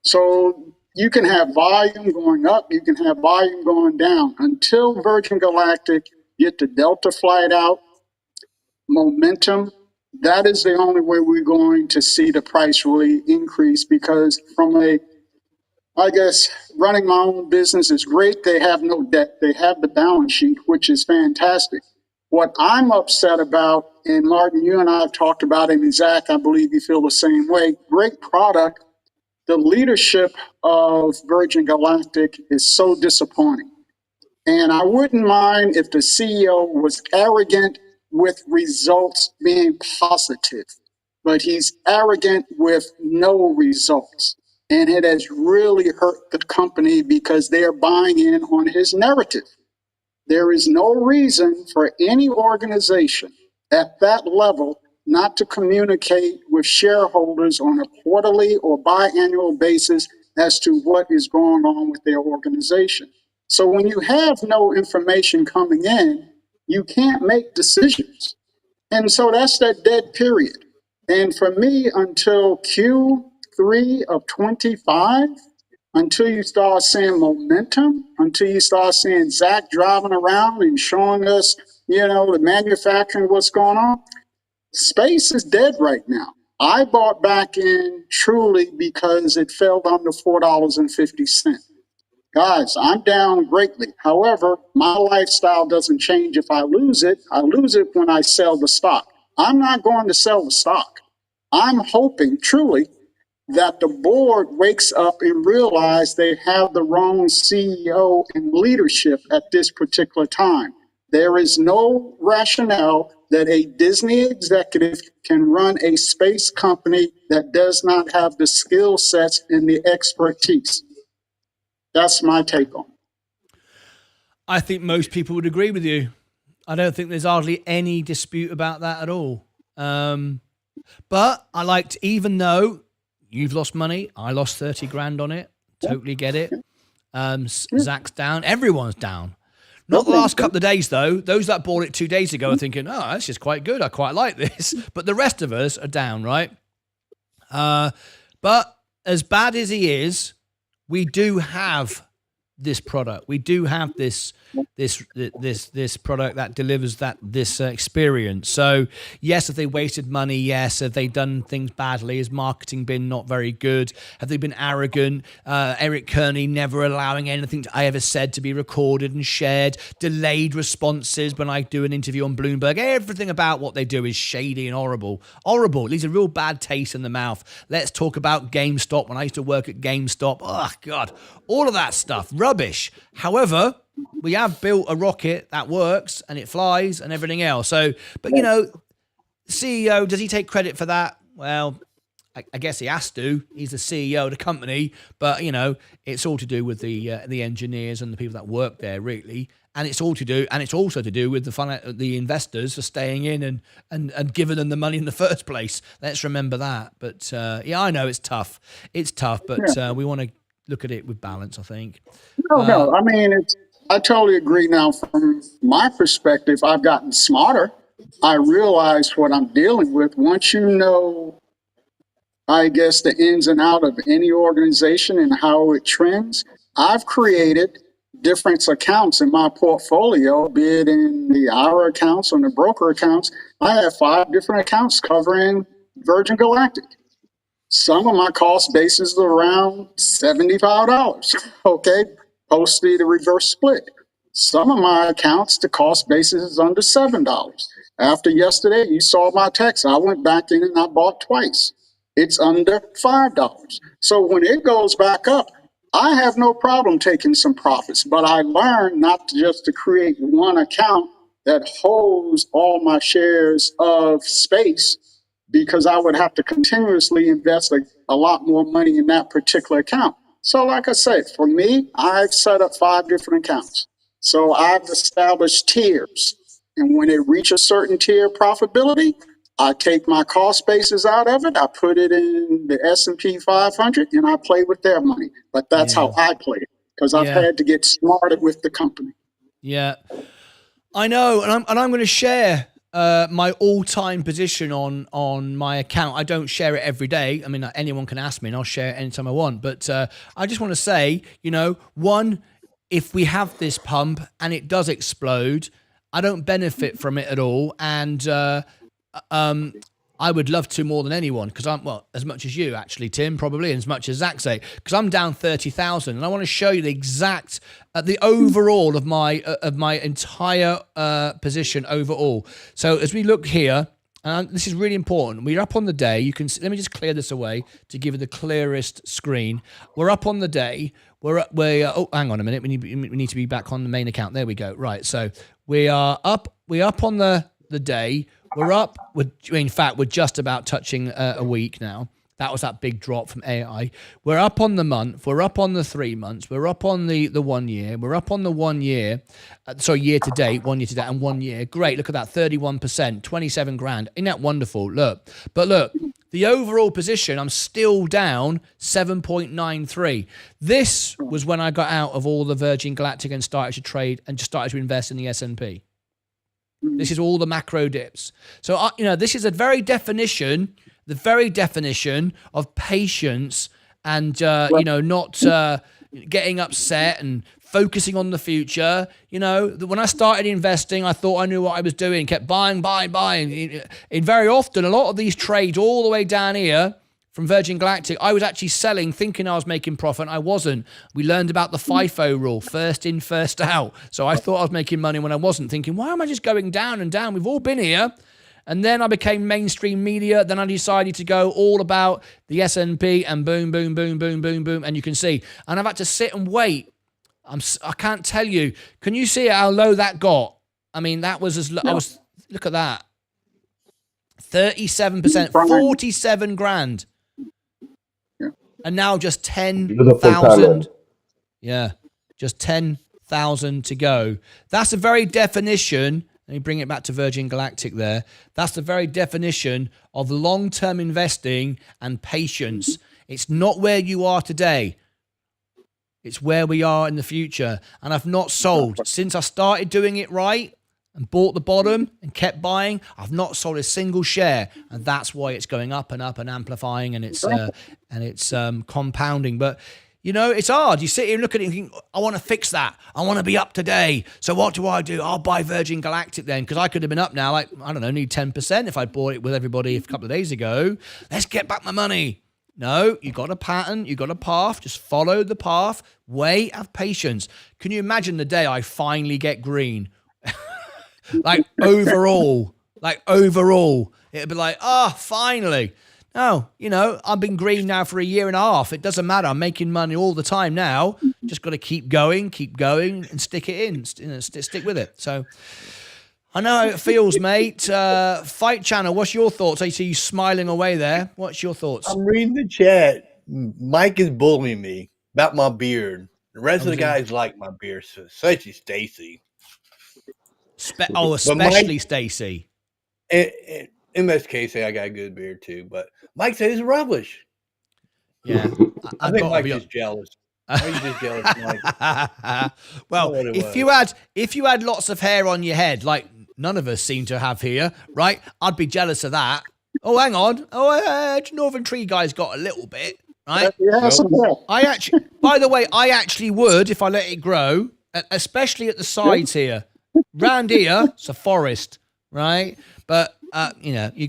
So you can have volume going up, you can have volume going down. Until Virgin Galactic get the Delta flight out, momentum, that is the only way we're going to see the price really increase, because from I guess running my own business is great. They have no debt. They have the balance sheet, which is fantastic. What I'm upset about, and Martyn, you and I have talked about it, and Zach, I believe you feel the same way. Great product. The leadership of Virgin Galactic is so disappointing. And I wouldn't mind if the CEO was arrogant with results being positive, but he's arrogant with no results. And it has really hurt the company because they're buying in on his narrative. There is no reason for any organization at that level not to communicate with shareholders on a quarterly or biannual basis as to what is going on with their organization. So when you have no information coming in, you can't make decisions. And so that's that dead period. And for me, until Q3 of 25, until you start seeing momentum, until you start seeing Zach driving around and showing us, the manufacturing, what's going on, space is dead right now. I bought back in truly because it fell down to $4.50. Guys, I'm down greatly. However, my lifestyle doesn't change if I lose it. I lose it when I sell the stock. I'm not going to sell the stock. I'm hoping truly that the board wakes up and realize they have the wrong CEO and leadership at this particular time. There is no rationale that a Disney executive can run a space company that does not have the skill sets and the expertise. That's my take on it. I think most people would agree with you. I don't think there's hardly any dispute about that at all. But I even though you've lost money, I lost 30 grand on it. Totally get it. Zach's down. Everyone's down. Not the last couple of days, though. Those that bought it 2 days ago are thinking, oh, that's just quite good. I quite like this. But the rest of us are down, right? But as bad as he is, we do have this product. We do have this product that delivers this experience. So yes, have they wasted money? Yes. Have they done things badly? Has marketing been not very good? Have they been arrogant? Eric Kearney never allowing anything I ever said to be recorded and shared. Delayed responses when I do an interview on Bloomberg. Everything about what they do is shady and horrible. Horrible. It leaves a real bad taste in the mouth. Let's talk about GameStop. When I used to work at GameStop, oh God, all of that stuff, rubbish. However, we have built a rocket that works and it flies and everything else. So, but you know, CEO, does he take credit for that? Well, I guess he has to. He's the CEO of the company, but you know, it's all to do with the engineers and the people that work there, really. And it's all to do, and it's also to do with the investors for staying in and giving them the money in the first place. Let's remember that. But yeah, I know it's tough. It's tough, but we want to look at it with balance, I think. No. I mean, I totally agree. Now, from my perspective, I've gotten smarter. I realize what I'm dealing with. Once you know, I guess, the ins and out of any organization and how it trends, I've created different accounts in my portfolio, be it in the IRA accounts or the broker accounts. I have 5 different accounts covering Virgin Galactic. Some of my cost basis are around $75, okay, post the reverse split. Some of my accounts, the cost basis is under $7. After yesterday, you saw my text. I went back in and I bought twice. It's under $5. So when it goes back up, I have no problem taking some profits, but I learned not just to create one account that holds all my shares of space, because I would have to continuously invest a lot more money in that particular account. So like I said, for me, I've set up 5 different accounts. So I've established tiers. And when it reaches a certain tier profitability, I take my cost basis out of it. I put it in the S&P 500 and I play with their money. But that's how I play it, because I've had to get smarter with the company. Yeah, I know. And I'm going to share my all-time position on my account. I don't share it every day. I mean, anyone can ask me and I'll share it anytime I want. But I just want to say, you know, one, if we have this pump and it does explode, I don't benefit from it at all. And I would love to more than anyone, because as much as you actually, Tim, probably, and as much as Zach say, because I'm down 30,000, and I want to show you the exact, the overall of my entire position overall. So as we look here, and this is really important, we're up on the day. You can let me just clear this away to give you the clearest screen. We're up on the day. Oh, hang on a minute. We need to be back on the main account. There we go. Right. So we're up on the day. We're up. In fact, we're just about touching a week now. That was that big drop from AI. We're up on the month. We're up on the 3 months. We're up on the 1 year. We're up on the 1 year. Year to date, 1 year to date, and 1 year. Great. Look at that. 31%, 27 grand. Isn't that wonderful? Look. But look, the overall position, I'm still down 7.93. This was when I got out of all the Virgin Galactic and started to trade and just started to invest in the S&P. This is all the macro dips. So, this is the very definition of patience and, not getting upset and focusing on the future. When I started investing, I thought I knew what I was doing, kept buying. And very often, a lot of these trades all the way down here from Virgin Galactic, I was actually selling, thinking I was making profit, and I wasn't. We learned about the FIFO rule, first in, first out. So I thought I was making money when I wasn't, thinking, why am I just going down and down? We've all been here. And then I became mainstream media. Then I decided to go all about the S&P and boom, boom, boom, boom, boom, boom. And you can see. And I've had to sit and wait. I can't tell you. Can you see how low that got? I mean, that was as low. Look at that. 37%, 47 grand. And now just 10,000. Yeah, just 10,000 to go. That's the very definition. Let me bring it back to Virgin Galactic there. That's the very definition of long-term investing and patience. It's not where you are today. It's where we are in the future. And I've not sold. Since I started doing it right and bought the bottom and kept buying, I've not sold a single share. And that's why it's going up and up and amplifying, and it's compounding. But, you know, it's hard. You sit here and look at it and think, I want to fix that. I want to be up today. So what do? I'll buy Virgin Galactic then, because I could have been up now, like, I don't know, need 10% if I bought it with everybody a couple of days ago. Let's get back my money. No, you got a pattern, you got a path, just follow the path, wait, have patience. Can you imagine the day I finally get green? like overall, it'd be like, finally. No, you know, I've been green now for 1.5 years. It doesn't matter. I'm making money all the time now. Just got to keep going and stick it in, stick with it. So I know how it feels, mate. Fight Channel, what's your thoughts? I see you smiling away there. What's your thoughts? I'm reading the chat. Mike is bullying me about my beard. The rest of the guys like my beard, such as Stacy. Especially Stacy. In this case, I got a good beard too, but Mike says it's rubbish. Yeah. I think Mike's just jealous. Are you just jealous, Mike? Well, if you had lots of hair on your head, like none of us seem to have here, right? I'd be jealous of that. Oh, hang on. Northern Tree guy's got a little bit, right? By the way, I actually would if I let it grow, especially at the sides here. Round here, it's a forest, right? But you know, you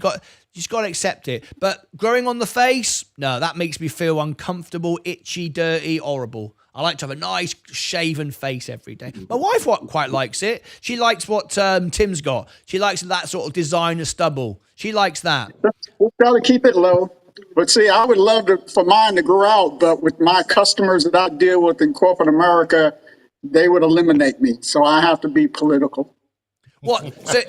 just got to accept it. But growing on the face, no, that makes me feel uncomfortable, itchy, dirty, horrible. I like to have a nice shaven face every day. My wife quite likes it. She likes what Tim's got. She likes that sort of designer stubble. She likes that. We've got to keep it low. But see, I would love for mine to grow out, but with my customers that I deal with in corporate America, they would eliminate me. So I have to be political. What? So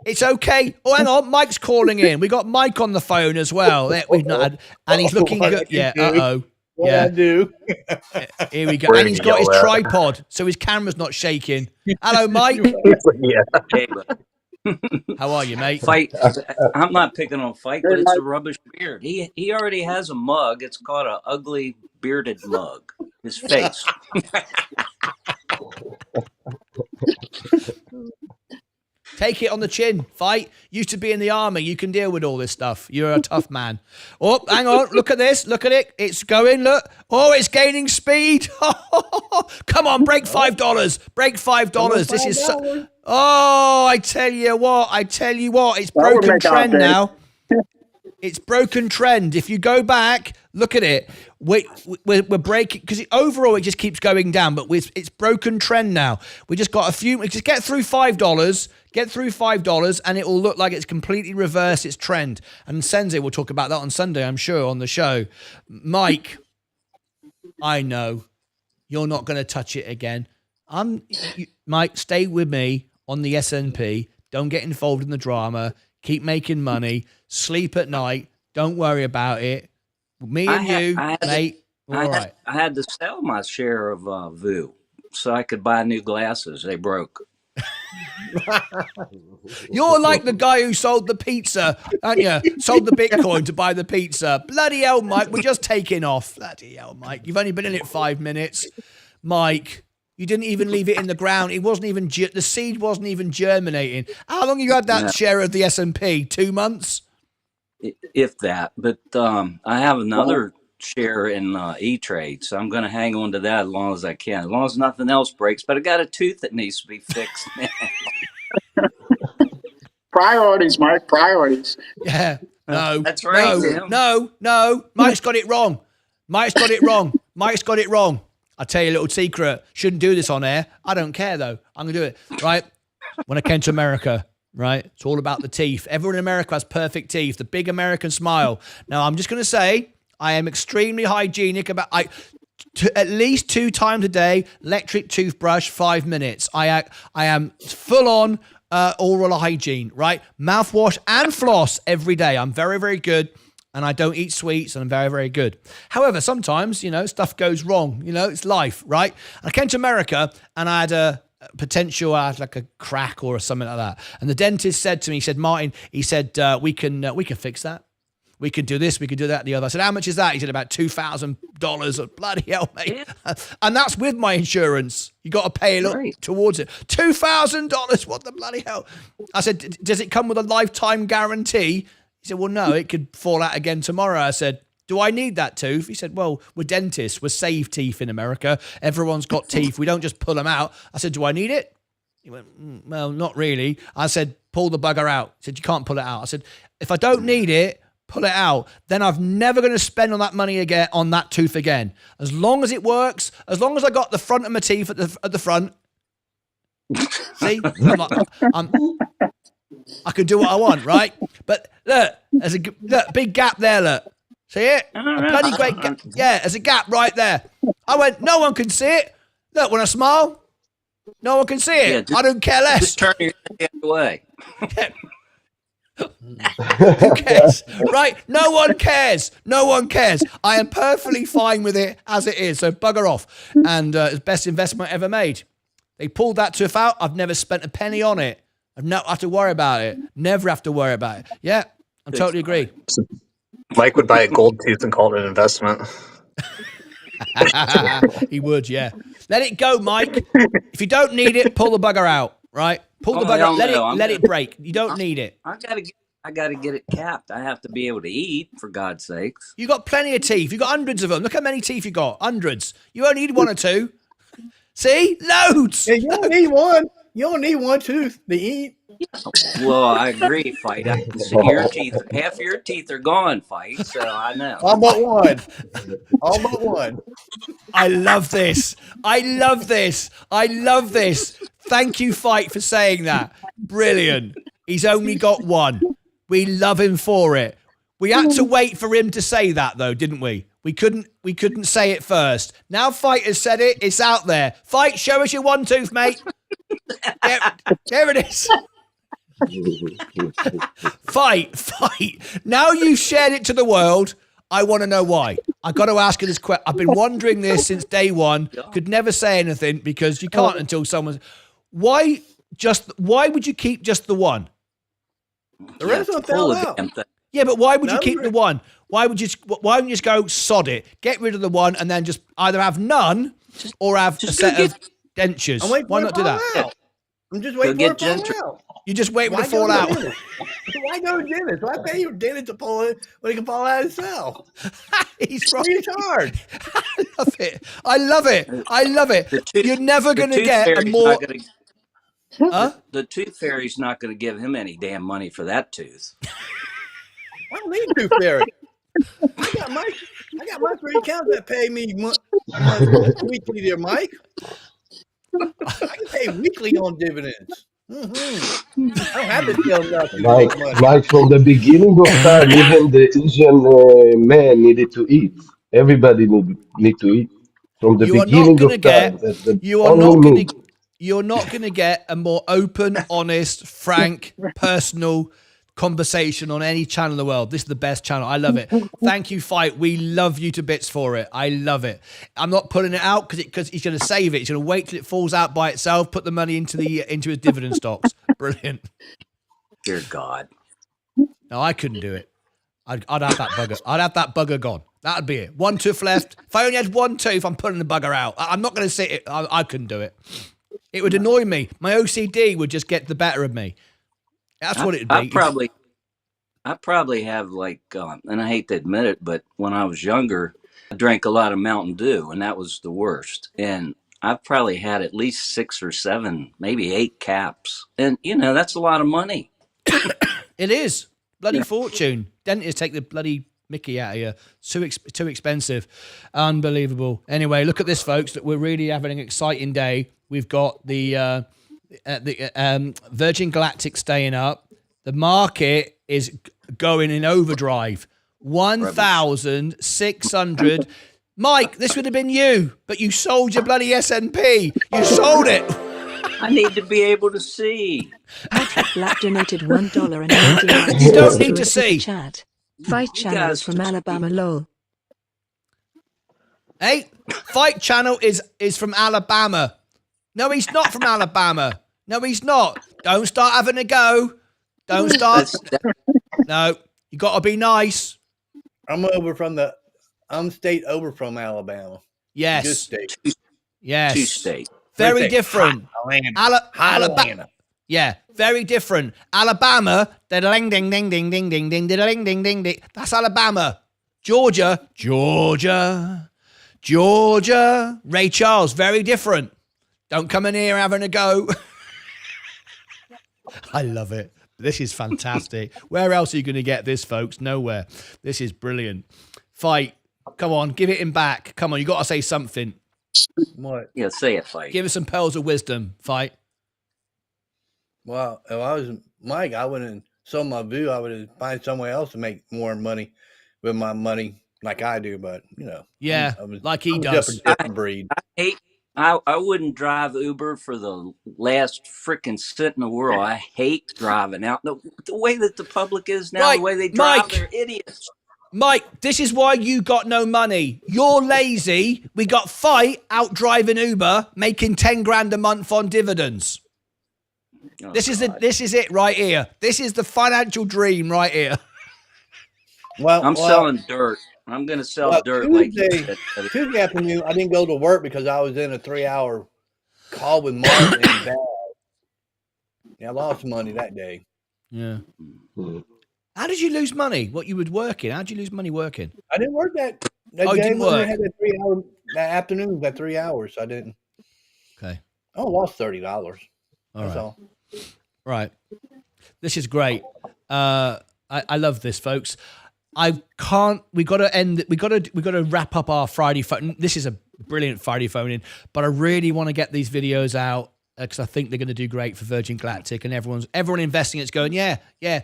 it's okay. Oh, hang on. Mike's calling in. We got Mike on the phone as well. We've not had, and he's looking good. Yeah. Yeah. I do. Here we go. And he's got his tripod, so his camera's not shaking. Hello, Mike. Hey, how are you, mate? Fight. I'm not picking on Fight, but it's a rubbish beard. He already has a mug. It's called an ugly bearded mug. His face. Take it on the chin. Fight. Used to be in the army. You can deal with all this stuff. You're a tough man. Oh, hang on. Look at this. Look at it. It's going. Look. Oh, it's gaining speed. Come on. Break $5. Break $5. This is so... Oh, I tell you what. It's broken trend now. It's broken trend. If you go back, look at it. We're breaking, because overall it just keeps going down, but it's broken trend now. We just got we just get through $5, and it will look like it's completely reversed its trend. And Sensei will talk about that on Sunday, I'm sure, on the show. Mike, I know you're not going to touch it again. Mike, stay with me on the S&P. Don't get involved in the drama. Keep making money. Sleep at night. Don't worry about it. Me and mate. I had to sell my share of VU so I could buy new glasses. They broke. You're like the guy who sold the pizza, aren't you? Sold the Bitcoin to buy the pizza. Bloody hell, Mike. We're just taking off. Bloody hell, Mike. You've only been in it 5 minutes. Mike, you didn't even leave it in the ground. It wasn't even, the seed wasn't even germinating. How long have you had that share of the S&P? 2 months? If that. But I have another share in E-Trade, so I'm going to hang on to that as long as I can, as long as nothing else breaks. But I got a tooth that needs to be fixed. Priorities, Mike, priorities. Yeah. No. That's right. No. Mike's got it wrong. Mike's got it wrong. I'll tell you a little secret. Shouldn't do this on air. I don't care, though. I'm going to do it. Right? When I came to America, right? It's all about the teeth. Everyone in America has perfect teeth. The big American smile. Now, I'm just going to say I am extremely hygienic about... at least 2 times a day, electric toothbrush, 5 minutes. I am full on oral hygiene, right? Mouthwash and floss every day. I'm very, very good. And I don't eat sweets, and I'm very, very good. However, sometimes, stuff goes wrong. It's life, right? I came to America, and I had I had like a crack or something like that. And the dentist said to me, he said, Martyn, we can fix that. we could do this, we could do that, the other. I said, how much is that? He said, about $2,000. Bloody hell, mate. Yeah. And that's with my insurance. You got to pay a lot towards it. $2,000. What the bloody hell? I said, does it come with a lifetime guarantee? He said, well, no, it could fall out again tomorrow. I said, do I need that tooth? He said, well, we're dentists. We save teeth in America. Everyone's got teeth. We don't just pull them out. I said, do I need it? He went, well, not really. I said, pull the bugger out. He said, you can't pull it out. I said, if I don't need it, pull it out. Then I'm never going to spend on that money again, on that tooth again. As long as it works, as long as I got the front of my teeth at the front. See? I can do what I want, right? But look, there's a big gap there, look. See it? A bloody great gap. Yeah, there's a gap right there. I went, no one can see it. Look, when I smile, no one can see it. I don't care less. Just turn your head away. Who cares? Right? No one cares. No one cares. I am perfectly fine with it as it is. So bugger off. And it's the best investment I ever made. They pulled that tooth out. I've never spent a penny on it. I've not have to worry about it. Never have to worry about it. Yeah, I totally agree. Mike would buy a gold tooth and call it an investment. He would, yeah. Let it go, Mike. If you don't need it, pull the bugger out, right? Pull the bugger out. Let it break. You don't need it. I gotta get it capped. I have to be able to eat, for God's sakes. You got plenty of teeth. You got hundreds of them. Look how many teeth you got. Hundreds. You only need one or two. See? Loads. Yeah, you don't need one. You don't need one tooth to eat. Well, I agree, Fight. Your teeth, half of your teeth are gone, Fight. So I know. All but one. All but one. I love this. I love this. I love this. Thank you, Fight, for saying that. Brilliant. He's only got one. We love him for it. We had to wait for him to say that, though, didn't we? We couldn't say it first. Now Fight has said it. It's out there. Fight, show us your one tooth, mate. There it is. Fight. Now you've shared it to the world. I want to know why. I got to ask you this question. I've been wondering this since day one. Could never say anything because you can't until someone's. Why would you keep just the one? The rest of them fell out. Yeah, but why would you keep the one? Why wouldn't you just go sod it, get rid of the one, and then just either have none or have a set of dentures? Why not do that? I'm just waiting for it to fall out. You just wait for it to fall out. Why go to dentist? Why pay your dentist to pull it when he can fall out himself? He's right. Free charge. I love it. You're never going to get a more. The tooth fairy's not going to give him any damn money for that tooth. I don't need tooth fairy. I got my 3 accounts that pay me weekly there, Mike. I can pay weekly on dividends. Mm-hmm. I don't have to tell nothing. Mike, from the beginning of time, even the Asian man needed to eat. Everybody need to eat. From the beginning of time. You're not going to get a more open, honest, frank, personal conversation on any channel in the world. This is the best channel. I love it. Thank you, Fight. We love you to bits for it. I love it. I'm not putting it out because he's going to save it. He's going to wait till it falls out by itself, put the money into his dividend stocks. Brilliant. Dear God. No, I couldn't do it. I'd have that bugger. I'd have that bugger gone. That'd be it. One tooth left. If I only had one tooth, I'm putting the bugger out. I'm not going to sit it. I couldn't do it. It would annoy me. My OCD would just get the better of me. That's what it'd be. I probably have and I hate to admit it, but when I was younger, I drank a lot of Mountain Dew, and that was the worst. And I've probably had at least 6 or 7, maybe 8 caps. And, that's a lot of money. It is. Bloody fortune. Dentists take the bloody Mickey out of you. Too expensive. Unbelievable. Anyway, look at this, folks. That we're really having an exciting day. We've got the Virgin Galactic staying up. The market is going in overdrive. 1,600. Mike, this would have been you, but you sold your bloody S&P. You sold it. I need to be able to see. Patrick Black donated $1.90. You don't need to see. Chat. Fight Channel is from Alabama, lol. Hey, Fight Channel is from Alabama. No, he's not from Alabama. No, he's not. Don't start having a go. Don't start. No, you got to be nice. I'm state over from Alabama. Yes. Good state. Yes. Two states. Very Great state. different. Hot Atlanta. Yeah, very different. Alabama, ding ding ding ding ding ding ding ding ding ding ding. That's Alabama. Georgia. Ray Charles, very different. Don't come in here having a go. I love it. This is fantastic. Where else are you going to get this, folks? Nowhere. This is brilliant. Fight. Come on, give it him back. Come on, you got to say something. What? Yeah, say it, Fight. Give us some pearls of wisdom. Fight. Well, if I was Mike, I wouldn't sold my view. I would find somewhere else to make more money with my money like I do. But, Yeah, like he I'm does. Just a different breed. I wouldn't drive Uber for the last freaking cent in the world. I hate driving out. The way that the public is now, the way they drive, Mike, they're idiots. Mike, this is why you got no money. You're lazy. We got Fight out driving Uber, making 10 grand a month on dividends. Oh, this is it right here. This is the financial dream right here. Well, I'm selling dirt. I'm going to sell dirt Tuesday afternoon, I didn't go to work because I was in a 3-hour call with Martyn and Dad. Yeah, I lost money that day. Yeah. How did you lose money? What, you were working? How did you lose money working? I didn't work that day. Didn't work. I had that 3 hour that afternoon, that 3 hours. I didn't. Okay. I lost $30. That's right. all. Right. This is great. I love this, folks. We got to wrap up our Friday phone. This is a brilliant Friday phone in, but I really want to get these videos out because I think they're going to do great for Virgin Galactic, and everyone investing it's going, yeah,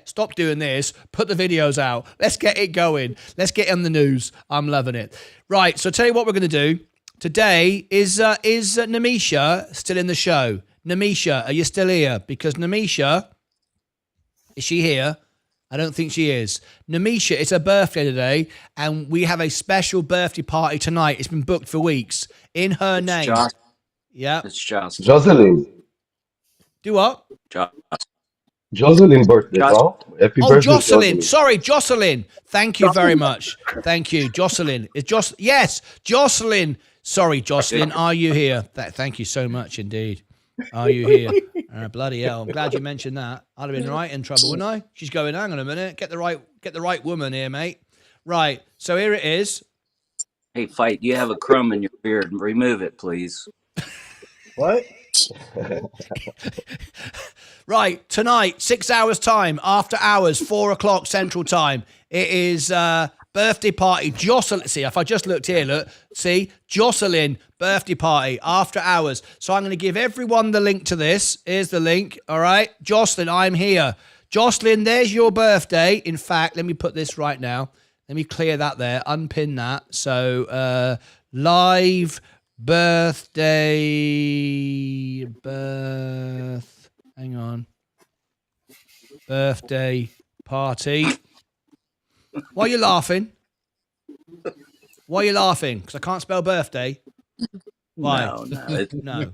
stop doing this. Put the videos out. Let's get it going. Let's get on the news. I'm loving it. Right. So tell you what we're going to do today is Namisha still in the show? Namisha, are you still here? Because Namisha, is she here? I don't think she is. Namisha, it's her birthday today, and we have a special birthday party tonight. It's been booked for weeks in her name. Yeah. It's Jocelyn. Jocelyn. Do what? Jocelyn birthday, no? Happy birthday, Jocelyn. Sorry, Jocelyn. Thank you very much. Thank you, Jocelyn. Yes, Jocelyn. Sorry, Jocelyn. Are you here? Thank you so much indeed. Are you here? Bloody hell! I'm glad you mentioned that. I'd have been right in trouble, wouldn't I? She's going. Hang on a minute. Get the right woman here, mate. Right. So here it is. Hey, Fight. You have a crumb in your beard. Remove it, please. What? Right. Tonight, 6 hours time. After hours, 4 o'clock Central Time. It is birthday party. Jocelyn. See, if I just looked here, look. See, Jocelyn birthday party after hours. So I'm going to give everyone the link to this. Here's the link. All right. Jocelyn, I'm here. Jocelyn, there's your birthday. In fact, let me put this right now. Let me clear that there. Unpin that. So live birthday. Hang on. Birthday party. Why are you laughing? Why are you laughing? Because I can't spell birthday. Why? No.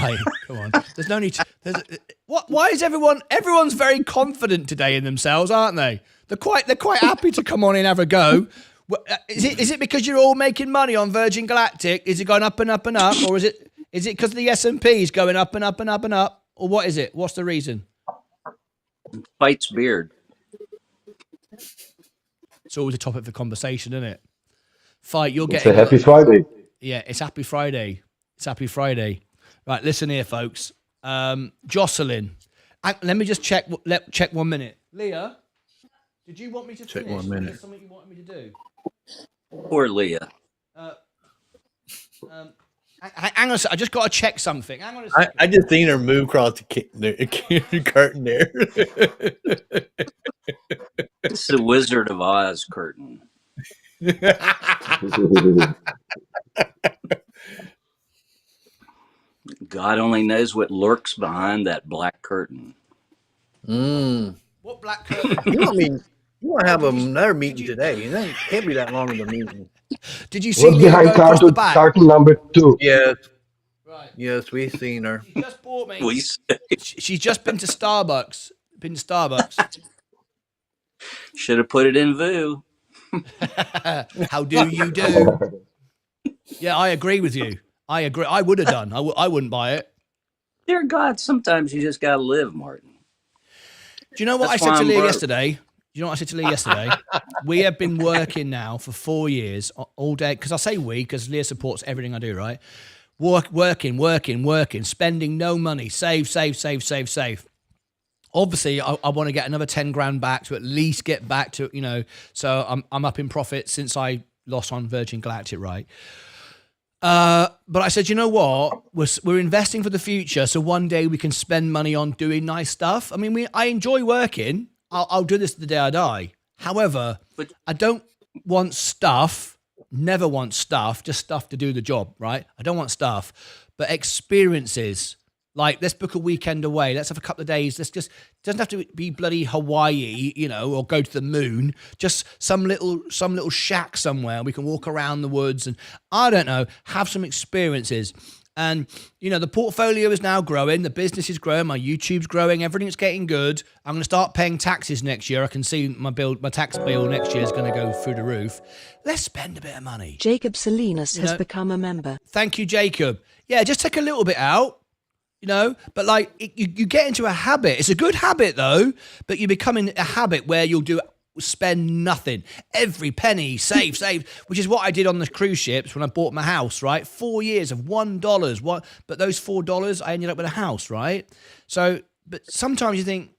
Right, come on. There's no need to. Why is everyone's very confident today in themselves, aren't they? They're quite happy to come on and have a go. Is it because you're all making money on Virgin Galactic? Is it going up and up and up, or is it because the S&P is going up and up and up and up, or what is it? What's the reason? Fight's beard. It's always a topic for conversation, isn't it? Fight, you're It's getting a happy Friday. Yeah, it's Happy Friday. It's Happy Friday. Right, listen here, folks. Jocelyn, let me just check 1 minute. Leah, did you want me to check finish? 1 minute? Is there something you wanted me to do? Poor Leah. Hang on a second. I just got to check something. Hang on a second. I just seen her move across the curtain there. It's the Wizard of Oz curtain. God only knows what lurks behind that black curtain. What black curtain? You want to have another meeting today. It can't be that long of a meeting. Did you see What's Leah behind go across the back? carton number 2? Yes. Right. Yes, we've seen her. She just bought me. She's just been to Starbucks. Should have put it in VU. How do you do? Yeah, I agree with you. I agree. I would have done. I wouldn't buy it. Dear God, sometimes you just got to live, Martin. Do you know what I said to Leah yesterday? Do you know what I said to Leah yesterday? We have been working now for 4 years all day. Because I say we, because Leah supports everything I do, right? Working, spending no money, save. Obviously, I want to get another 10 grand back to at least get back to, so I'm up in profit since I lost on Virgin Galactic, right? But I said, you know what? We're investing for the future, so one day we can spend money on doing nice stuff. I mean, I enjoy working. I'll do this the day I die. However, I don't want stuff, never want stuff, just stuff to do the job, right? I don't want stuff, but experiences. Like, let's book a weekend away. Let's have a couple of days. Doesn't have to be bloody Hawaii, or go to the moon. Just some little shack somewhere. We can walk around the woods and, I don't know, have some experiences. And, the portfolio is now growing. The business is growing. My YouTube's growing. Everything's getting good. I'm going to start paying taxes next year. I can see my tax bill next year is going to go through the roof. Let's spend a bit of money. Jacob Salinas has become a member. Thank you, Jacob. Yeah, just take a little bit out. But like you get into a habit. It's a good habit though, but you become in a habit where you'll spend nothing. Every penny, save, which is what I did on the cruise ships when I bought my house, right? 4 years of $1. But those $4, I ended up with a house, right? So, but sometimes you think,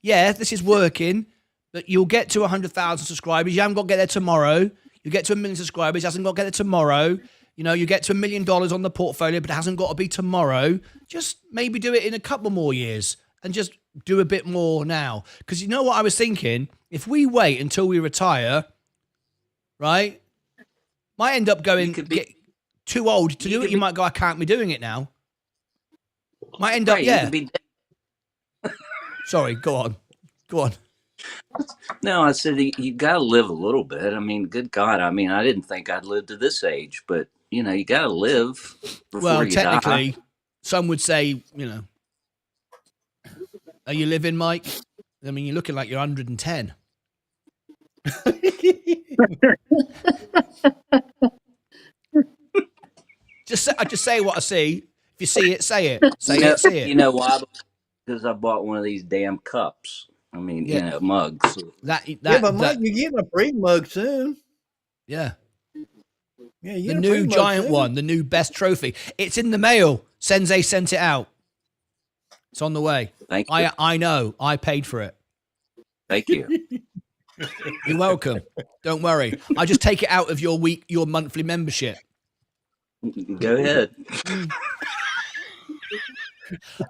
yeah, this is working, but you'll get to 100,000 subscribers. You haven't got to get there tomorrow. You get to 1 million subscribers. You hasn't got to get there tomorrow. You get to $1 million on the portfolio, but it hasn't got to be tomorrow. Just maybe do it in a couple more years and just do a bit more now. Because you know what I was thinking? If we wait until we retire, right, might end up get too old to do it. You might go, I can't be doing it now. Might end up, yeah. Sorry, go on. No, I said you got to live a little bit. I mean, good God. I mean, I didn't think I'd live to this age, but, you got to live before you technically, die. Some would say, are you living, Mike? I mean, you're looking like you're 110. I just say what I see. If you see it, say it. Say it. You know why? Because I bought one of these damn cups. I mean, mugs. But Mike, you're getting a free mug soon. Yeah. Yeah, the new giant one, the new best trophy. It's in the mail. Sensei sent it out. It's on the way. Thank you. I know. I paid for it. Thank you. You're welcome. Don't worry. I just take it out of your monthly membership. Go ahead.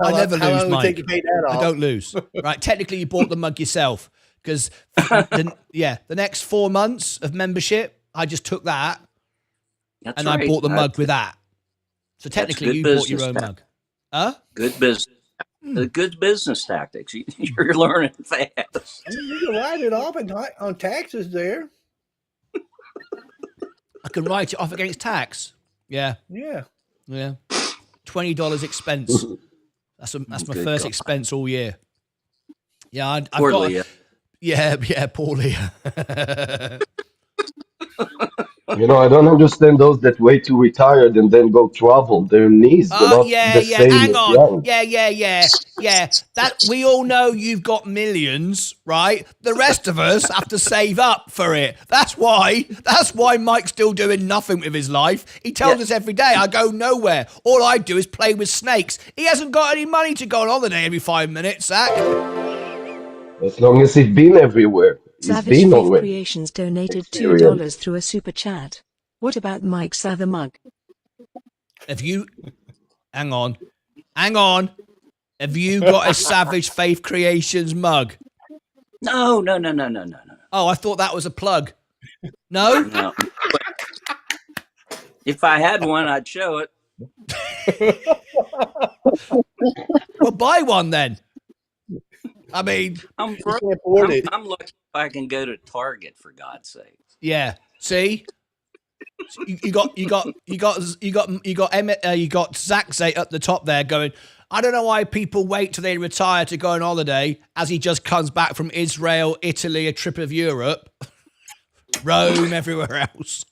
I never lose, Mike. Take you pay that off? I don't lose. Right. Technically, you bought the mug yourself because the next 4 months of membership, I just took that. That's I bought the mug with that. So technically, you bought your own mug. Huh? Good business. Good business tactics. You're learning fast. You can write it off on taxes there. I can write it off against tax. Yeah. Yeah. $20 expense. That's my first expense all year. Yeah, I've poor got. Leah. Yeah, poor Leah. I don't understand those that wait to retire and then go travel. Their knees are not the same. Hang on. Young. Yeah. That we all know you've got millions, right? The rest of us have to save up for it. That's why Mike's still doing nothing with his life. He tells us every day, I go nowhere. All I do is play with snakes. He hasn't got any money to go on holiday every 5 minutes, Zach. As long as he's been everywhere. Savage Faith Creations donated $2 through a super chat. What about Mike's other mug? Hang on. Have you got a Savage Faith Creations mug? No. Oh, I thought that was a plug. No? No. If I had one, I'd show it. Well, buy one then. I mean, I'm lucky if I can go to Target, for God's sake. Yeah. See, you got Zach Zay up the top there going, I don't know why people wait till they retire to go on holiday as he just comes back from Israel, Italy, a trip of Europe, Rome, everywhere else.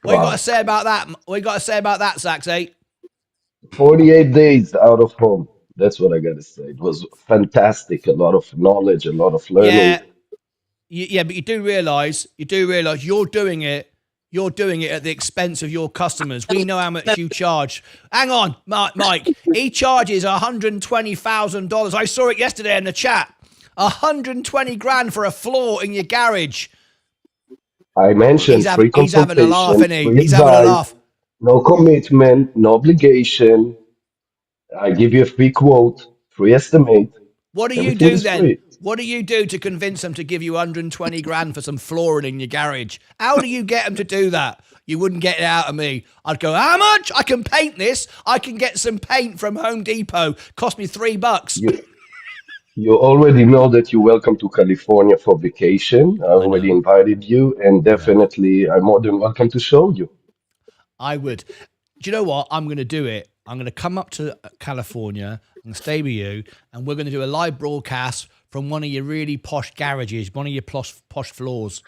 What you got to say about that? What you got to say about that, Saxy? 48 days out of home. That's what I gotta say. It was fantastic. A lot of knowledge, a lot of learning. Yeah, yeah, but you do realise you're doing it. You're doing it at the expense of your customers. We know how much you charge. Hang on, Mike. He charges $120,000. I saw it yesterday in the chat. 120 grand for a floor in your garage. I mentioned free He's having a laugh, consultation, isn't he? free He's having a advice, laugh. no commitment, no obligation. I give you a free quote, free estimate. What do you Everything do is then? free. What do you do to convince them to give you 120 grand for some flooring in your garage? How do you get them to do that? You wouldn't get it out of me. I'd go, how much? I can paint this. I can get some paint from Home Depot. Cost me $3. You already know that you're welcome to California for vacation. I already invited you, and definitely I'm more than welcome to show you. I would. Do you know what? I'm going to do it. I'm going to come up to California and stay with you, and we're going to do a live broadcast from one of your really posh garages, one of your posh floors.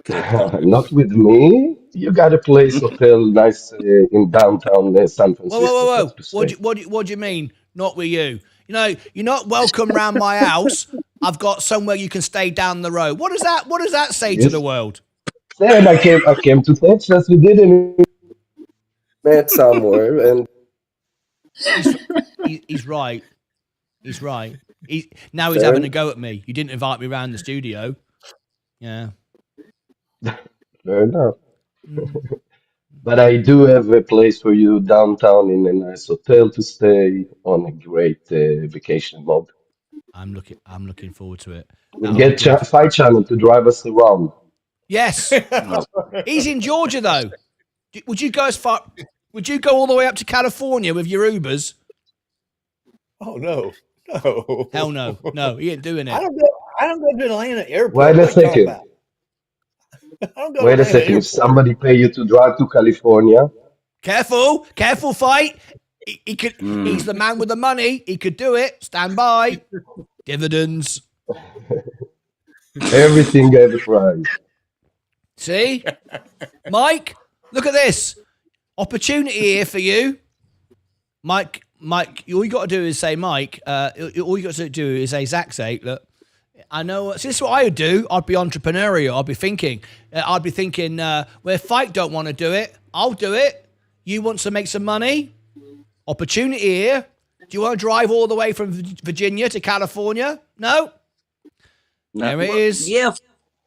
Not with me. You got a place, hotel, nice in downtown San Francisco. Whoa. To stay. What do you mean? Not with you? You know, you're not welcome round my house. I've got somewhere you can stay down the road. What does that say to the world? Then I came to Texas. We didn't met somewhere, and he's right. He's right. Now he's Fair having a go at me. You didn't invite me around the studio. Yeah. fair enough. But I do have a place for you downtown in a nice hotel to stay on a great vacation mode. I'm looking forward to it. We'll get Fight Channel to drive us around. Yes. He's in Georgia though. Would you go Would you go all the way up to California with your Ubers? Oh no. Hell no. No, he ain't doing it. I don't go to Atlanta airport. Wait a second. Wait a second. If somebody pay you to drive to California, Careful, fight. He could. He's the man with the money. He could do it. Stand by. Dividends. everything has a price. See, Mike. Look at this opportunity here for you, Mike. All you got to do is say, Mike. All you got to do is say, Zach. Say, look. I know. See, this is what I would do. I'd be entrepreneurial. I'd be thinking. Where Fight don't want to do it, I'll do it. You want to make some money? Opportunity here. Do you want to drive all the way from Virginia to California? No. There it is. Yeah,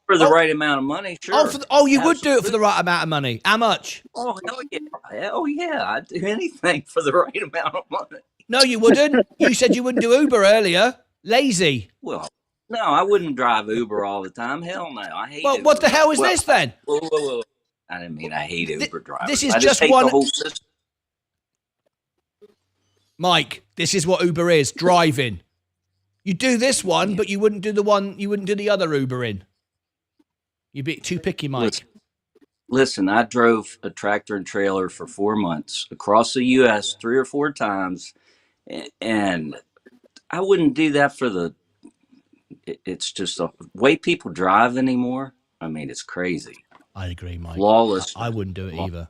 for the right amount of money, sure. You would do it for the right amount of money. How much? Oh, hell yeah. I'd do anything for the right amount of money. No, you wouldn't. You said you wouldn't do Uber earlier. Lazy. Well, no, I wouldn't drive Uber all the time. Hell no. I hate Uber. What the hell is this then? Whoa. I didn't mean I hate Uber drivers. This is I just hate one. The whole system. Mike, this is what Uber is, driving. You do this one, but you wouldn't do the other Uber in. You'd be too picky, Mike. Listen, I drove a tractor and trailer for 4 months across the U.S. 3 or 4 times, and I wouldn't do that for the. It's just the way people drive anymore. I mean, it's crazy. I agree, Mike. Flawless. I wouldn't do it either.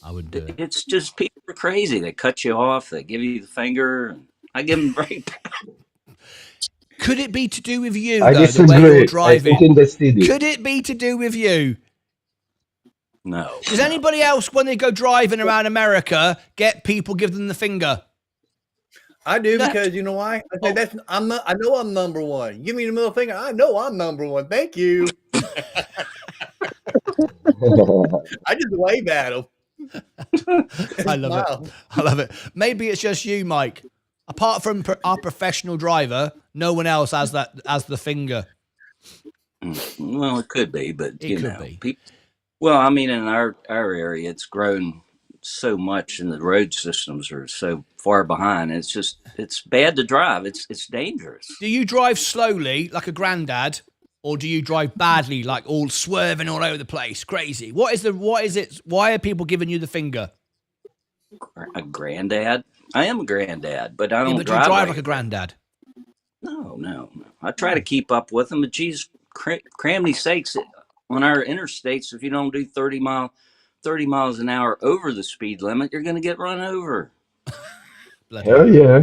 I wouldn't do it. It's just people are crazy. They cut you off. They give you the finger. And I give them break. Could it be to do with you, I though, the way disagree. you're driving? I think in the city. Could it be to do with you? No. Does anybody else, when they go driving around America, get people give them the finger? I do because you know why? I say I know I'm number one. Give me the middle finger. I know I'm number one. Thank you. I just wave at them. I love it. Maybe it's just you, Mike. Apart from our professional driver, no one else has the finger. Well, it could be, but it could be. Well, I mean, in our area, it's grown so much, and the road systems are so far behind. It's bad to drive. It's dangerous. Do you drive slowly like a granddad, or do you drive badly, like all swerving all over the place, crazy? What is it? Why are people giving you the finger? A granddad? I am a granddad, but I Yeah, don't but do you drive drive like like a granddad? No. I try to keep up with them, but geez, crammy sakes, on our interstates, if you don't do 30 miles an hour over the speed limit, you're going to get run over. Bloody Hell hell. yeah.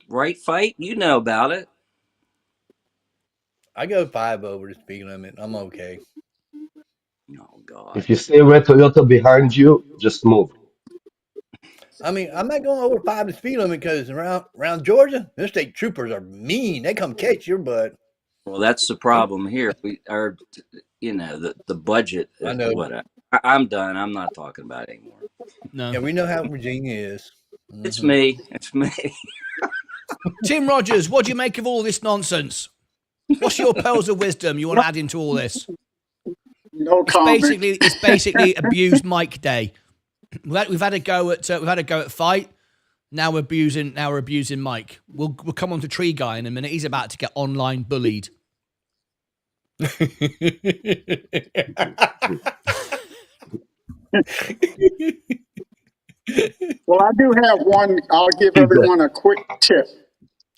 Right, Fight? You know about it. I go 5 over the speed limit. I'm okay. Oh, God. If you see a red Toyota behind you, just move. I mean, I'm not going over 5 the speed limit because around Georgia, the state troopers are mean. They come catch your butt. Well, that's the problem here. The budget, I know. what? I'm done. I'm not talking about it anymore. No. Yeah, we know how Virginia is. It's me. It's me. Tim Rogers, what do you make of all this nonsense? What's your pearls of wisdom you want to add into all this? No comment. It's basically abused Mike Day. We've had a go at Fight. Now we're abusing Mike. We'll come on to Tree Guy in a minute. He's about to get online bullied. Well, I do have one. I'll give everyone a quick tip.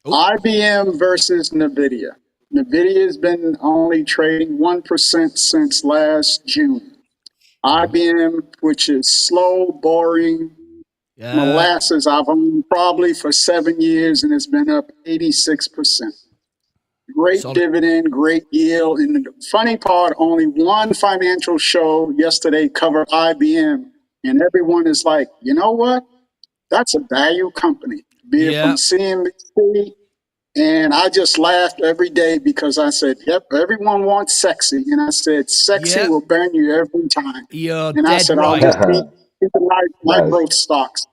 IBM versus NVIDIA. NVIDIA has been only trading 1% since last June. IBM, which is slow, boring, molasses, I've owned probably for 7 years and it's been up 86%. Great dividend, great yield. And the funny part, only one financial show yesterday covered IBM. And everyone is like, you know what? That's a value company, be it from CNBC. And I just laughed every day because I said, yep, everyone wants sexy. And I said, sexy will burn you every time. You're and I dead said, right. I'll just keep my growth stocks.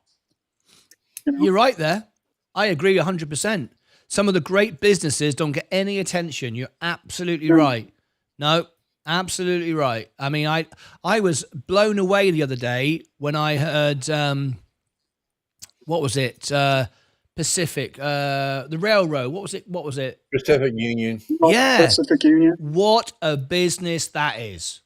You're right there. I agree 100%. Some of the great businesses don't get any attention. You're absolutely right. No, absolutely right. I mean, I was blown away the other day when I heard, what was it? Pacific, the railroad. What was it? Pacific Union. Yeah. Pacific Union. What a business that is.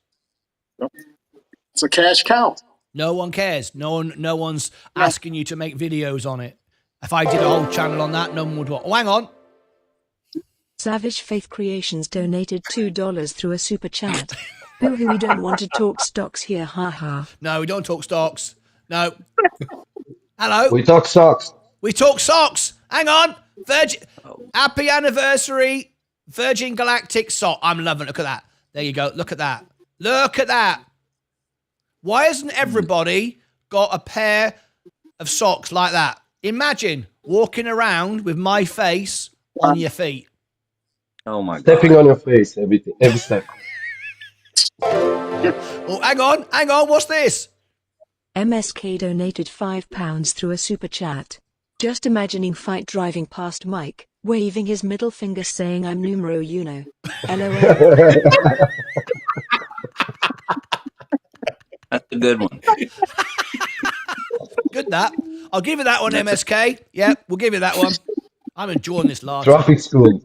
It's a cash cow. No one cares. No one's asking you to make videos on it. If I did a whole channel on that, no one would watch. Oh, hang on. Savage Faith Creations donated $2 through a super chat. Boo-hoo, we don't want to talk stocks here, ha. No, we don't talk stocks. No. Hello? We talk socks. We talk socks. Hang on. Happy anniversary, Virgin Galactic sock. I'm loving it. Look at that. There you go. Look at that. Look at that. Why hasn't everybody got a pair of socks like that? Imagine walking around with my face on your feet. Oh my God. Stepping on your face, every step. Oh, hang on. What's this? MSK donated £5 through a super chat. Just imagining Fight driving past Mike, waving his middle finger saying I'm numero uno. LOL. That's a good one. Good that. I'll give you that one, MSK. Yeah, we'll give you that one. I'm enjoying this last Traffic school.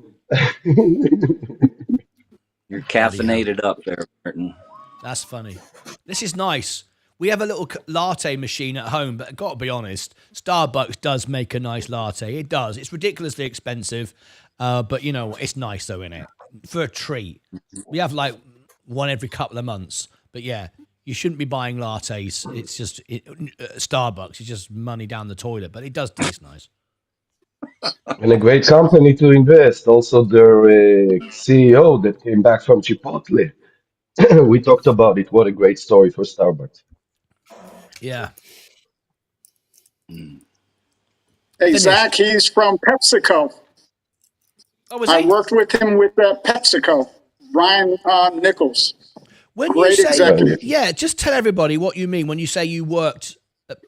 You're caffeinated up there, Martyn. That's funny. This is nice. We have a little latte machine at home, but I've got to be honest, Starbucks does make a nice latte. It does. It's ridiculously expensive, but you know, it's nice though, innit? For a treat. We have like one every couple of months, but yeah, you shouldn't be buying lattes. It's just Starbucks. It's just money down the toilet, but it does taste nice. And a great company to invest. Also, their CEO that came back from Chipotle. We talked about it. What a great story for Starbucks. Yeah. Hey, Zach, he's from PepsiCo. Oh, was I he? worked with him with PepsiCo. Brian Nichols. When Great you say, executive. yeah, just tell everybody what you mean when you say you worked.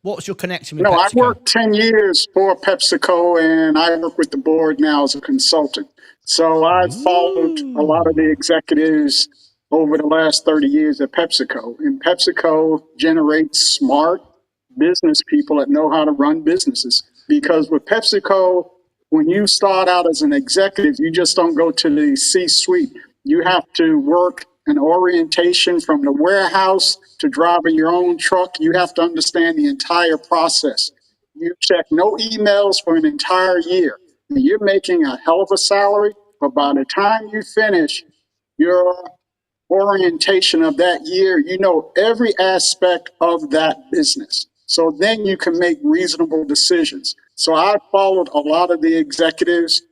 What's your connection with No, PepsiCo? I worked 10 years for PepsiCo, and I work with the board now as a consultant. So I've followed a lot of the executives over the last 30 years at PepsiCo. And PepsiCo generates smart business people that know how to run businesses. Because with PepsiCo, when you start out as an executive, you just don't go to the C-suite. You have to work an orientation from the warehouse to driving your own truck. You have to understand the entire process. You check no emails for an entire year. And you're making a hell of a salary, but by the time you finish your orientation of that year, you know every aspect of that business. So then you can make reasonable decisions. So I followed a lot of the executives.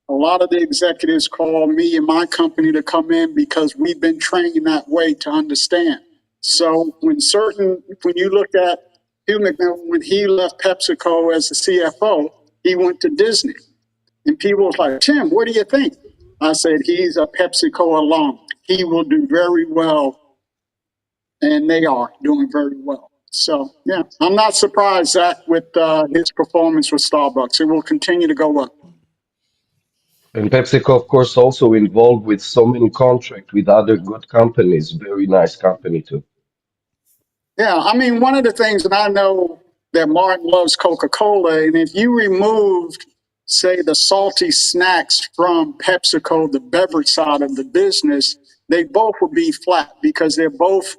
A lot of the executives call me and my company to come in because we've been trained that way to understand. So when you look at Hugh McMillan, when he left PepsiCo as the CFO, he went to Disney. And people was like, Tim, what do you think? I said, he's a PepsiCo alum. He will do very well. And they are doing very well. So, yeah, I'm not surprised, Zach, with his performance with Starbucks. It will continue to go up. And PepsiCo, of course, also involved with so many contracts with other good companies. Very nice company too. Yeah, I mean, one of the things that I know that Martin loves Coca-Cola, and if you removed, say, the salty snacks from PepsiCo, the beverage side of the business, they both would be flat because they're both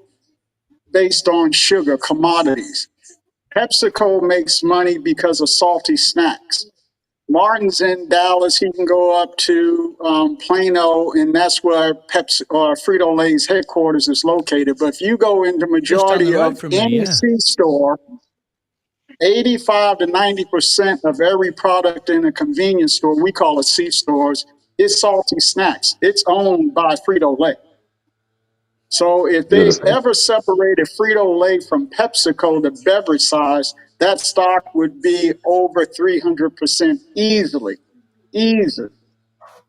based on sugar commodities. PepsiCo makes money because of salty snacks. Martin's in Dallas. He can go up to Plano, and that's where Pepsi or Frito-Lay's headquarters is located. But if you go into Just down the majority road of from me, any yeah. C-store, 85 to 90% of every product in a convenience store, we call it C-stores, is salty snacks. It's owned by Frito-Lay. So if they Beautiful. ever separated Frito-Lay from PepsiCo, the beverage size, that stock would be over 300% easily. Easy.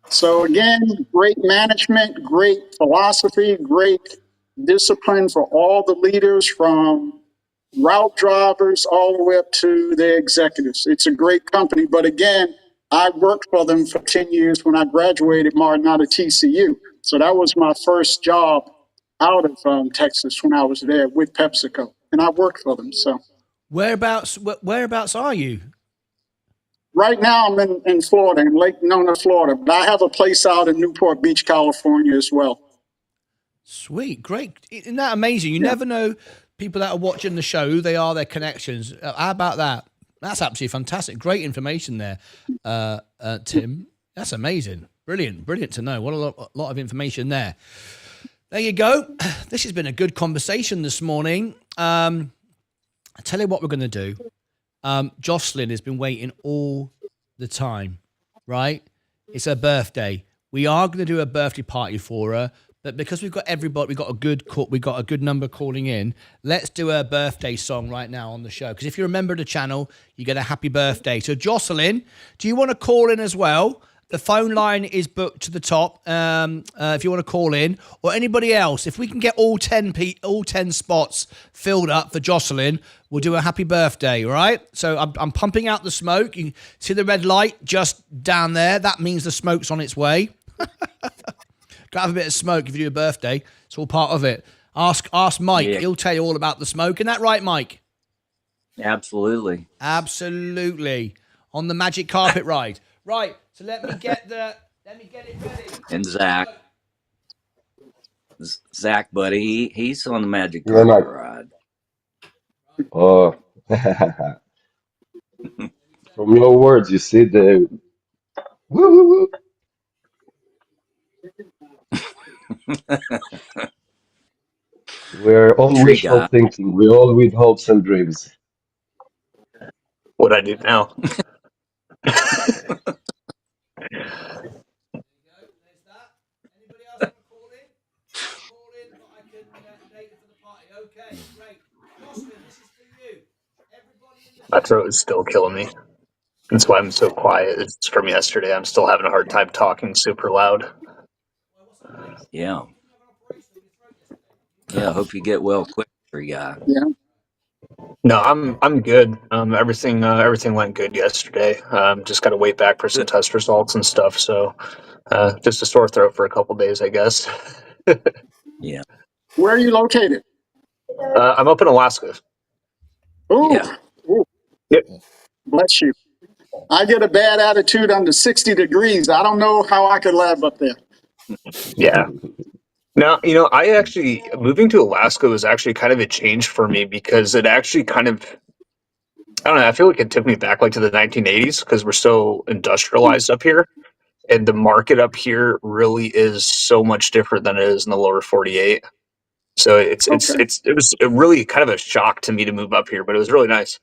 So again, great management, great philosophy, great discipline for all the leaders from route drivers all the way up to the executives. It's a great company. But again, I worked for them for 10 years when I graduated, Martin, out of TCU. So that was my first job out of Texas when I was there with PepsiCo. And I worked for them. So Whereabouts are you? right now I'm in Florida, in Lake Nona, Florida. But I have a place out in Newport Beach, California as well. Sweet, great. Isn't that amazing? You never know people that are watching the show, who they are, their connections. How about that? That's absolutely fantastic. Great information there, Tim. That's amazing. Brilliant to know. What a lot of information there. There you go. This has been a good conversation this morning. I tell you what we're going to do. Jocelyn has been waiting all the time, right? It's her birthday. We are going to do a birthday party for her, but because we've got everybody, we got a good number calling in. Let's do a birthday song right now on the show. Because if you remember the channel, you get a happy birthday. So Jocelyn, do you want to call in as well? The phone line is booked to the top. If you want to call in, or anybody else, if we can get all 10 spots filled up for Jocelyn, we'll do a happy birthday. All right. So I'm pumping out the smoke. You can see the red light just down there. That means the smoke's on its way. Gotta have a bit of smoke if you do a birthday. It's all part of it. Ask Mike. Yeah. He'll tell you all about the smoke. Isn't that right, Mike? Absolutely. On the magic carpet ride. Right. So let me get it ready. And Zach, buddy, he's on the magic You're carpet not. ride. Oh, from your words, you see the woo, woo, woo. We're all Tree wishful guy. thinking. We're all with hopes and dreams. What I do now? My throat is still killing me. That's why I'm so quiet. It's from yesterday. I'm still having a hard time talking super loud. Yeah. Yeah. I hope you get well quick, tree guy. Yeah. No, I'm good. Everything went good yesterday. Just got to wait back for some Good. test results and stuff. So just a sore throat for a couple days, I guess. Yeah. Where are you located? I'm up in Alaska. Ooh. Yeah. Ooh. Yep. Bless you. I get a bad attitude under 60 degrees. I don't know how I could live up there. Yeah. Now, I actually moving to Alaska was actually kind of a change for me because it actually kind of, I don't know, I feel like it took me back like to the 1980s because we're so industrialized up here, and the market up here really is so much different than it is in the lower 48. So Okay. it was really kind of a shock to me to move up here, but it was really nice.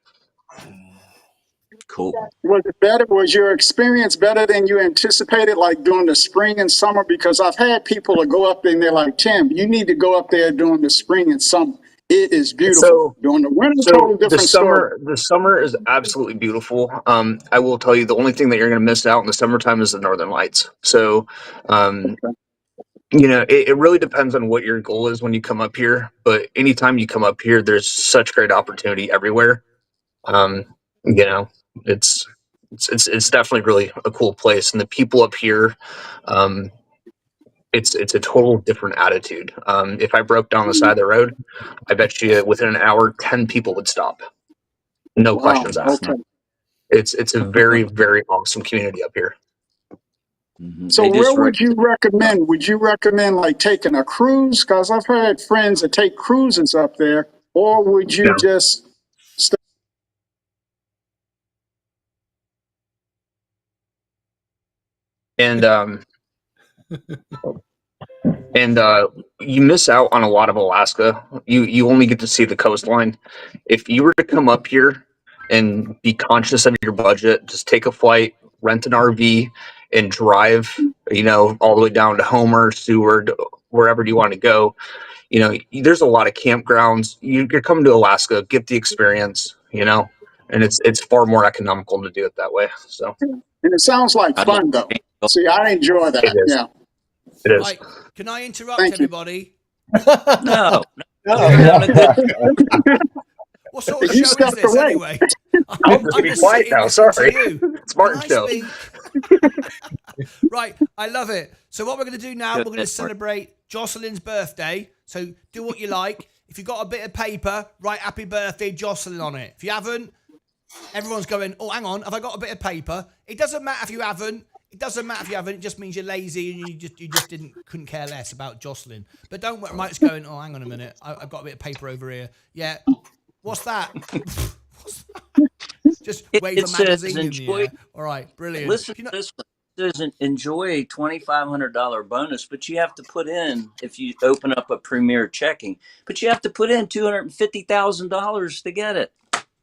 Cool. Was it better? Was your experience better than you anticipated, like during the spring and summer? Because I've had people that go up there and they're like, Tim, you need to go up there during the spring and summer. It is beautiful. So During the winter, So total different story. the summer is absolutely beautiful. I will tell you the only thing that you're going to miss out in the summertime is the northern lights. So, um, it really depends on what your goal is when you come up here. But anytime you come up here, there's such great opportunity everywhere. Um, you know, it's it's definitely really a cool place, and the people up here, um, it's a total different attitude. If I broke down the side of the road, I bet you within an hour, 10 people would stop. No Wow. questions asked. Okay. It's a very, very awesome community up here. So They where just would you recommend? Would you recommend like taking a cruise? Because I've had friends that take cruises up there, or would you Yeah. just stay? And you miss out on a lot of Alaska. You only get to see the coastline. If you were to come up here and be conscious of your budget, just take a flight, rent an RV, and drive, all the way down to Homer, Seward, wherever you want to go. There's a lot of campgrounds. You're coming to Alaska, get the experience, and it's far more economical to do it that way. So And it sounds like I'd like fun though. See, I enjoy it that. is. Yeah. It is. Right. Can I interrupt Thank you. everybody? no. You're having a good What sort of You show is stepped this away. anyway? I'll just be just quiet sitting now. listening to Sorry. you. It's Martin's Can I show. speak? Right, I love it. So what we're going to do now, we're going to Martin. celebrate Jocelyn's birthday. So do what you like. If you've got a bit of paper, write happy birthday Jocelyn on it. If you haven't, everyone's going, oh, hang on, have I got a bit of paper? It doesn't matter if you haven't. It doesn't matter if you haven't. It just means you're lazy and you just couldn't care less about Jocelyn. But don't worry, Mike's going, oh, hang on a minute. I've got a bit of paper over here. Yeah. What's that? What's that? Just wave it a says magazine in the enjoy. air. All right, brilliant. Listen to this one. It says enjoy a $2,500 bonus, but you have to put in, if you open up a Premier checking, but you have to put in $250,000 to get it.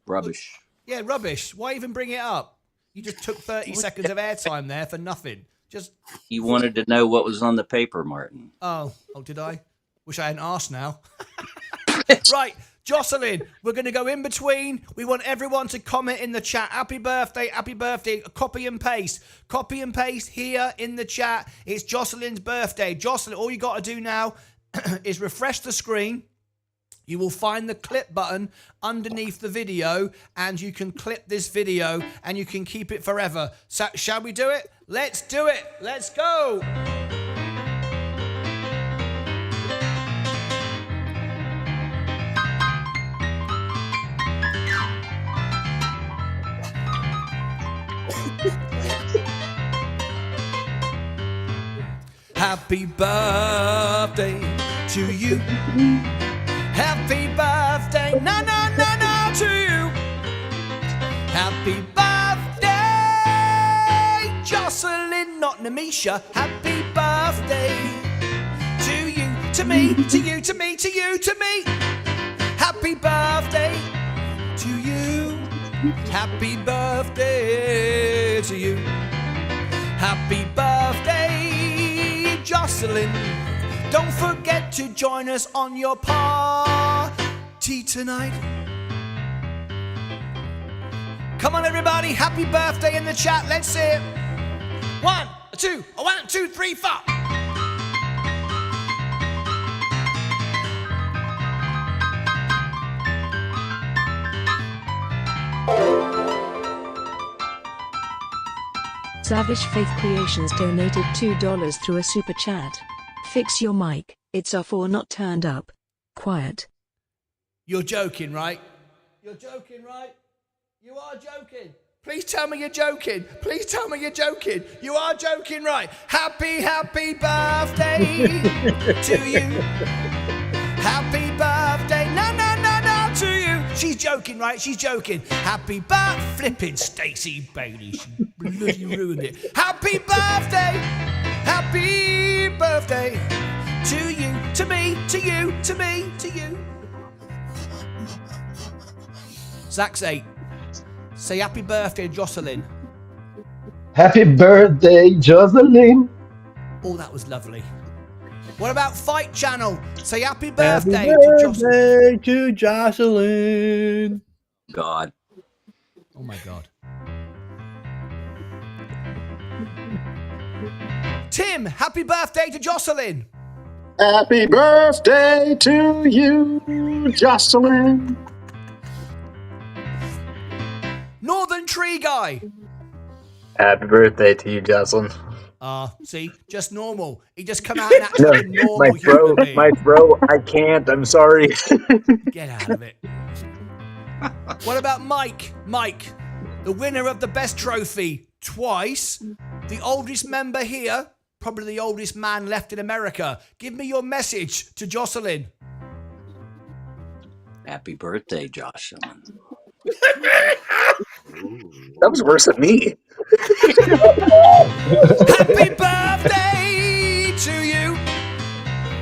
Rubbish. Yeah, rubbish. Why even bring it up? You just took 30 seconds of airtime there for nothing. Just You wanted to know what was on the paper, Martin. oh, did I? Wish I hadn't asked now. Right, Jocelyn, we're going to go in between. We want everyone to comment in the chat. Happy birthday, copy and paste here in the chat. It's Jocelyn's birthday. Jocelyn, all you got to do now is refresh the screen. You will find the clip button underneath the video, and you can clip this video and you can keep it forever. So, shall we do it? Let's do it. Let's go. Happy birthday to you. Happy birthday, no, to you. Happy birthday, Jocelyn, not Namisha. Happy birthday to you, to me, to you, to me, to you, to me. Happy birthday to you. Happy birthday to you. Happy birthday, Jocelyn. Don't forget to join us on your party tonight. Come on, everybody. Happy birthday in the chat. Let's see it. 1, 2, 1, 2, 3, 4. Savage Faith Creations donated $2 through a super chat. Fix your mic, it's off or not turned up. Quiet. You're joking, right? You're joking, right? You are joking. Please tell me you're joking. Please tell me you're joking. You are joking, right? Happy birthday to you. Happy birthday. No, to you. She's joking, right? She's joking. Happy birthday. Flipping Stacey Bailey. She bloody ruined it. Happy birthday. Happy birthday to you, to me, to you, to me, to you. Zach's 8. Say happy birthday, Jocelyn. Happy birthday, Jocelyn. Oh, that was lovely. What about Fight Channel? Say happy birthday to Jocelyn. Happy birthday to Jocelyn. God. Oh my God. Tim, happy birthday to Jocelyn. Happy birthday to you, Jocelyn. Northern Tree Guy. Happy birthday to you, Jocelyn. See, just normal. He just come out and act No, like a normal human being. my bro, I can't. I'm sorry. Get out of it. What about Mike? Mike, the winner of the best trophy twice, the oldest member here, probably the oldest man left in America. Give me your message to Jocelyn. Happy birthday, Jocelyn. That was worse than me. Happy birthday to you.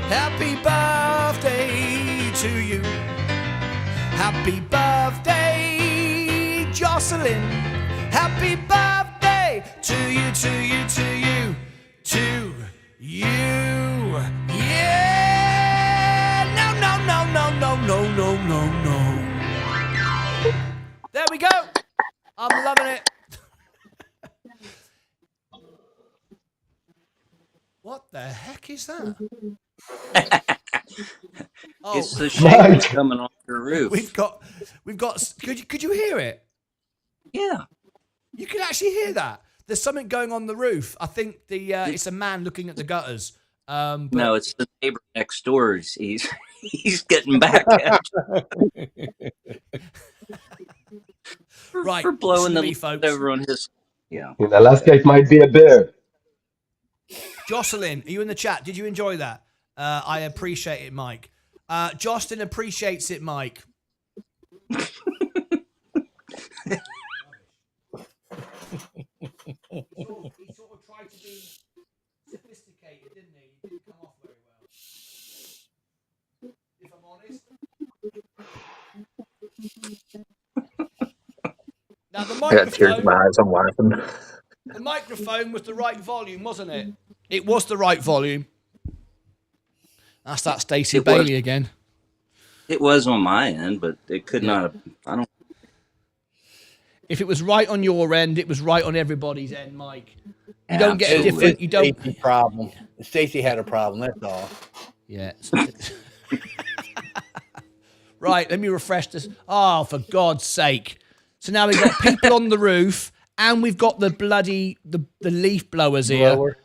Happy birthday to you. Happy birthday, Jocelyn. Happy birthday to you, to you, to you, to you. Yeah! No. There we go. I'm loving it. What the heck is that? It's the shaker coming off the roof. We've got. Could you hear it? Yeah. You can actually hear that. There's something going on the roof. I think it's a man looking at the gutters. But no, it's the neighbor next door. He's getting back at you. Right, for blowing the leaf over on his. Yeah. In Alaska, it might be a bear. Jocelyn, are you in the chat? Did you enjoy that? I appreciate it, Mike. Justin appreciates it, Mike. He sort of tried to be sophisticated, didn't he? He didn't come off very well. If I'm honest. Now the I got tears in my microphone. eyes. I'm laughing. The microphone was the right volume, wasn't it? It was the right volume. That's that Stacey Bailey again. It was on my end, but it could not have. I don't. If it was right on your end, it was right on everybody's end, Mike. You don't get a different. You don't. Stacey problem. Stacey had a problem. That's all. Yeah. Right. Let me refresh this. Oh, for God's sake! So now we've got people on the roof, and we've got the bloody the leaf blowers here.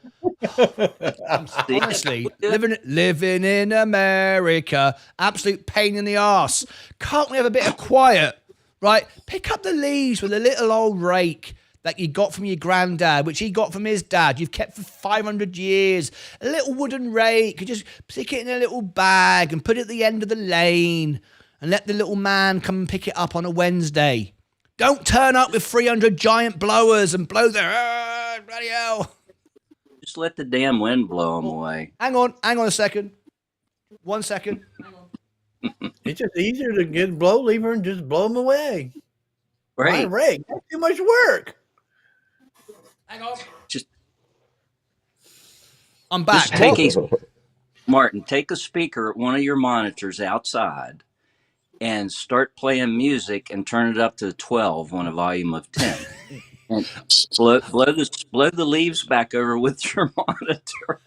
Honestly, living in America, absolute pain in the arse. Can't we have a bit of quiet? Right, pick up the leaves with a little old rake that you got from your granddad, which he got from his dad. You've kept for 500 years. A little wooden rake. You just stick it in a little bag and put it at the end of the lane and let the little man come and pick it up on a Wednesday. Don't turn up with 300 giant blowers and blow the bloody hell. Just let the damn wind blow them away. Hang on a second. 1 second. Hang on. It's just easier to get blow lever and just blow them away. Right. Rig. That's too much work. Hang on. Just. I'm back. Just Martin, take a speaker at one of your monitors outside and start playing music and turn it up to 12 on a volume of 10. And blow the leaves back over with your monitor.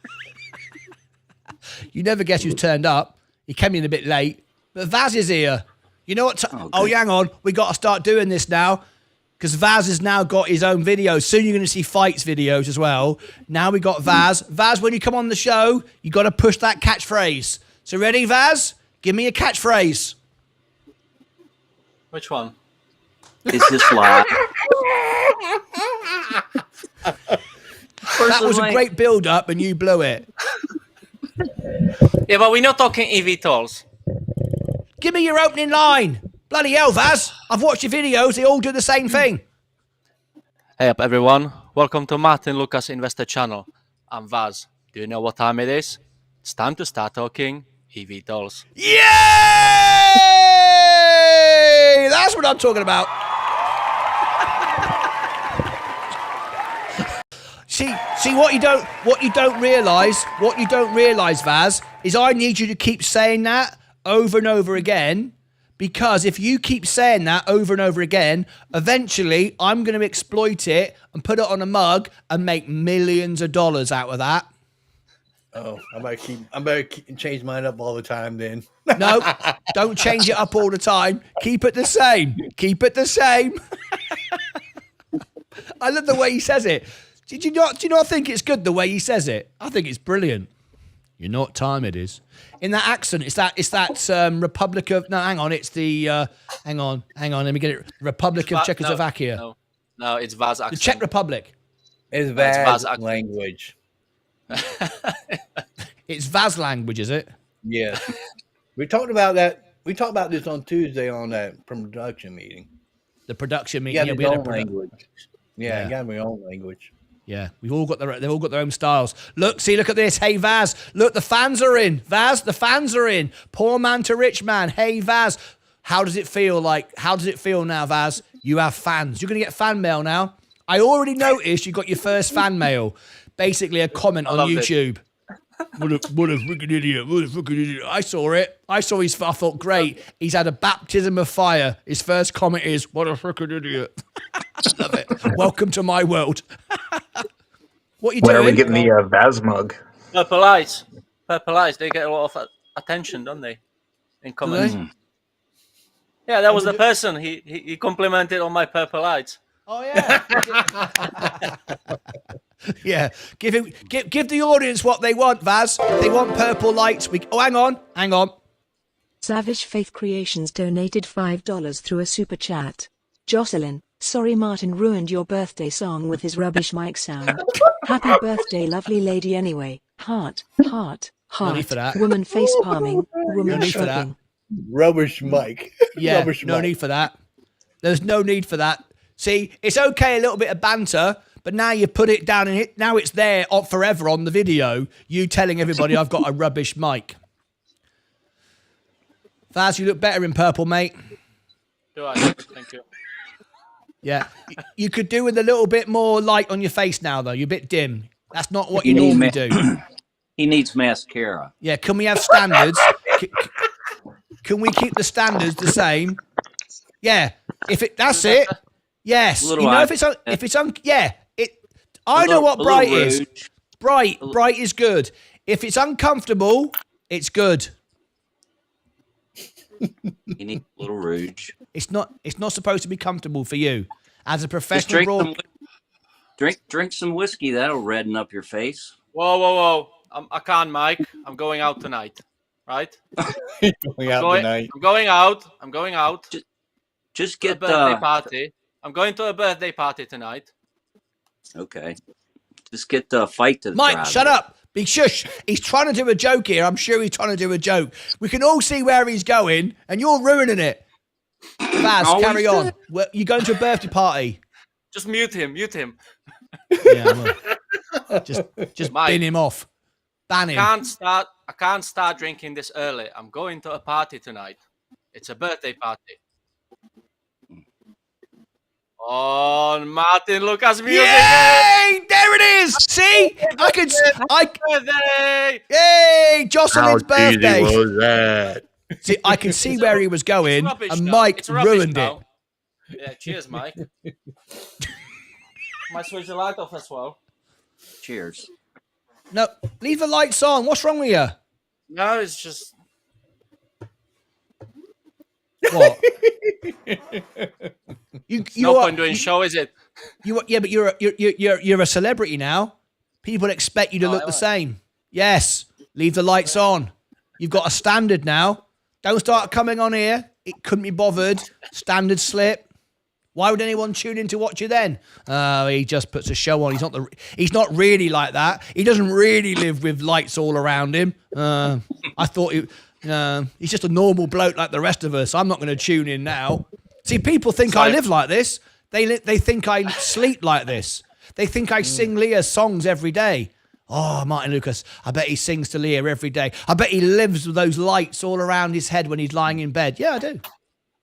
You never guess who's turned up. He came in a bit late. But Vaz is here. You know what? Hang on. We got to start doing this now. Because Vaz has now got his own videos. Soon you're going to see fights videos as well. Now we got Vaz. Vaz, when you come on the show, you got to push that catchphrase. So ready, Vaz? Give me a catchphrase. Which one? Is this live? That was a great build-up, and you blew it. Yeah, but we're not talking eVTOLs. Give me your opening line. Bloody hell, Vaz. I've watched your videos. They all do the same thing. Hey up, everyone. Welcome to Martyn Lucas Investor Channel. I'm Vaz. Do you know what time it is? It's time to start talking eVTOLs. Yay! That's what I'm talking about. See what you don't realize, Vaz, is I need you to keep saying that over and over again, because if you keep saying that over and over again, eventually I'm going to exploit it and put it on a mug and make millions of dollars out of that. Oh, I better change mine up all the time then. No, don't change it up all the time. Keep it the same. Keep it the same. I love the way he says it. Do you not think it's good the way he says it? I think it's brilliant. You know what time it is. In that accent, it's that Republic of... No, hang on. It's the... hang on. Let me get it. Republic of Czechoslovakia. No, it's Vaz accent. The Czech Republic. It's Vaz language. It's Vaz language, is it? Yeah. We talked about that. We talked about this on Tuesday on that production meeting. The production meeting. Yeah, we had language. Yeah, got my own language. Yeah, they've all got their own styles. Look at this. Hey, Vaz. Look, the fans are in. Vaz, the fans are in. Poor man to rich man. Hey, Vaz. How does it feel now, Vaz? You have fans. You're going to get fan mail now. I already noticed you got your first fan mail. Basically a comment on YouTube. What a freaking idiot. What a freaking idiot. I saw it. I thought, great. He's had a baptism of fire. His first comment is, what a freaking idiot. I love it. Welcome to my world. What you doing? When are we getting the Vaz mug? Purple Eyes. Purple Eyes, they get a lot of attention, don't they? In comments. Yeah, that was the person. He complimented on my purple eyes. Oh, yeah. Yeah, give the audience what they want, Vaz. They want purple lights. Hang on. Savage Faith Creations donated $5 through a super chat. Jocelyn, sorry Martyn ruined your birthday song with his rubbish mic sound. Happy birthday, lovely lady. Anyway, heart. No need for that. Woman face palming. Woman need for that. shrugging. Rubbish mic. Yeah, Rubbish no mic. need for that. There's no need for that. See, it's okay, a little bit of banter, but now you put it down and now it's there forever on the video, you telling everybody I've got a rubbish mic. Vaz, you look better in purple, mate. Do I? Thank you. Yeah. You could do with a little bit more light on your face now, though. You're a bit dim. That's not what you normally do. He needs mascara. Yeah, can we have standards? Can we keep the standards the same? Yeah. That's it. Yes. You know, I know what bright is. Bright is good. If it's uncomfortable, it's good. You need a little rouge. It's not supposed to be comfortable for you as a professional. Drink some whiskey. That'll redden up your face. Whoa. I can't, Mike. I'm going out tonight. Right? I'm going out. Just get a birthday party. I'm going to a birthday party tonight. Okay. Just get the fight to the Mike, shut up. Be shush. He's trying to do a joke here. I'm sure he's trying to do a joke. We can all see where he's going, and you're ruining it. Vaz, carry on. You're going to a birthday party. Just mute him. Yeah, well, just bin him off. Ban him. I can't start drinking this early. I'm going to a party tonight. It's a birthday party. On Martyn Lucas music. Yay! There it is. See, Yay! Jocelyn's birthday. How easy was that? See, I can see where he was going, and Mike ruined it. Yeah, cheers, Mike. Might switch the light off as well. Cheers. No, leave the lights on. What's wrong with you? No, it's just... What? No point doing show, is it? But you're a celebrity now. People expect you to look the same. Yes, leave the lights on. You've got a standard now. Don't start coming on here. It couldn't be bothered. Standard slip. Why would anyone tune in to watch you then? He just puts a show on. He's not really like that. He doesn't really live with lights all around him. I thought he's just a normal bloke like the rest of us. I'm not going to tune in now. See, people think I live like this. They think I sleep like this. They think I sing Leah's songs every day. Oh, Martyn Lucas, I bet he sings to Leah every day. I bet he lives with those lights all around his head when he's lying in bed. Yeah, I do.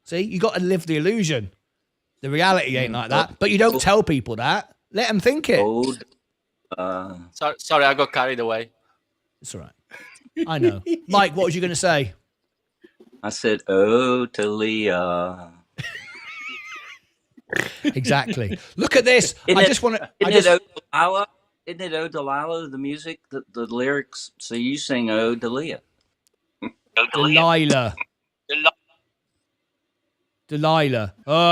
See, you got to live the illusion. The reality ain't like that. But you don't tell people that. Let them think it. Sorry, I got carried away. It's all right. I know. Mike, what was you going to say? I said, oh, to Leah. Exactly. Look at this. Isn't it Oh Delilah, the music, the lyrics? So you sing Oh Delilah. Delilah. Oh,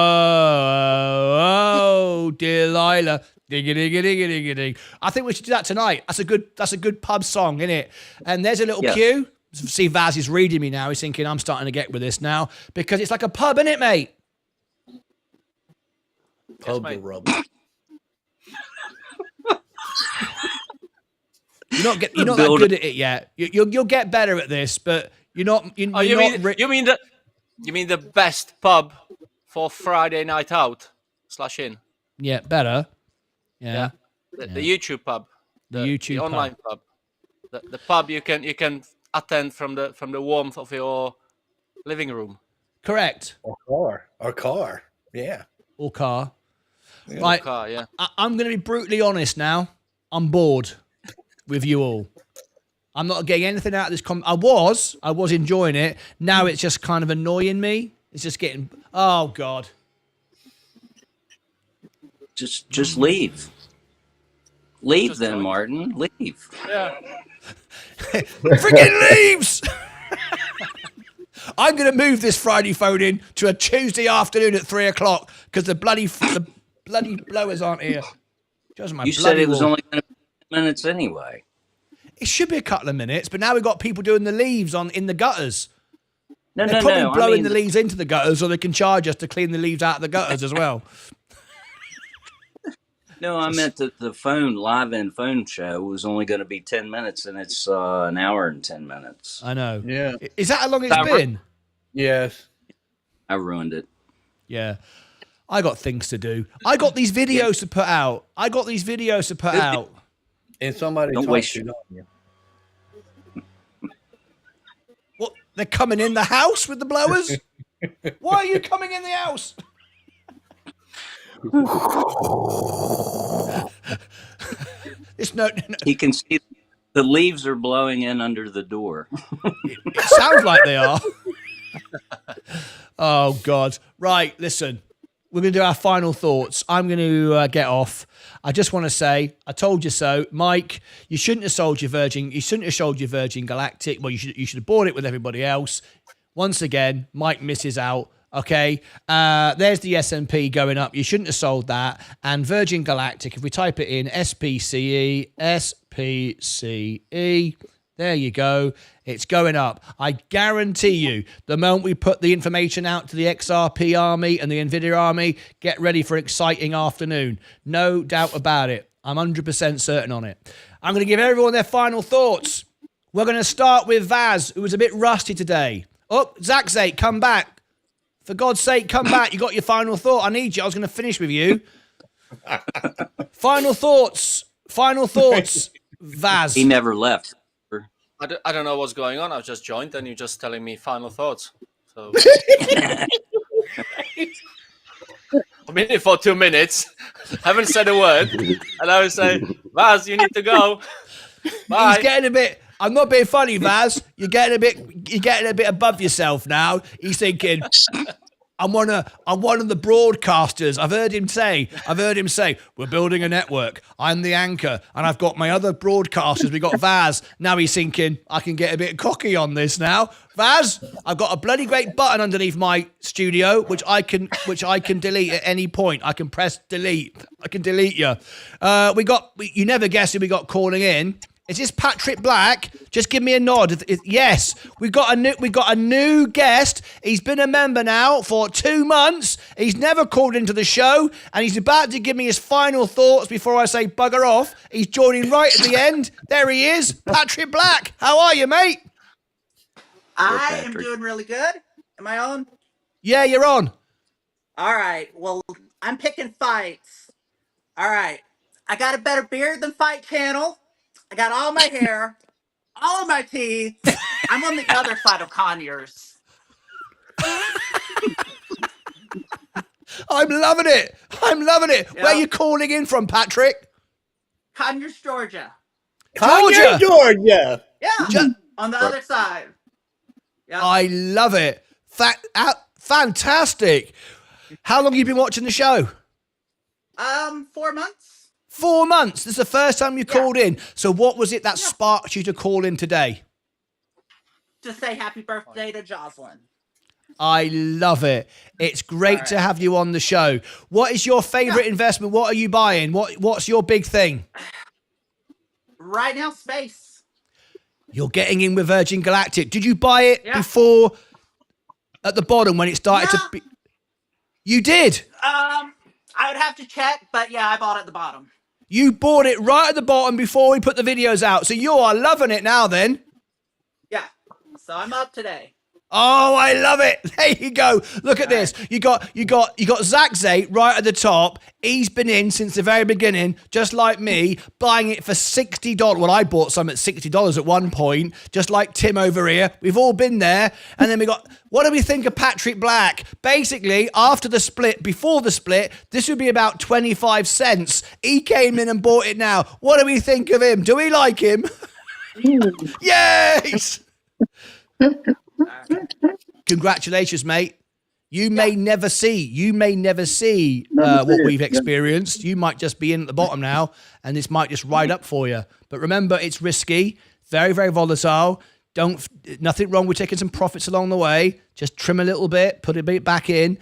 Delilah. Diggy, diggy, diggy, diggy, diggy. I think we should do that tonight. That's a good pub song, isn't it? And there's a little cue. See, Vaz is reading me now. He's thinking I'm starting to get with this now because it's like a pub, isn't it, mate? Pub rub. You're not that good at it yet. You'll get better at this, but you're not. You mean the best pub for Friday night out /in? Yeah, better. Yeah. The YouTube pub. The online pub. The pub you can attend from the warmth of your living room. Correct. Or car. Yeah. Or car. Yeah. Right. Or car, yeah. I'm going to be brutally honest now. I'm bored with you all. I'm not getting anything out of this. I was enjoying it. Now it's just kind of annoying me. It's just getting. Oh God. Just leave. Leave just then, join. Martyn. Leave. Yeah. Freaking leaves. I'm going to move this Friday phone in to a Tuesday afternoon at 3:00 because the bloody blowers aren't here. You said it was only going to be minutes anyway. It should be a couple of minutes, but now we've got people doing the leaves in the gutters. They're probably blowing the leaves into the gutters, or they can charge us to clean the leaves out of the gutters as well. No, I meant that the live-in phone show was only going to be 10 minutes, and it's an hour and 10 minutes. I know. Yeah. Is that how long it's been? Yes. I ruined it. Yeah. I got things to do. I got these videos to put out. And somebody don't waste your you. What? They're coming in the house with the blowers? Why are you coming in the house? No. He can see the leaves are blowing in under the door. It sounds like they are. Oh, God. Right, listen. We're going to do our final thoughts. I'm going to get off. I just want to say, I told you so. Mike, you shouldn't have sold your Virgin. You shouldn't have sold your Virgin Galactic. Well, you should have bought it with everybody else. Once again, Mike misses out. Okay, there's the S&P going up. You shouldn't have sold that. And Virgin Galactic, if we type it in, SPCE, there you go. It's going up. I guarantee you, the moment we put the information out to the XRP army and the NVIDIA army, get ready for an exciting afternoon. No doubt about it. I'm 100% certain on it. I'm going to give everyone their final thoughts. We're going to start with Vaz, who was a bit rusty today. Oh, Zachzate, come back. For God's sake, come back. You got your final thought. I need you. I was going to finish with you. Final thoughts, Vaz. He never left. I don't know what's going on. I've just joined and you're just telling me final thoughts. So I'm in it for 2 minutes. Haven't said a word. And I would say, Vaz, you need to go. Bye. He's getting a bit. I'm not being funny, Vaz. You're getting a bit above yourself now. He's thinking, I'm one of the broadcasters. I've heard him say, we're building a network. I'm the anchor, and I've got my other broadcasters. We got Vaz. Now he's thinking, I can get a bit cocky on this now. Vaz, I've got a bloody great button underneath my studio, which I can delete at any point. I can press delete. I can delete you. You never guess who we got calling in. Is this Patrick Black? Just give me a nod. Yes, we got a new guest. He's been a member now for 2 months. He's never called into the show, and he's about to give me his final thoughts before I say bugger off. He's joining right at the end. There he is, Patrick Black. How are you, mate? I am doing really good. Am I on? Yeah, you're on. All right. Well, I'm picking fights. All right. I got a better beard than Fight Channel. I got all my hair, all of my teeth. I'm on the other side of Conyers. I'm loving it. Yep. Where are you calling in from, Patrick? Conyers, Georgia. Georgia. Yeah. On the other side. Yep. I love it. Fantastic. How long have you been watching the show? 4 months. 4 months. This is the first time you called in. So what was it that sparked you to call in today? To say happy birthday to Jocelyn. I love it. It's great to have you on the show. What is your favorite investment? What are you buying? What's your big thing? Right now, space. You're getting in with Virgin Galactic. Did you buy it before at the bottom when it started to be? You did? I would have to check, but yeah, I bought it at the bottom. You bought it right at the bottom before we put the videos out. So you are loving it now then. Yeah. So I'm up today. Oh, I love it. There you go. Look at this. You got Zach Zate right at the top. He's been in since the very beginning, just like me, buying it for $60. Well, I bought some at $60 at one point, just like Tim over here. We've all been there. And then what do we think of Patrick Black? Basically, after the split, before the split, this would be about 25 cents. He came in and bought it now. What do we think of him? Do we like him? Yes! Congratulations, mate. You may never see what we've experienced. You might just be in at the bottom now, and this might just ride up for you. But remember, it's risky, very, very volatile. Nothing wrong with taking some profits along the way. Just trim a little bit, put a bit back in.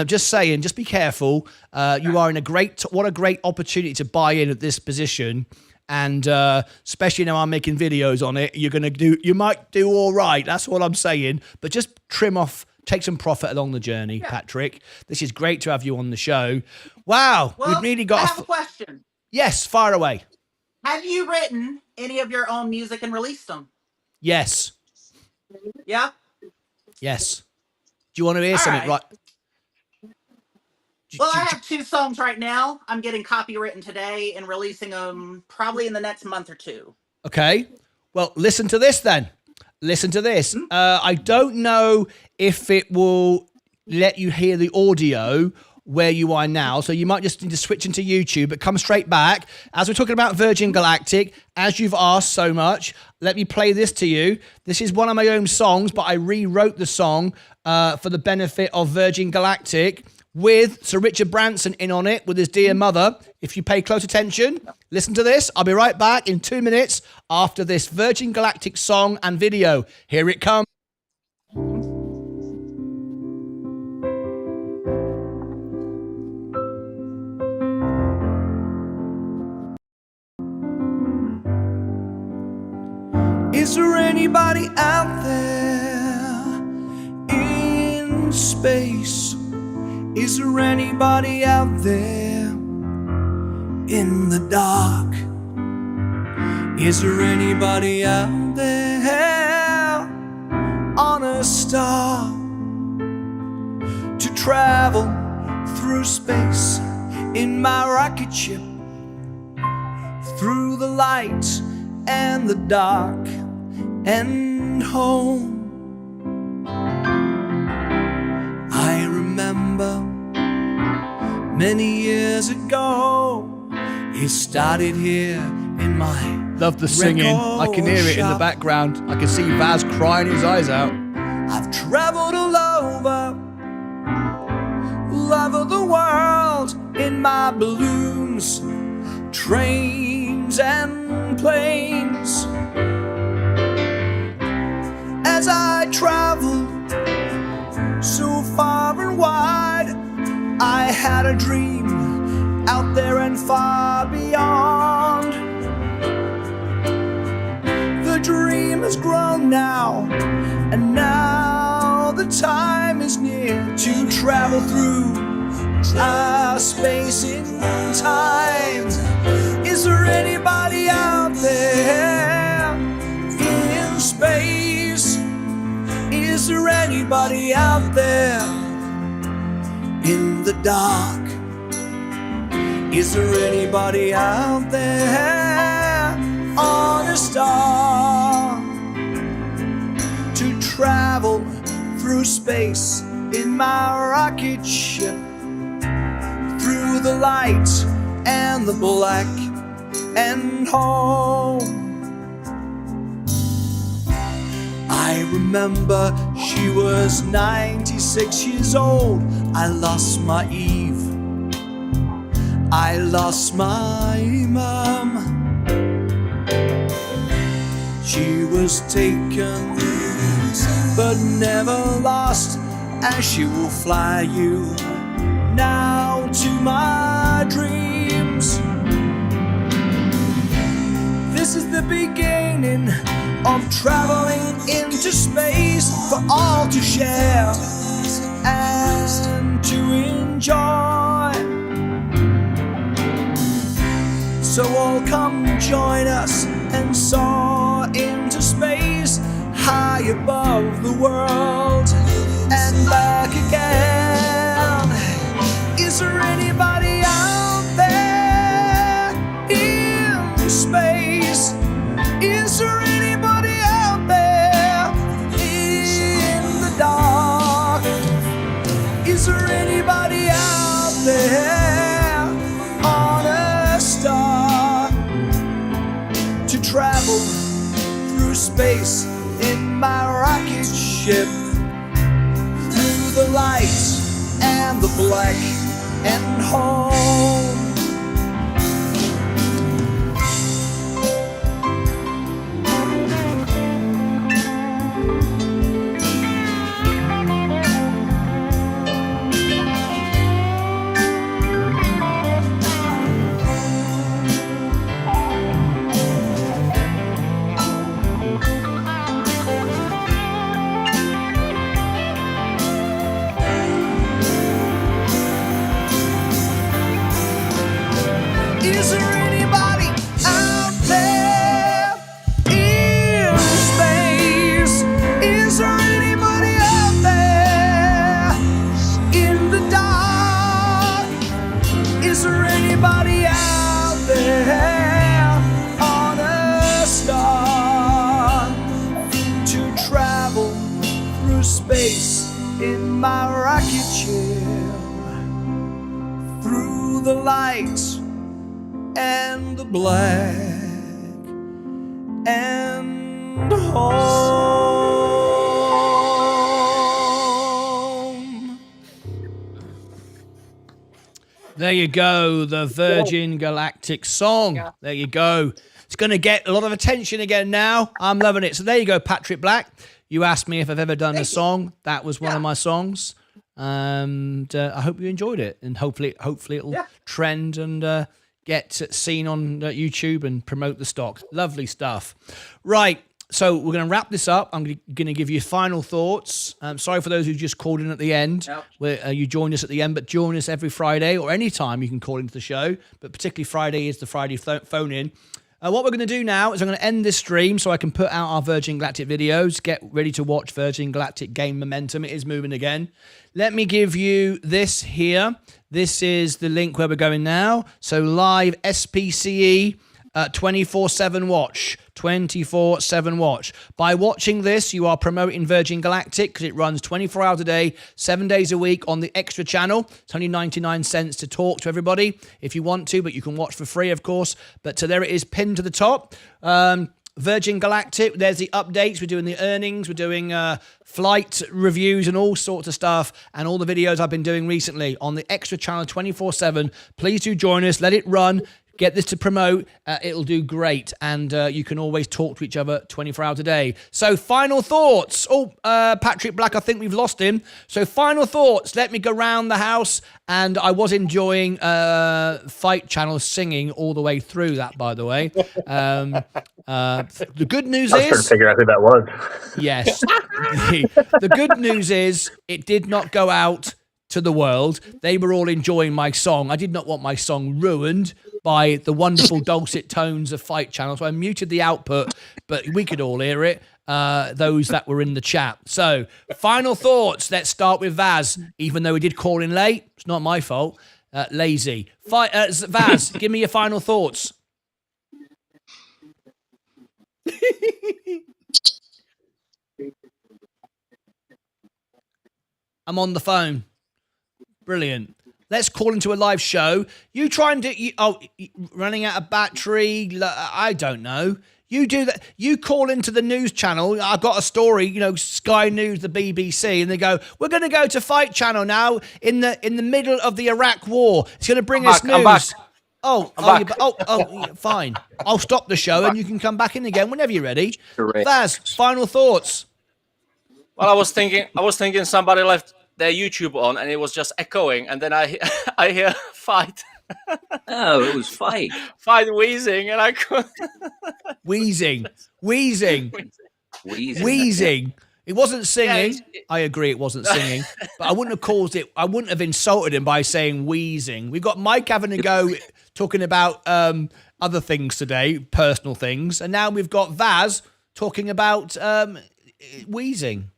Just saying, just be careful. You are in what a great opportunity to buy in at this position. And especially now I'm making videos on it, you might do all right. That's what I'm saying. But just trim off, take some profit along the journey, Patrick. This is great to have you on the show. Wow, we've really got. I have a question. Yes, fire away. Have you written any of your own music and released them? Yes. Yeah. Yes. Do you want to hear something? Right. Well, I have 2 songs right now. I'm getting copywritten today and releasing them probably in the next month or 2. Okay. Well, listen to this then. Listen to this. I don't know if it will let you hear the audio where you are now, so you might just need to switch into YouTube, but come straight back. As we're talking about Virgin Galactic, as you've asked so much, let me play this to you. This is one of my own songs, but I rewrote the song for the benefit of Virgin Galactic, with Sir Richard Branson in on it with his dear mother. If you pay close attention, listen to this. I'll be right back in 2 minutes after this Virgin Galactic song and video. Here it comes. Is there anybody out there in space? Is there anybody out there in the dark? Is there anybody out there on a star to travel through space in my rocket ship, through the light and the dark and home? I remember many years ago, it started here in my love the singing. I can hear it in the background. I can see Vaz crying his eyes out. I've traveled all over the world in my balloons, trains and planes. As I traveled so far and wide, I had a dream out there and far beyond. is near to travel through space in time. Is there anybody out there in space? Is there anybody out there in the dark? Is there anybody out there on a star to travel through space in my rocket ship, through the light and the black and home? I remember she was 96 years old. I lost my Eve, I lost my mum. She was taken but never lost, as she will fly you now to my dreams. This is the beginning of traveling into space for all to share and to enjoy. So all come join us and soar into space, high above the world and back again. Is there anybody out there in space? Is there anybody out there in the dark? Is there anybody out there on a star to travel through space in my rocket ship, through the light and the black and home? Is there anybody out there in space? Is there anybody out there in the dark? Is there anybody out there on a star to travel through space in my rocket ship, through the light and the black and home? There you go, the Virgin Galactic song. There you go. It's going to get a lot of attention again now. I'm loving it. So there you go, Patrick Black. You asked me if I've ever done a song. That was one of my songs. And I hope you enjoyed it. And hopefully it'll trend and get seen on YouTube and promote the stock. Lovely stuff. Right. So we're going to wrap this up. I'm going to give you final thoughts. Sorry for those who just called in at the end. Where you joined us at the end, but join us every Friday or any time you can call into the show. But particularly Friday is the Friday phone in. What we're going to do now is I'm going to end this stream so I can put out our Virgin Galactic videos. Get ready to watch Virgin Galactic gain momentum. It is moving again. Let me give you this here. This is the link where we're going now. So live SPCE 24/7 watch. 24/7 watch. By watching this, you are promoting Virgin Galactic because it runs 24 hours a day, 7 days a week on the extra channel. It's only 99 cents to talk to everybody if you want to, but you can watch for free, of course. But there it is, pinned to the top. Virgin Galactic, there's the updates. We're doing the earnings. We're doing flight reviews and all sorts of stuff and all the videos I've been doing recently on the extra channel 24/7. Please do join us. Let it run. get this to promote. It'll do great. And you can always talk to each other 24 hours a day. So final thoughts. Oh, Patrick Black, I think we've lost him. So final thoughts. Let me go round the house. And I was enjoying Fight Channel singing all the way through that, by the way. The good news I was trying to is... figure out who that was. Yes. The good news is it did not go out to the world. They were all enjoying my song. I did not want my song ruined by the wonderful dulcet tones of Fight Channel, so I muted the output, but we could all hear it, those that were in the chat. So, final thoughts. Let's start with Vaz, even though he did call in late. It's not my fault. Lazy. Vaz, give me your final thoughts. I'm on the phone. Brilliant. Let's call into a live show. You try and do... running out of battery. I don't know. You do that. You call into the news channel. I've got a story, Sky News, the BBC, and they go, we're going to go to Fight Channel now in the middle of the Iraq war. It's going to bring us news. I'm back. Fine. I'll stop the show and you can come back in again whenever you're ready. Correct. Vaz, final thoughts. Well, I was thinking somebody left their YouTube on and it was just echoing, and then I hear Fight. Oh, it was Fight. Fight wheezing, and I could Wheezing. It wasn't singing. Yeah, I agree, it wasn't singing. But I wouldn't have caused it. I wouldn't have insulted him by saying wheezing. We've got Mike having a go talking about other things today, personal things, and now we've got Vaz talking about wheezing.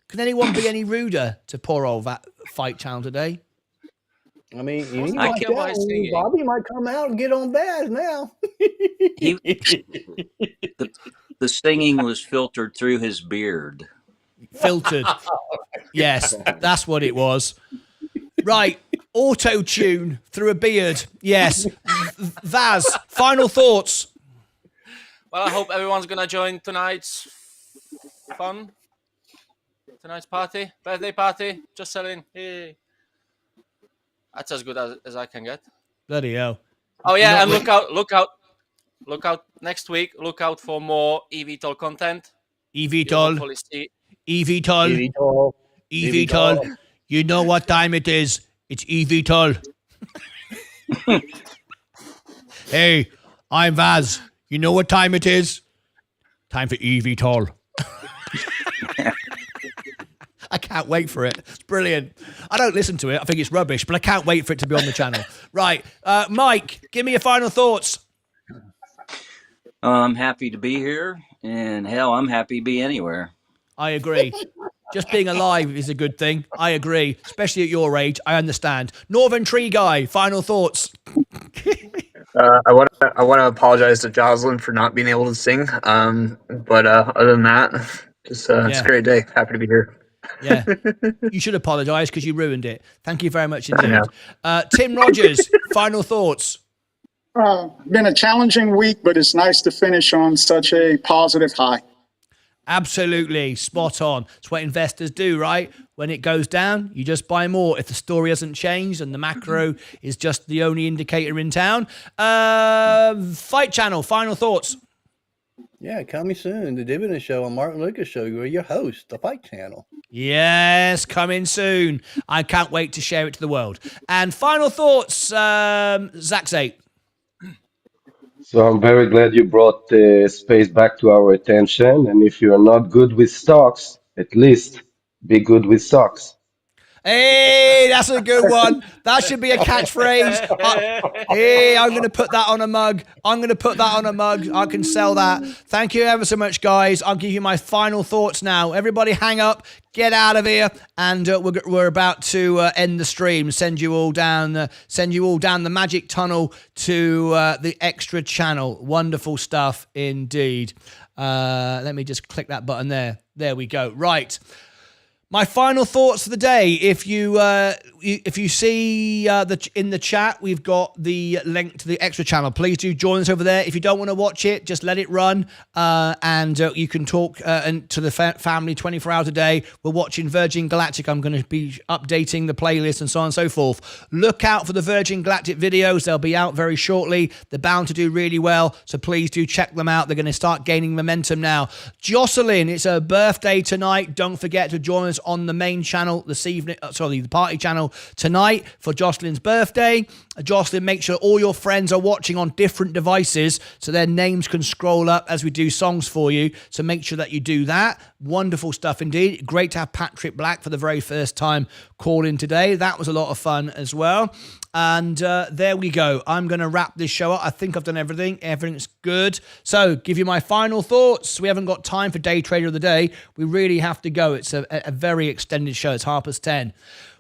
Can anyone be any ruder to poor old Fight Channel today? I mean, Bobby might come out and get on Vaz now. The singing was filtered through his beard. Filtered. Yes, that's what it was. Right. Auto-tune through a beard. Yes. Vaz, final thoughts. Well, I hope everyone's going to join tonight's fun. Tonight's party, birthday party, just selling. Hey. That's as good as I can get. Bloody hell. Oh yeah, and look out next week. Look out for more eVTOL content. eVTOL. You know what time it is. It's eVTOL. Hey, I'm Vaz. You know what time it is? Time for eVTOL. I can't wait for it. It's brilliant. I don't listen to it. I think it's rubbish, but I can't wait for it to be on the channel. Right. Mike, give me your final thoughts. I'm happy to be here, and hell, I'm happy to be anywhere. I agree. Just being alive is a good thing. I agree, especially at your age. I understand. Northern Tree Guy, final thoughts. I want to apologize to Jocelyn for not being able to sing. But other than that, it's a great day. Happy to be here. Yeah, you should apologise because you ruined it. Thank you very much indeed. Tim Rogers, final thoughts. Been a challenging week, but it's nice to finish on such a positive high. Absolutely, spot on. It's what investors do, right? When it goes down, you just buy more. If the story hasn't changed and the macro is just the only indicator in town. Fight Channel, final thoughts. Yeah, coming soon. The Dividend Show on Martin Lucas Show. You're your host, the Fight Channel. Yes, coming soon. I can't wait to share it to the world. And final thoughts, Zach Zate. So I'm very glad you brought the space back to our attention. And if you're not good with stocks, at least be good with socks. Hey, that's a good one. That should be a catchphrase. Hey, I'm going to put that on a mug. I can sell that. Thank you ever so much, guys. I'll give you my final thoughts now. Everybody hang up, get out of here, and we're about to end the stream. Send you all down the magic tunnel to the extra channel. Wonderful stuff indeed. Let me just click that button there. There we go. Right. My final thoughts for the day. If you see in the chat, we've got the link to the extra channel. Please do join us over there. If you don't want to watch it, just let it run, and you can talk to the family 24 hours a day. We're watching Virgin Galactic. I'm going to be updating the playlist and so on and so forth. Look out for the Virgin Galactic videos. They'll be out very shortly. They're bound to do really well, so please do check them out. They're going to start gaining momentum now. Jocelyn, it's her birthday tonight. Don't forget to join us on the main channel this evening, the party channel tonight for Jocelyn's birthday. Jocelyn, make sure all your friends are watching on different devices so their names can scroll up as we do songs for you. So make sure that you do that. Wonderful stuff indeed. Great to have Patrick Black for the very first time call in today. That was a lot of fun as well. And there we go. I'm going to wrap this show up. I think I've done everything. Everything's good. So give you my final thoughts. We haven't got time for Day Trader of the Day. We really have to go. It's a very extended show. It's 10:30.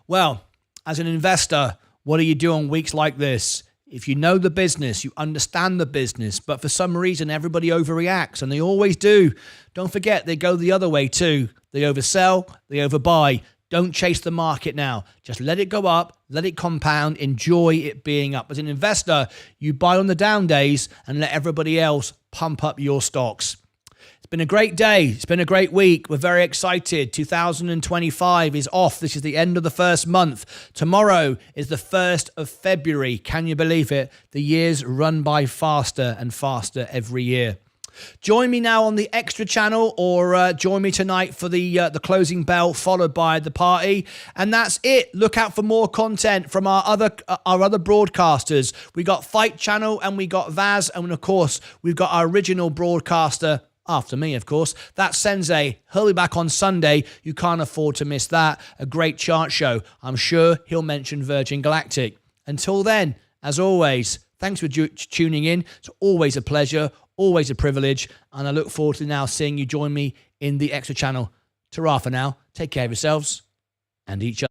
Well, as an investor, what do you do on weeks like this? If you know the business, you understand the business, but for some reason, everybody overreacts, and they always do. Don't forget, they go the other way too. They oversell, they overbuy. Don't chase the market now. Just let it go up, let it compound, enjoy it being up. As an investor, you buy on the down days and let everybody else pump up your stocks. It's been a great day. It's been a great week. We're very excited. 2025 is off. This is the end of the first month. Tomorrow is the 1st of February. Can you believe it? The years run by faster and faster every year. Join me now on the extra channel, or join me tonight for the closing bell, followed by the party. And that's it. Look out for more content from our other broadcasters. We got Fight Channel, and we got Vaz, and of course we've got our original broadcaster, after me, of course. That's Sensei. He'll be back on Sunday. You can't afford to miss that. A great chart show. I'm sure he'll mention Virgin Galactic. Until then, as always, thanks for tuning in. It's always a pleasure, always a privilege, and I look forward to now seeing you join me in the extra channel. Ta-ra for now. Take care of yourselves and each other.